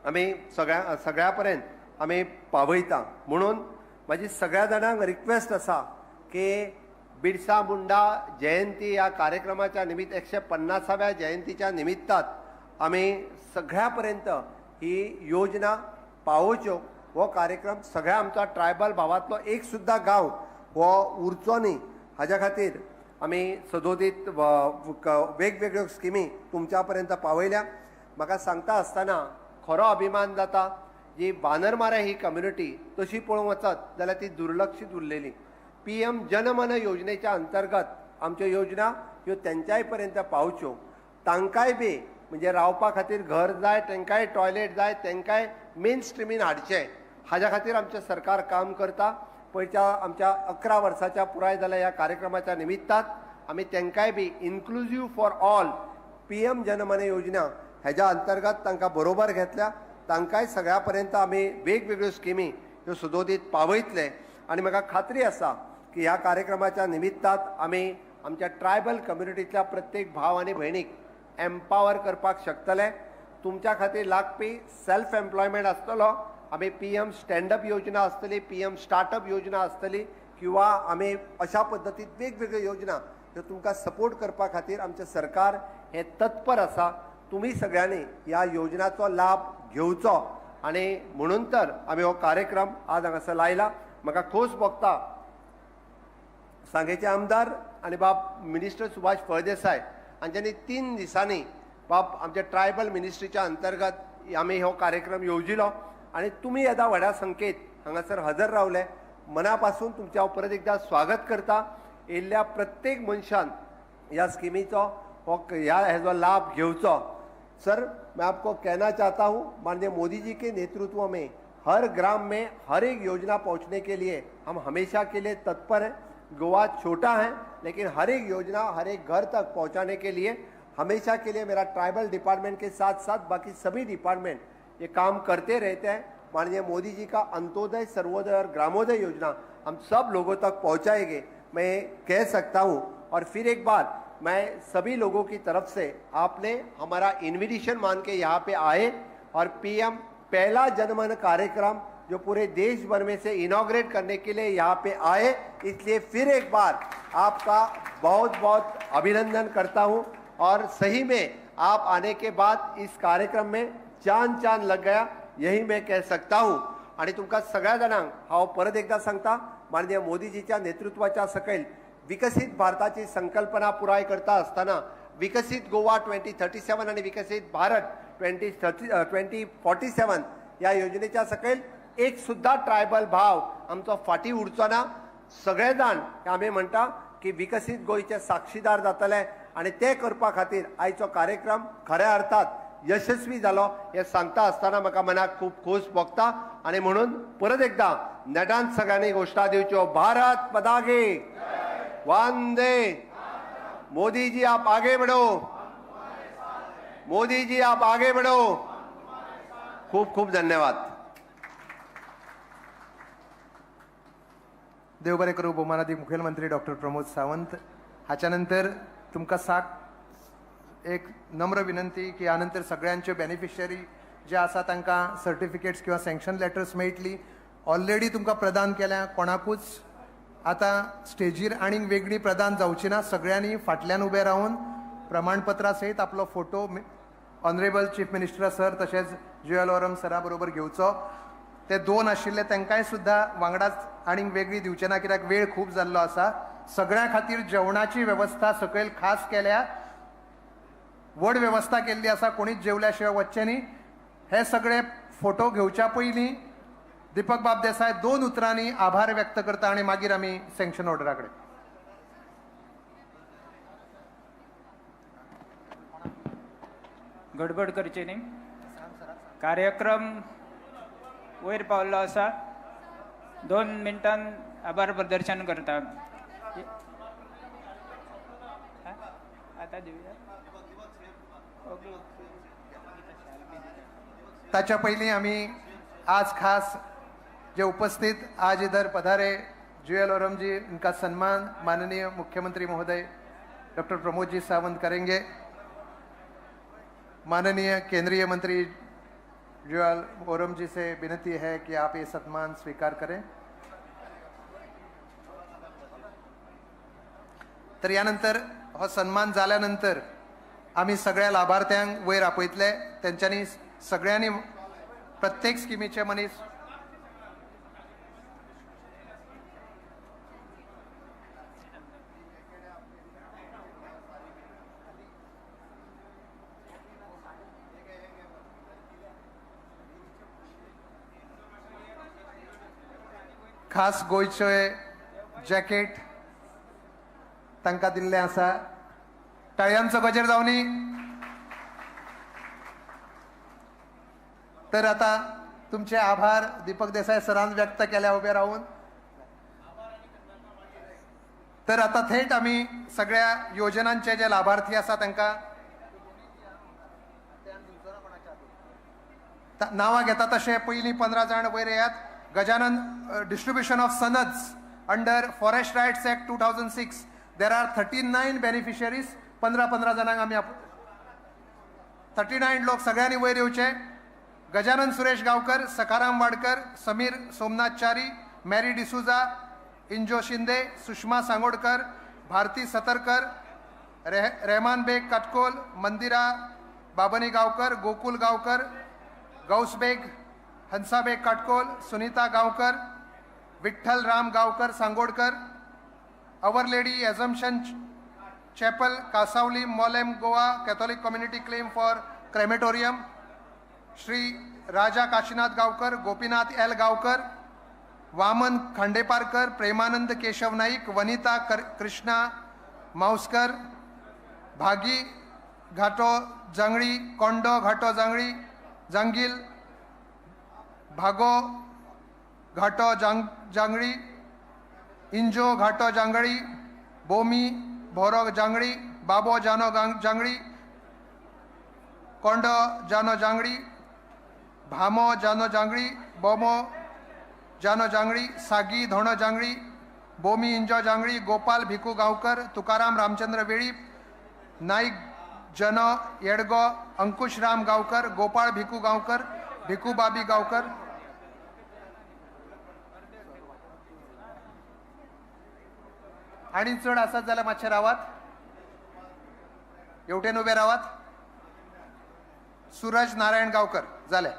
आमी सगळ्या पर्यंत आमी पावयता. म्हणून म्हाजी सगळ्या जाणांक रिक्वेस्ट आसा की बिरसा मुंडा जयंती ह्या कार्यक्रमाच्या निमित्त 150व्या जयंतीच्या निमित्तात आमी सगळ्या पर्यंत ही योजना पावोवच्यो. हो कार्यक्रम सगळ्या आमच्या ट्रायबल भावांतलो एक सुद्दां गांव हो उरचो न्ही हाज्या खातीर आमी सदोदीत वेगवेगळ्यो स्किमी तुमच्या पर्यंत पावयल्या. म्हाका सांगता आसतना खरो अभिमान जाता जी बानरमारे ही कम्युनिटी तशी पळोवंक वचत जाल्यार ती दुर्लक्षीत उरलेली. PM जनमन योजनेच्या अंतर्गत आमच्यो योजना ह्यो तेंच्याय पर्यंत पावच्यो. तांकांय बी म्हणजे रावपा खातीर घर जाय, तांकांय टॉयलेट जाय, तांकांय मेन स्ट्रिमीन हाडचें हाज्या खातीर आमचें सरकार काम करता. पयच्या आमच्या 11 वर्साच्या पुराय जाल्या ह्या कार्यक्रमाच्या निमित्तात आमी तांकांय बी इन्क्लुझीव फॉर ऑल PM जनमन योजना हेज्या अंतर्गत तांकां बरोबर घेतल्या. तांकांय सगळ्या पर्यंत आमी वेगवेगळ्यो स्किमी ह्यो सदोदीत पावयतले. आनी म्हाका खात्री आसा की ह्या कार्यक्रमाच्या निमित्तात आमी आमच्या ट्रायबल कम्युनिटीतल्या प्रत्येक भाव आनी भयणीक एम्पावर करपाक शकतले. तुमच्या खातीर लागपी सेल्फ एम्प्लॉयमेंट आसतलो, आमी PM स्टँडअप योजना आसतली, PM स्टार्टअप योजना आसतली किंवा आमी अशा पद्दतीन वेगवेगळ्यो योजना ह्यो तुमकां सपोर्ट करपा खातीर आमचें सरकार हे तत्पर आसा. तुमी सगळ्यांनी ह्या योजनाचो लाभ घेवचो आनी म्हणून तर आमी हो कार्यक्रम आज हांगासर लायला. म्हाका खोस भोगता सांगेचे आमदार आनी बाब मिनिस्टर सुभाष फळदेसाय हांच्यांनी 3 दिसांनी बाब आमच्या ट्रायबल मिनिस्ट्रीच्या अंतर्गत आमी हो कार्यक्रम येवजिलो आनी तुमी येदा व्हड्या संख्येत हांगासर हजर रावले. मना पासून तुमच्या हांव परत एकदा स्वागत करता. येयल्ल्या प्रत्येक मनशान ह्या स्किमीचो हेजो लाभ घेवचो. सर, मैं आपको कहना चाहता हूँ, माननीय मोदी जी के नेतृत्व में हर ग्राम में हर एक योजना पहुँचने के लिए हम हमेशा के लिए तत्पर हैं. गोवा छोटा है लेकिन हर एक योजना हर एक घर तक पहुँचाने के लिए हमेशा के लिए मेरा ट्राइबल डिपार्टमेंट के साथ साथ बाकी सभी डिपार्टमेंट ये काम करते रहते हैं. माननीय मोदी जी का अंत्योदय, सर्वोदय और ग्रामोदय योजना हम सब लोगों तक पहुँचाएंगे, मैं कह सकता हूँ. और फिर एक बार मैं सभी लोगों की तरफ से आपने हमारा इन्विटेशन मान के यहाँ पे आए और PM पहला जनमन कार्यक्रम जो पूरे देश भर में से इनॉग्रेट करने के लिए यहाँ पे आए, इसलिए फिर एक बार आपका बहुत बहुत अभिनंदन करता हूँ. और सही में आप आने के बाद इस कार्यक्रम में चांद लग गया, यही मैं कह सकता हूँ. आणि तुमका सगळ्या जाणांक हांव परत एकदा सांगता, माननीय मोदीजीच्या नेतृत्वाच्या सकयल विकसित भारताची संकल्पना पुराय करता असताना विकसित गोवा 2037 आणि विकसित भारत 2047 या योजनेच्या सकयल एक सुद्धा ट्रायबल भाव आमचो फाटी उरचो ना. सगळे जाण आमी म्हणटा की विकसित गोंयचे साक्षीदार जातले आणि ते करपा खातीर आयचो कार्यक्रम खऱ्या अर्थात यशस्वी जालो हे सांगता असताना म्हाका मनाक खूब खोस भोगता. आणि म्हणून परत एकदा नेटान सगळ्यांनी घोषणा दिवच्यो, भारत पदागे, वंदे मोदी जी आप आगे बढ़ो, मोदी जी आप आगे बढ़ो. खूप खूप धन्यवाद. देव बरें करूं. भोवमानादी मुखेलमंत्री डॉक्टर प्रमोद सावंत हाच्यानंतर तुमकां एक नम्र विनंती की यानंतर सगळ्यांचे बेनिफिशियरी जे आसा तांकां सर्टिफिकेट्स किंवा सँक्शन लेटर्स मेळटली. ऑलरेडी तुमकां प्रदान केल्या, कोणाकूच आता स्टेजीर आनीक वेगळी प्रदान जावची ना. सगळ्यांनी फाटल्यान उबे रावन प्रमाणपत्रा सयत आपलो photo honourable chief minister sir तशेंच जुएल ओरम सरा बरोबर घेवचो. ते 2 आशिल्ले तांकांय सुद्दां वांगडाच आनीक वेगळी दिवचे ना, कित्याक वेळ खूब जाल्लो आसा. सगळ्या खातीर जेवणाची वेवस्था सकयल खास केल्या, व्हड वेवस्था केल्ली आसा, कोणीच जेवल्या शिवाय वच्चे न्ही. हे सगळे फोटो घेवच्या पयलीं दीपक बाब देसाय 2 उतरांनी आभार व्यक्त करता आणि मागीर आमी सँक्शन ऑर्डरा कडेन. गडबड करची न्ही. कार्यक्रम वयर पावल्लो आसा. 2 मिनटान आभार प्रदर्शन करता. आता आतां दिवया ओके ताच्या पयलीं आमी आज खास जे उपस्थित आज इधर पधारे जुएल ओरम जी, इनका सम्मान माननीय मुख्यमंत्री महोदय डॉक्टर प्रमोद जी सावंत करेंगे। माननीय केंद्रीय मंत्री जुएल ओरम जी से विनती है कि आप ये सम्मान स्वीकार करें। तर यानंतर हो सन्मान झाल्यानंतर आम्ही सगळ्या लाभार्थ्यांक वयर आपयतले। त्यांच्यानी सगळ्यांनी प्रत्येक स्किमीचे मनीस खास गोंयचे जॅकेट तांकां दिल्लें आसा। टाळयांचो गजर जावनी। तर आता तुमचे आभार दीपक देसाई सरान व्यक्त केल्या उभे राहून। तर आता थेट आम्ही सगळ्या योजनांचे जे लाभार्थी आसा तांकां नावां घेता तशें पयलीं 15 जाण वयर येयात। Gajanan distribution of sanads under forest rights act 2006 there are 39 beneficiaries. 15 जाणांक आमी 39 लोक सगळ्यांनी वयर येवचे। गजानन सुरेश गांवकर, सकाराम वाडकर, समीर सोमनाथ च्यारी, मॅरी डिसुजा, इंजो Shinde, Sushma Sangodkar, Bharati Satarkar, Rahman Baig Katkol, Mandira Babni Gaonkar, Gokul Gaonkar, Gausbeg, Hansabeg Katkol, Sunita Gaonkar, Vitthal Ram Gaonkar Sangodkar, our lady assumption chapel Kasavali Molem Goa Catholic community claim for crematorium, Shri Raja Kashinath Gaonkar, Gopinath L Gaonkar, Waman Khandeparkar, Premanand Keshav Naik, Vanita Krishna Mauskar, Bhagi Ghato Jangli, कोंडो घाटो जांगळी जांगील, भागो घाटो जांगळी, इंजो घाटो जांगळी, बोमी भोरो जांगळी, बाबो जानो जांगळी, कोंडो जानो जांगळी, भामो जानो जांगळी, बोमो जानो जांगळी, सागी धोणो जांगळी, बोमी इंजो जांगळी, गोपाल भिकू गांवकर, तुकाराम रामचंद्र वेळीप, नाईक जनो येडगो, अंकुश राम गांवकर, गोपाळ भिकू गांवकर, भिकू बाबी गांवकर। आणि चड आसत जाल्यार मातशे रावात, हेवटेन उबे रावात। सूरज नारायण गांवकर जाले।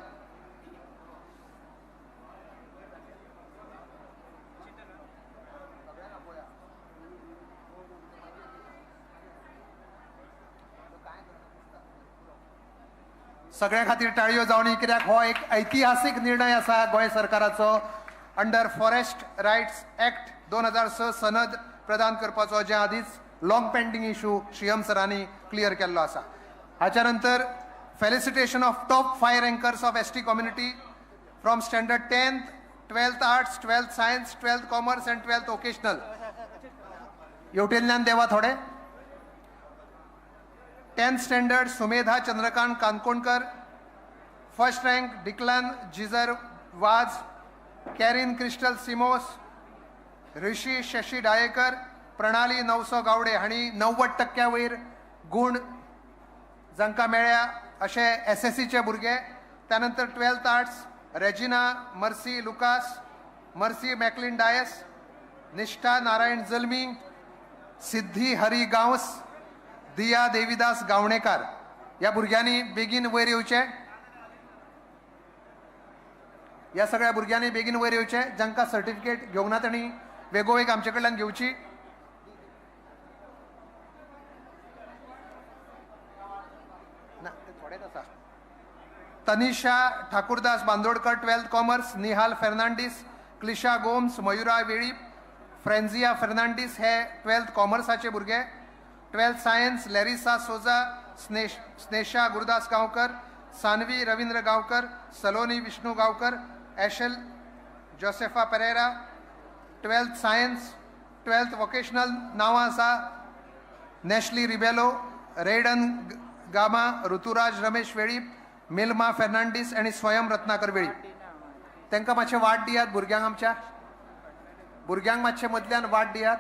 सगळ्या खातीर टाळयो जावनी, कित्याक हो एक ऐतिहासीक निर्णय आसा गोंय सरकाराचो अंडर फॉरेस्ट रायट्स एक्ट 2006 सनद प्रदान करपाचो, जे आदींच लॉंग पेंडिंग इशू श्रीयम सरांनी क्लियर केल्लो आसा। हाच्या नंतर felicitation of top 5 rankers of ST community from standard 10th, 12th arts, 12th science, 12th commerce and 12th vocational. हेवटेंतल्यान देवा थोडे। 10th standard Sumedha Chandrakant Canconkar, first rank Declan जिजर वाज, कॅरीन क्रिस्टल सिमोस, ऋषी शशी डायेकर, प्रणाली नवसो गावडे हांणी 90% वयर गुण जांकां मेळ्ळ्या अशे SSCचे भुरगे। त्यानंतर 12th arts Regina Mercy Lucas, Mercy McLean Dias, Nishtha Narayan जल्मी, सिद्धी हरी गांवस, दिया देविदास गावणेकार या भुरग्यांनी बेगीन वयर येवचे। या सगळ्या भुरग्यांनी बेगीन वयर येवचे। जांकां सर्टिफिकेट घेवंक ना तांणी वेगोवेग आमचे कडल्यान घेवची। तनिषा ठाकुरदास बांदोडकर 12th कॉमर्स, निहाल फेर्नांडीस, क्लिशा गोम्स, मयुरा वेळीप, फ्रेंझिया फेर्नांडीस हे 12th कॉमर्साचे भुरगे। 12th science Larissa Souza, Snesha Gurudas Gaonkar, Sanvi Ravindra Gaonkar, Saloni Vishnu Gaonkar, Eshal Josepha Pereira. 12th science 12th vocational नावां आसा नॅशली रिबेलो, रेडन गामा, ऋतुराज रमेश वेळीप, मिल्मा फेर्नांडीस आणि स्वयं रत्नाकर वेळीप. तांकां मातशें वाट दियात. भुरग्यांक आमच्या भुरग्यांक मातशें मदल्यान वाट दियात.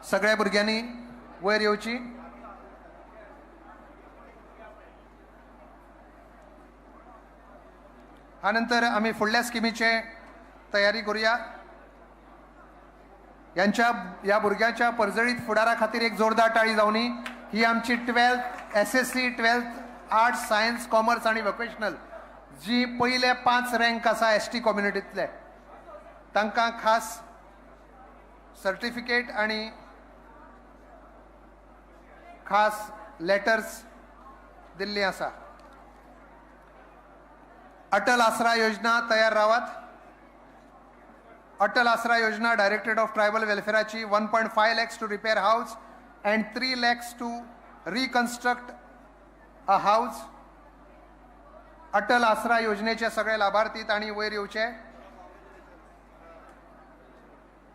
सगळ्या भुरग्यांनी वयर येवची. नंतर आम्ही फुडल्या स्किमीचे तयारी करूया. या भुरग्यांच्या परजळीत फुडारा खातीर एक जोरदार टाळी जावनी. ही आमची 12th SSC 12th arts, science, commerce आणि वोकेशनल जी पयले 5 रँक आसा ST कम्युनिटींतले तांकां खास सर्टिफिकेट आणि खास लेटर्स दिल्ली आसा. अटल आसरा योजना तयार रावात. Atal Asara Yojana directorate of tribal वेलफेअराची 1.5 lakhs to repair house and 3 lakhs to reconstruct a house. Atal Asara योजनेचे सगळे लाभार्थी आणि वयर येवचे.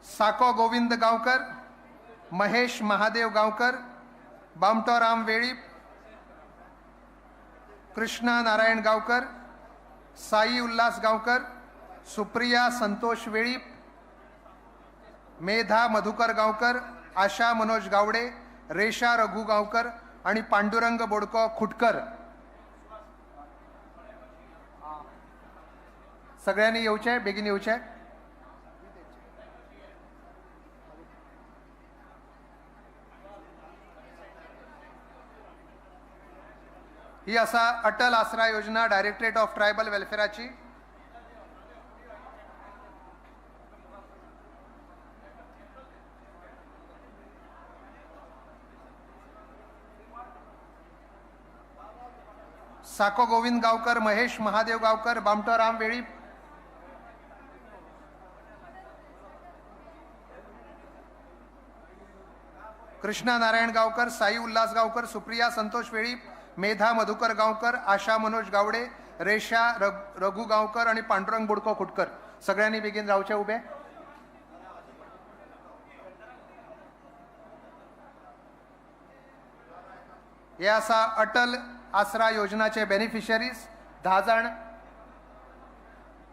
साको गोविंद गांवकर, महेश महादेव गांवकर, बामटो राम वेळीप, कृष्णा नारायण गांवकर, साई उल्हास गांवकर, सुप्रिया संतोष वेळीप, मेधा मधुकर गांवकर, आशा मनोज गावडे, रेशा रघु गांवकर आणि पांडुरंग बोडको खुटकर. सगळ्यांनी येवचे, बेगीन येवचे. ही असा Atal Asara Yojana directorate of tribal वेलफेअराची. साको Govind गावकर, महेश महादेव गावकर, बामटो राम वेळीप, कृष्णा नारायण गावकर, साई उल्हास गावकर, सुप्रिया संतोष वेळीप, मेधा मधुकर गांवकर, आशा मनोज गावडे, रेशा रघु गांवकर आणि पांडुरंग बुडको खुटकर. सगळ्यांनी बेगीन रावचे उभे. हे आसा अटल आसरा योजनाचे बेनिफिशरीज 10 जण.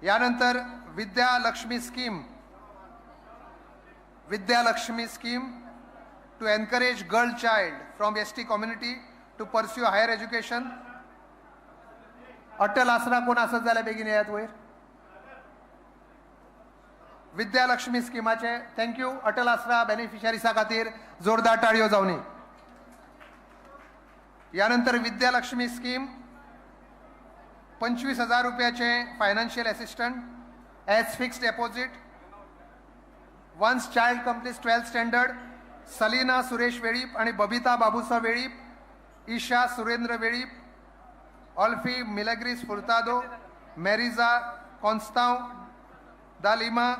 यानंतर Vidyalakshmi scheme to encourage girl child from ST community to pursue higher education. Atal Asara कोण असत जाल्यार बेगीन येयात वयर. विद्यालक्ष्मी स्किमाचे थँक्यू. अटल आसरा बेनिफिशरीसा खातीर जोरदार टाळयो जावनी. यानंतर विद्यालक्ष्मी स्कीम 25,000 रुपयाचे financial assistant as fixed deposit. Once child completes 12th standard, Salina Suresh Velip आणि बबिता बाबूसा वेळीप, ईशा सुरेंद्र वेळीप, ऑल्फी मिलग्रिस फुर्तादो, मेरिजा कॉन्स्तांव दालिमा,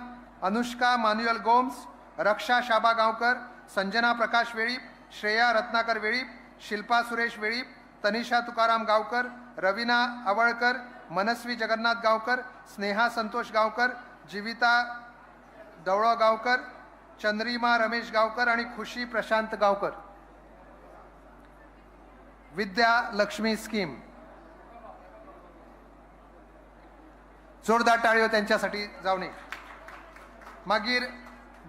अनुष्का मान्युअल गोम्स, रक्षा शाबा गांवकर, संजना प्रकाश वेळीप, श्रेया रत्नाकर वेळीप, शिल्पा सुरेश वेळीप, तनिषा तुकाराम गावकर, रवीना आवळकर, मनस्वी जगन्नाथ गावकर, स्नेहा संतोष गावकर, जीविता दवळो गावकर, चंद्रिमा रमेश गावकर आणि खुशी प्रशांत गावकर. विद्या लक्ष्मी स्कीम. जोरदार टाळयो त्यांच्यासाठी जावनी. मागीर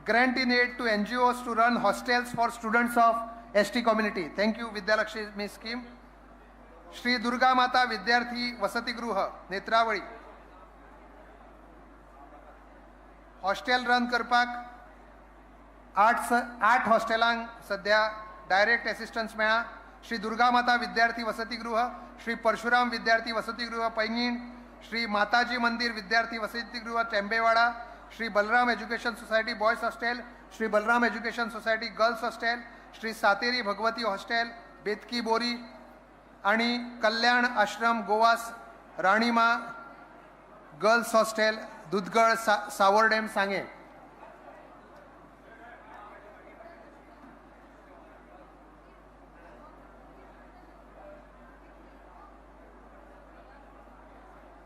grant in aid to NGOs to run hostels for students of ST community. Thank you Vidyalakshmi scheme. Shri Durga Mata विद्यार्थी वसतिगृह नेत्रावळी हॉस्टेल रन करपाक 8 हॉस्टेलांक सध्या डायरेक्ट असिस्टन्स मेळ्ळा. श्री दुर्गा माता विद्यार्थी वसतिगृह, श्री परशुराम विद्यार्थी वसतिगृह पैंगीण, श्री माताजी Mandir Vidyarthi Vasatigruh Tembewada, Shri Balram education society boys hostel, Shri Balram education society girls hostel, Shri Sateri Bhagwati hostel Betki Bori आणि कल्याण आश्रम गोवास राणीमा गर्ल्स हॉस्टेल दुधगड सावर्डेम सांगे.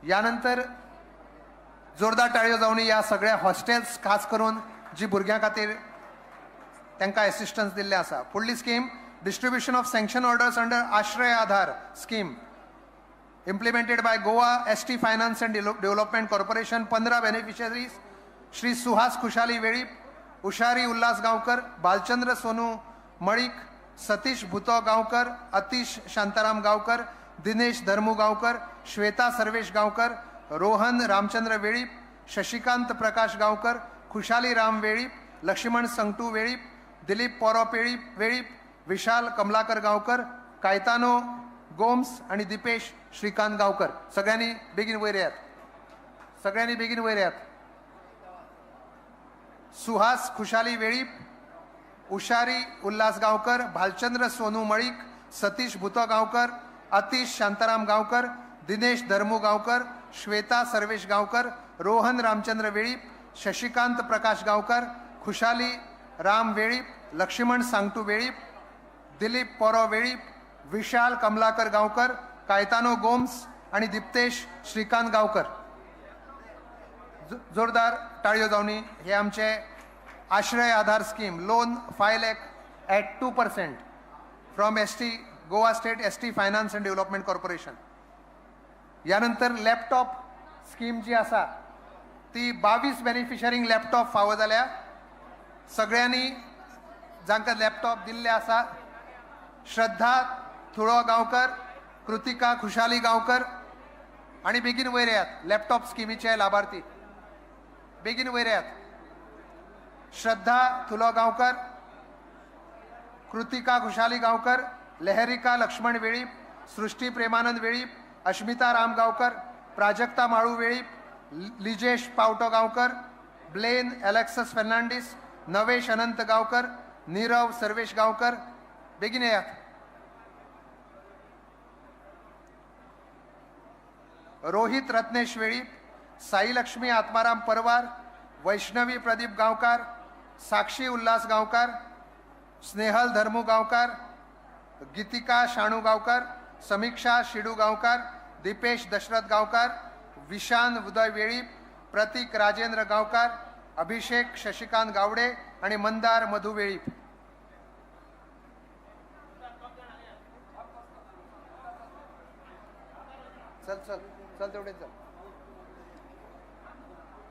यानंतर जोरदार टाळयो जावन ह्या सगळ्या हॉस्टेल्स खास करून जी भुरग्यां खातीर तांकां एसिस्टन्स दिल्लें आसा. फुडली scheme distribution of sanction orders under आश्रय Aadhaar scheme implemented by Goa ST Finance and Development Corporation. 15 beneficiaries Shri Suhas Khushali Velip, उशारी Ulhas Gaonkar, Balchandra Sonu Malik, Satish भूतो गांवकर, अतीश शांताराम गांवकर, दिनेश धर्मू गांवकर, श्वेता सर्वेश गांवकर, रोहन रामचंद्र वेळीप, शशिकांत प्रकाश गांवकर, खुशाली राम वेळीप, लक्ष्मण संगटू वेळीप, दिलीप पोरो वेळीप, विशाल कमलाकर गांवकर, कायतानो गोम्स आणि दिपेश श्रीकांत गांवकर. सगळ्यांनी बेगीन वयर येयात. सगळ्यांनी बेगीन वयर येयात. सुहास खुशाली वेळीप, उशारी उल्हास गांवकर, भालचंद्र सोनू मळीक, सतीश भूतो गांवकर, अतीश शांताराम गांवकर, दिनेश धर्मू गांवकर, श्वेता सर्वेश गांवकर, रोहन रामचंद्र वेळीप, शशिकांत प्रकाश गांवकर, खुशाली राम वेळीप, लक्ष्मण सांगटू वेळीप, दिलीप पोरो वेळीप, विशाल कमलाकर गांवकर, कायतानो गोम्स आणि दिप्तेश श्रीकांत गांवकर. जोरदार टाळयो जावनी. हे आमचे Ashray Aadhaar scheme loan 5 lakh at 2% from ST Goa state ST finance and development corporation. यानंतर लॅपटॉप स्कीम जी आसा ती 22 बेनिफिशरींक लॅपटॉप फावो जाल्या. सगळ्यांनी जांकां लॅपटॉप दिल्ले आसा श्रद्धा थुळो गांवकर, कृतिका खुशाली गांवकर आणि बेगीन वयर येयात. लॅपटॉप स्किमीचे लाभार्थी बेगीन वयर येयात. श्रद्धा थुलो गांवकर, कृतिका खुशाली गांवकर, लहरिका लक्ष्मण वेळीप, सृष्टी प्रेमानंद वेळीप, अश्मिता राम गांवकर, प्राजक्ता माळू वेळीप, लिजेश पावटो गांवकर, ब्लेन एलेक्सस फर्नांडीस, नवेश अनंत गांवकर, नीरव सर्वेश गांवकर. बेगीन येयात. रोहित रत्नेश वेळीप, साई लक्ष्मी आत्माराम परवार, वैष्णवी प्रदीप गांवकार, साक्षी उल्हास गांवकार, स्नेहल धर्मू गांवकार, गीतिका शाणू गांवकर, समीक्षा शिडू गांवकार, दीपेश दशरथ गांवकार, विशान उदय वेळीप, प्रतीक राजेंद्र गांवकार, अभिषेक शशिकांत गावडे आणि मंदार मधु वेळीप. चल चल चल तेवढे चल.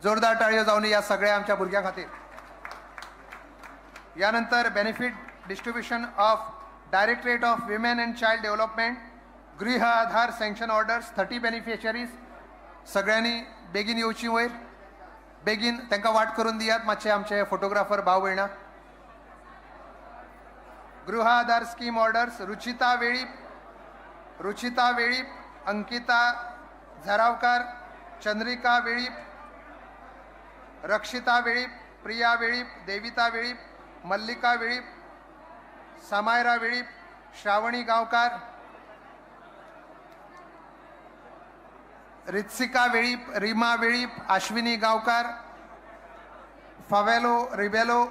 जोरदार टाळयो जावन या सगळ्या आमच्या भुरग्यां खातीर. यानंतर benefit distribution of directorate of women and child development गृह आधार सँक्शन ऑर्डर्स 30 बेनिफिशरीज. सगळ्यांनी बेगीन येवची वयर. बेगीन तांकां वाट करून दियात. मातशे आमचे फोटोग्राफर भाव भयणा. गृह आधार स्कीम ऑर्डर्स रुचिता वेळीप, अंकिता झरावकार, चंद्रिका वेळीप, रक्षिता वेळीप, प्रिया वेळीप, देविता वेळीप, मल्लिका वेळीप, समायरा वेळीप, श्रावणी गांवकार, रित्सिका वेळीप, रीमा वेळीप, अश्विनी गांवकार, फावेलो रिबेलो,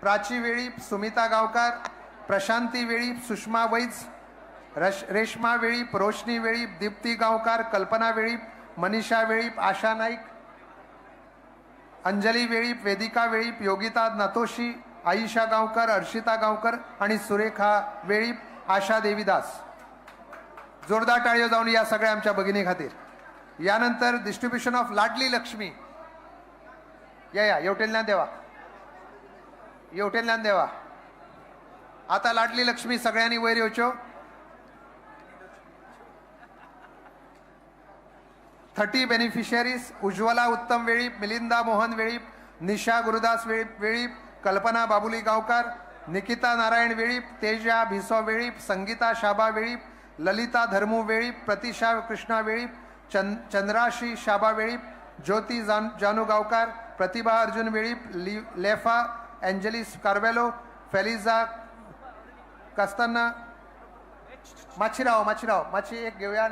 प्राची वेळीप, सुमिता गांवकार, प्रशांती वेळीप, सुषमा वैज, रेश्मा वेळीप, रोशनी वेळीप, दीप्ती गांवकार, कल्पना वेळीप, मनीषा वेळीप, आशा नाईक, अंजली वेळीप, वेदिका वेळीप, योगिता नातोशी, आईशा गांवकर, अर्शिता गांवकर आणि सुरेखा वेळीप, आशा देवीदास. जोरदार टाळयो जावन या सगळ्या आमच्या भगिनी खातीर. यानंतर डिस्ट्रीब्युशन ऑफ लाडली लक्ष्मी. या येवटेल्यान देवा. आता लाडली लक्ष्मी सगळ्यांनी वयर येवच्यो. 30 बेनिफिशरीज. उज्ज्वला उत्तम वेळीप, मिलिंदा मोहन वेळीप, निशा गुरुदास वेळीप, कल्पना बाबुली गांवकार, निकिता नारायण वेळीप, तेजा भिसो वेळीप, संगीता शाबा वेळीप, ललिता धर्मू वेळीप, प्रतिशा कृष्णा वेळीप, चंद्राशी शाबा वेळीप, ज्योती जानू गांवकार, प्रतिभा अर्जुन वेळीप, लेफा एंजलिस कार्वेलो, फेलिझा कस्ताना. मातशी मातशी एक घेऊया.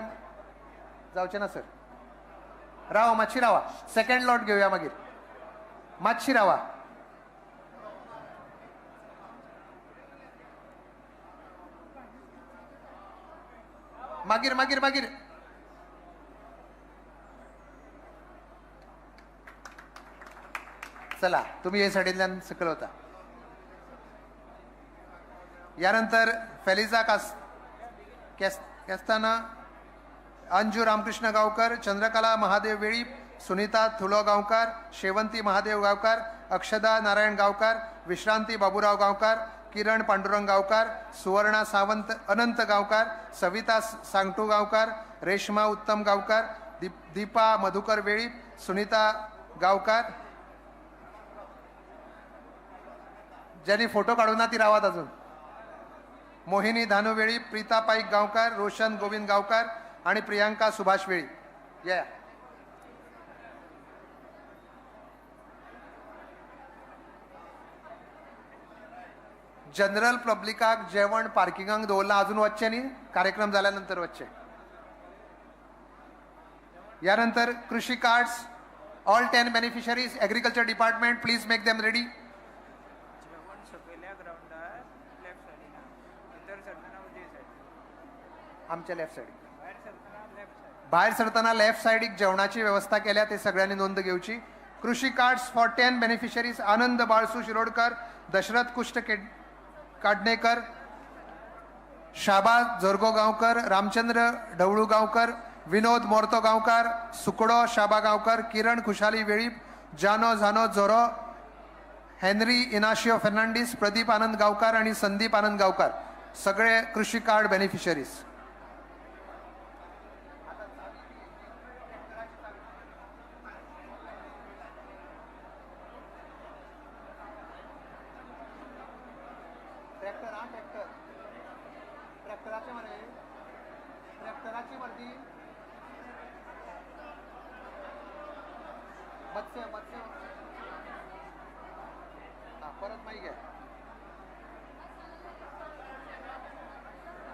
जावचे ना सर. मातशी रावा. सेकंड लॉट घेऊया मागीर. मातशी रावा. मागीर चला तुम्ही हे साडीतल्यान सकल होता. यानंतर फेलिझा कॅस्ताना, अंजू रामकृष्ण गावकर, चंद्रकला महादेव वेळीप, सुनीता थुलो गावकर, शेवंती महादेव गावकर, अक्षदा नारायण गावकर, विश्रांती बाबूराव गावकर, किरण पांडुरंग गावकर, सुवर्णा सावंत अनंत गावकर, सविता सांगटू गावकर, रेश्मा उत्तम गावकर, दीपा मधुकर वेळीप, सुनीता गावकर. ज्यांनी फोटो काढून ना ती रावात अजून. मोहिनी धानू वेळी, प्रीता पाईक गावकर, रोशन गोविंद गावकर आणि प्रियांका सुभाष वेळी. या जनरल पब्लिकाक जेवण पार्किंगाक दवरला, अजून वच्चे न्ही, कार्यक्रम झाल्यानंतर वच्चे. यानंतर कृषी cards, all 10 beneficiaries, agriculture department please make them ready. आमच्या लेफ्ट साईड बाहेर सरताना लेफ्ट साईडीक जेवणाची व्यवस्था केल्या, ते सगळ्यांनी नोंद घेवची. कृषी कार्ड्स फॉर 10 बेनिफिशरीज, आनंद बाळसू शिरोडकर, दशरथ कुष्ट काडणेकर, शाबाज जोरगो गावकर, रामचंद्र ढवळू गावकर, विनोद मोर्तो गावकर, सुकडो शाबा गावकर, किरण खुशाली वेळीप, जानो झानो जोरो, हेनरी इनाशियो फर्नांडीस, प्रदीप आनंद गावकर आणि संदीप आनंद गावकर, सगळे कृषी कार्ड बेनिफिशरीज.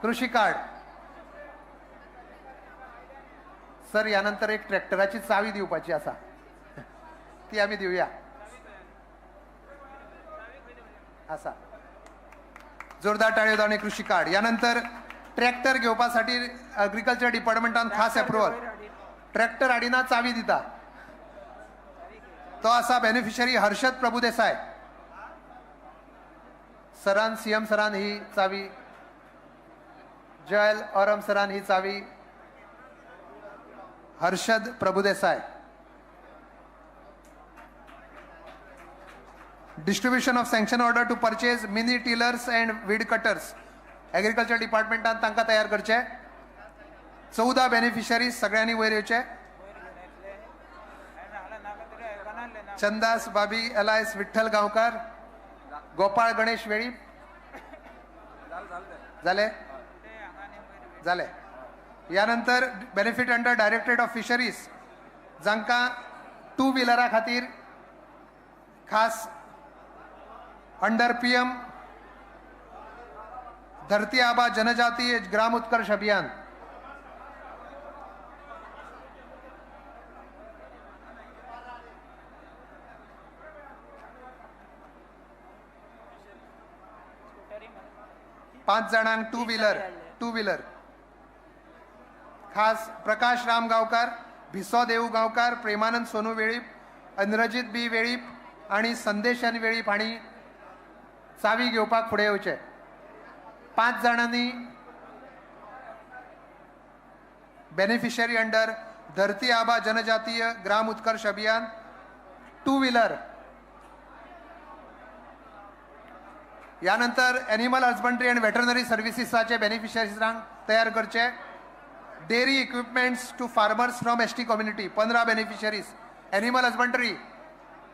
कृषी कार्ड सर, यानंतर एक ट्रॅक्टराची चावी दिवपाची असा, ती आम्ही देऊया असा. जोरदार टाळ्यो आणि कृषी कार्ड. यानंतर ट्रॅक्टर घेवपासाठी एग्रीकल्चर डिपार्टमेंटान खास अप्रुवल, ट्रॅक्टर हाडिना चावी दिता, तो असा बेनिफिशरी हर्षद प्रभुदेसाय. सरान सीएम सरान ही चावी, जयल औरम सरान ही चावी, Harshad Prabhudesai. Distribution of sanction order to purchase mini tillers and weed cutters, agriculture डिपार्टमेंटान तांकां तयार करचे. 14 बेनिफिशरीज सगळ्यांनी वयर येवचे. चंदास बाबी एलायस विठ्ठल गावकर, गोपाळ गणेश वेळी झाले झाले. यानंतर benefit under directorate of fisheries, जांकां 2 व्हिलरा खातीर खास अंडर PM धरती आबा जनजातीय ग्राम उत्कर्ष अभियान, पाच जणांक 2 व्हीलर खास प्रकाश राम गावकर, भिसो देऊ गावकर, प्रेमानंद सोनू वेळीप, इंद्रजीत बी वेळीप आणि संदेश एन वेळीप हांणी चावी घेवपाक फुडें येवचे. 5 जणांनी बेनिफिशरी अंडर धरती आबा जनजातीय ग्राम उत्कर्ष अभियान 2 व्हीलर. यानंतर एनिमल हजबंड्री अँड वेटरनरी सर्व्हिसेसचे बेनिफिशरीजांक तयार करचे. Dairy equipments to farmers from ST community 15 beneficiaries. Animal husbandry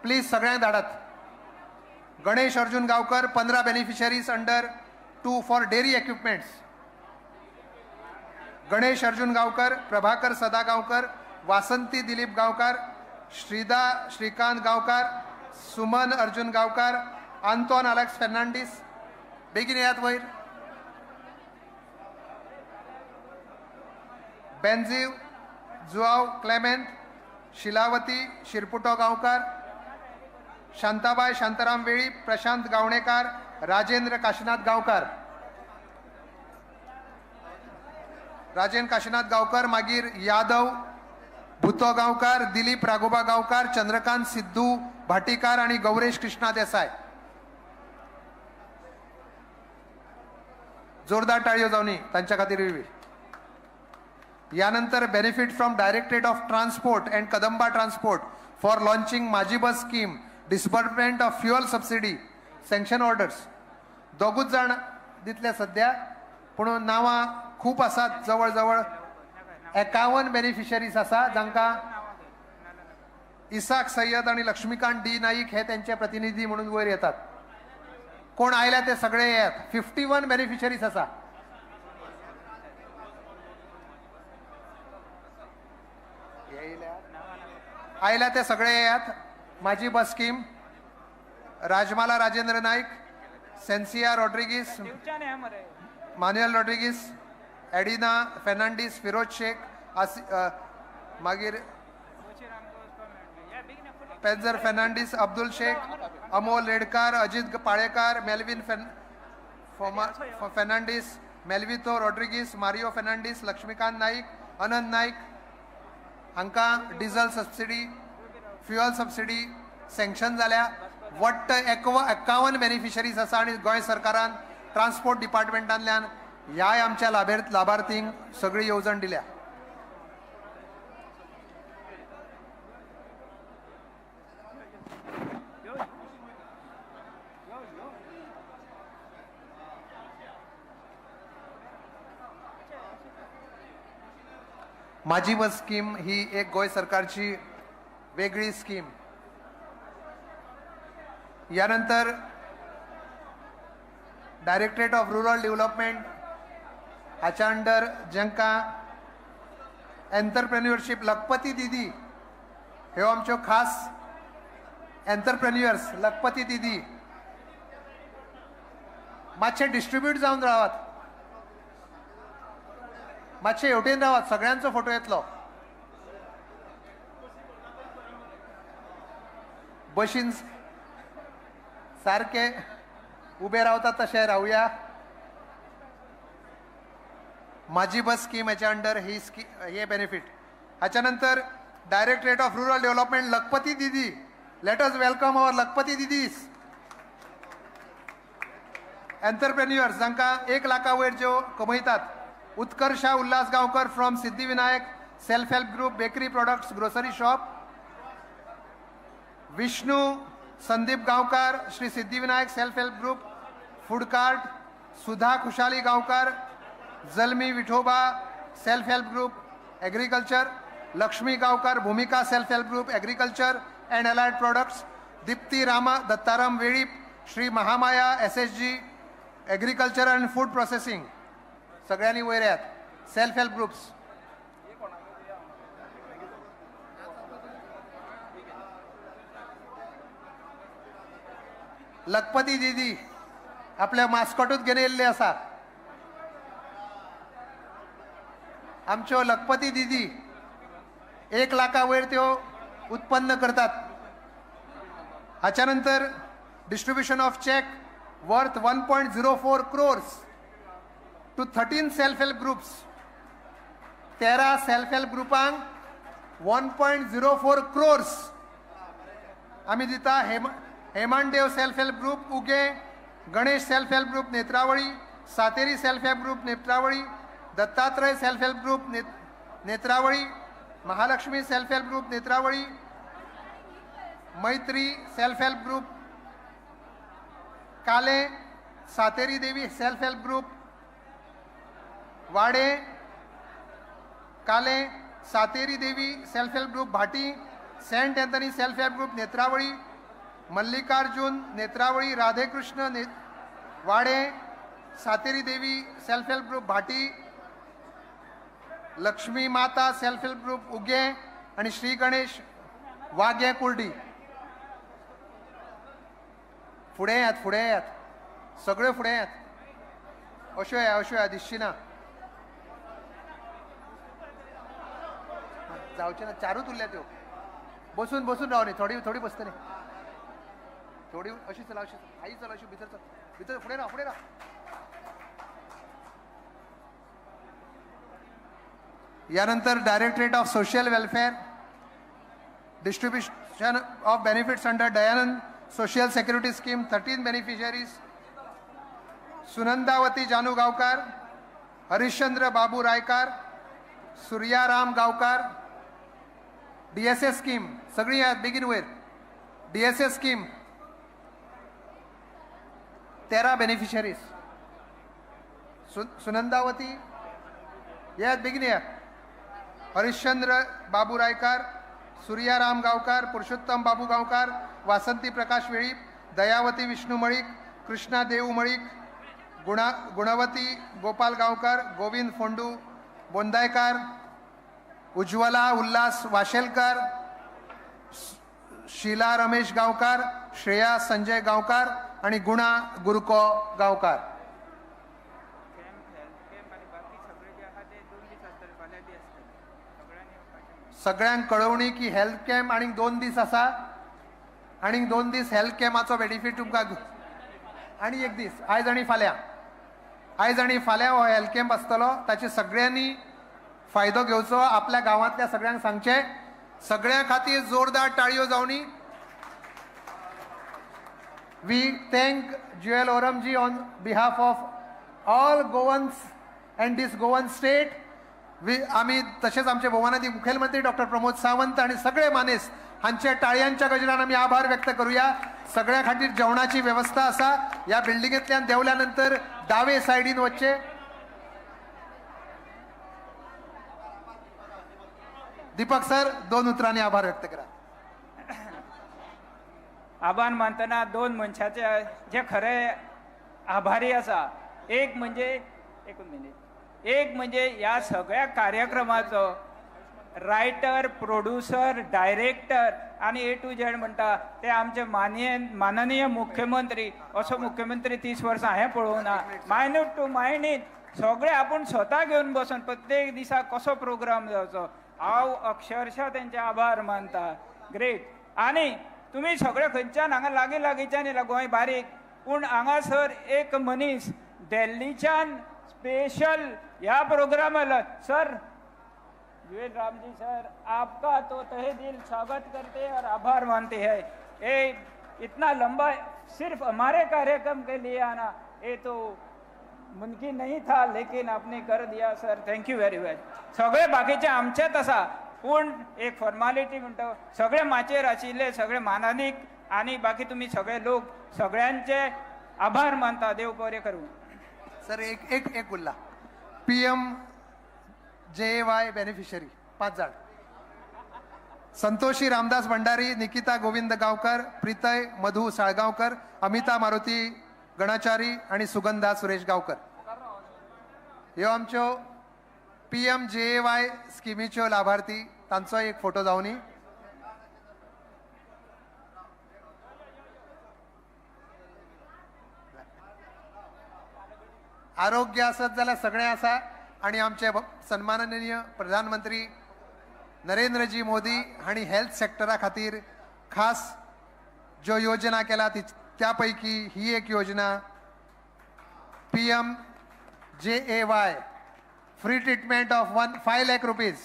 please सगळ्यांक धाडात. Ganesh Arjun Gaonkar 15 beneficiaries under 2 for dairy equipments. Ganesh Arjun Gaonkar, Prabhakar Sada Gaonkar, Vasanti Dilip Gavkar, Shrida Shrikant Gavkar, Suman Arjun Gavkar, Anton Alex Fernandes. बेगीन यात वयर. बेंझीव जुआव क्लेमेंट, शिलावती शिरपुटो गावकर, शांताबाई शांताराम वेळी, प्रशांत गावणेकर, राजेंद्र काशीनाथ गावकर. राजेंद्र काशीनाथ गावकर, मागीर यादव भुतो गावकर, दिलीप राघोबा गावकर, चंद्रकांत सिद्धू भाटीकार आणि गौरेश कृष्णा देसाय. जोरदार टाळयो जावनी तांच्या खातीर विवी. यानंतर benefit from directorate of transport and Kadamba transport for launching Majhi bus scheme, disbursement of fuel subsidy, sanction orders. दोगूच जाण दितले सध्या, पूण नांवां खूप आसात. जवळ जवळ 51 बेनिफिशरीज आसा जांकां इसाक सय्यद आणि लक्ष्मीकांत डी नाईक हे त्यांचे प्रतिनिधी म्हणून वयर येतात. कोण आयल्या ते सगळे येतात. 51 बेनिफिशरीज आसा. आयल्या ते सगळे येतात. माझी बस स्कीम, राजमाला राजेंद्र नाईक, सेन्सिया रॉड्रिगीस, मान्युएल रॉड्रिगीस, एडिना फेर्नांडीस, फिरोज शेख, मागीर पेंजर फेर्नांडीस, अब्दुल शेख, अमोल रेडकार, अजित पाळेकार, मेल्विन फेर्नांडीस, मेल्वितो रॉड्रिगीस, मारियो फेर्नांडीस, लक्ष्मीकांत नाईक, अनंत नाईक हांकां diesel subsidy, fuel subsidy sanction जाल्या. वट्ट 51 बेनिफिशरीज आसा आनी गोंय सरकारान ट्रान्सपोर्ट डिपार्टमेंटांतल्यान ह्या आमच्या लाभार्थींक सगळी येवजण दिल्या. माझी बस स्कीम ही एक गोय सरकारची वेगळी स्कीम. यानंतर डायरेक्टरेट ऑफ रुरल डेव्हलपमेंट हाच्या अंडर जांकां एंटरप्रेन्युअरशीप, लखपती दिदी ह्यो आमच्यो खास एंटरप्रेन्युअर्स. लखपती दिदी मातशे डिस्ट्रीब्यूट जावन रावात, मातशे हेवटेन रावात, सगळ्यांचो फोटो येतलो. बशीन सारखे उबे रावतात तशे रावया. माझी बस स्कीम हेच्या अंडर ही हे बेनिफिट. हाच्या नंतर directorate of rural development, Lakhpati Didi. Let us welcome our Lakhpati Didis. Entrepreneurs जांकां 1 लाखा वयर ज्यो कमयतात. Utkarsha Ulhas Gaonkar from Siddhivinayak self help group, bakery products, grocery shop. Vishnu Sandeep Gaonkar, Shri Siddhivinayak self help group, food cart. Sudha Khushali Gaonkar, Jalmi Vithoba self help group, agriculture. Laxmi Gaonkar, Bhumika self help group, agriculture and allied products. Deepti Rama Dattaram Velip, Shri Mahamaya SSG, agriculture and food processing. सगळ्यांनी वयर येयात. Self help groups. लखपती दिदी आपल्या मास्कॉटूच घेवन येयल्ले आसा. आमच्यो लखपती दिदी 1 लाखा वयर त्यो उत्पन्न करतात. हाच्या नंतर distribution of cheque worth 1.04 crores to 13 self help groups. 13 self help ग्रुपांक 1.04 crores आमी दिता. Hemandev self help group Uge, Ganesh self help group Netravali, Sateri self help group Netravali, Dattatray self help group Netravali, Mahalaxmi self help group Netravali, Maitri self help group काले, Sateri Devi self help group वाडे Kale, Sateri Devi self help group Bhati, Saint Anthony self help group Netravali, Mallikarjun Netravali, Radhekrishna Wade, Sateri Devi self help group Bhati, Lakshmi Mata self help group उगे आणि श्री गणेश वाघे कुर्डी. फुडें येयात, सगळे फुडें येयात. अश्यो या दिसची ना. जावचे ना, चारूच उरल्या त्यो. बसून राव न्ही, थोडी बसतली. थोडी अशी चला, अशी आई चल, अशी भितर चल, भितर फुडें राव. यानंतर directorate of social welfare, distribution of benefits under Dayanand Social Security Scheme, 13 beneficiaries. Sunandavati Janu Gaonkar, Harishchandra Babu Raikar, Suryaram Gaonkar. DSS scheme सगळी आहेत, begin with DSS scheme 13 beneficiaries. Sunandavati यात बिगिन या. हरिश्चंद्र बाबू रायकार, सूर्याराम गावकार, पुरुषोत्तम बाबू गावकार, वासंती प्रकाश वेळीप, दयावती विष्णू मळीक, कृष्णा देऊ मळीक, गुणवती गोपाल गावकर, गोविंद फोंडू बोंदायकार, उज्ज्वला उल्हास वाशेलकर, शीला रमेश गावकर, श्रेया संजय गावकर आणि गुणा गुरुको गावकर. सगळ्यांक कळवणी की हेल्थ कॅम्प आणि 2 दीस आसा आणि 2 दीस हेल्थ कॅम्पाचो बेनिफीट तुमकां आणि 1 दीस आयज आणि फाल्यां हो हेल्थ कॅम्प आसतलो. ताचे सगळ्यांनी फायदो घेवचो. आपल्या गांवांतल्या सगळ्यांक सांगचे. सगळ्यां खातीर जोरदार ताळयो जावनी. वी थँक ज्युएल ओरमजी on behalf of all Goans and this Goan state. आम्ही तसेच आमचे भोवनादी मुखेलमंत्री डॉक्टर प्रमोद सावंत आणि सगळे मानेस हांचे टाळयांच्या गजरान आम्ही आभार व्यक्त करूया. सगळ्या खातीर जेवणाची व्यवस्था असा. या बिल्डिंगेंतल्यान देवल्यानंतर दावे सायडीन वच्चे. दीपक सर 2 उतरांनी आभार व्यक्त करा. आभार मानतना 2 मनशाचे जे खरे आभारी आसा. एक म्हणजे या सगळ्या कार्यक्रमाचो रायटर, प्रोड्युसर, डायरेक्टर आणि A to Z म्हणटा ते आमचे माननीय मुख्यमंत्री. असो मुख्यमंत्री 30 वर्सां हांवें पळोवना. मायन्यूट टू मायन्यूट सगळे आपूण स्वता घेवन बसून प्रत्येक दिसा कसो प्रोग्राम जावचो हांव अक्षरशः तेंचे आभार मानता. ग्रेट. आणि तुमी सगळे खंयच्यान हांगा लागींच्यान येयला गोंय बारीक, पूण हांगासर एक मनीस दिल्लीच्यान स्पेशल ह्या प्रोग्रामाला. सर जुएल रामजी सर, आपका तो तहे दिल स्वागत करते और आभार मानते हैं. ये इतना लंबा सिर्फ हमारे कार्यक्रम के लिए आना ये तो मुमकिन नहीं था, लेकिन आपने कर दिया sir. Thank you very much. सगळे बाकीचे आमचेच आसा, पूण एक फॉर्मालिटी म्हणटा सगळे माचेर आशिल्ले सगळे मानानीक आणि बाकी तुम्ही सगळे लोक सगळ्यांचे आभार मानता. देव बरें करूं. सर एक उरला. PMJAY बेनिफिशरी 5 जाण. संतोषी रामदास भंडारी, निकिता गोविंद गावकर, प्रीतय मधु साळगावकर, अमिता मारुती गणाचारी आणि सुगंधा सुरेश गावकर. ह्यो आमच्यो PMJAY स्किमीच्यो लाभार्थी. तांचो एक फोटो जावनी. आरोग्य आसत जाल्यार सगळें आसा. आणि आमचे सन्माननीय प्रधानमंत्री नरेंद्रजी मोदी हांणी हेल्थ सेक्टरा खातीर खास ज्यो योजना केला त्यापैकी ही एक योजना PMJAY free treatment of 5 lakh rupees.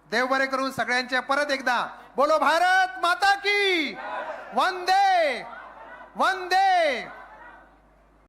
देव बरे करून सगळ्यांचे परत एकदा बोलो भारत माता की. वंदे वंदे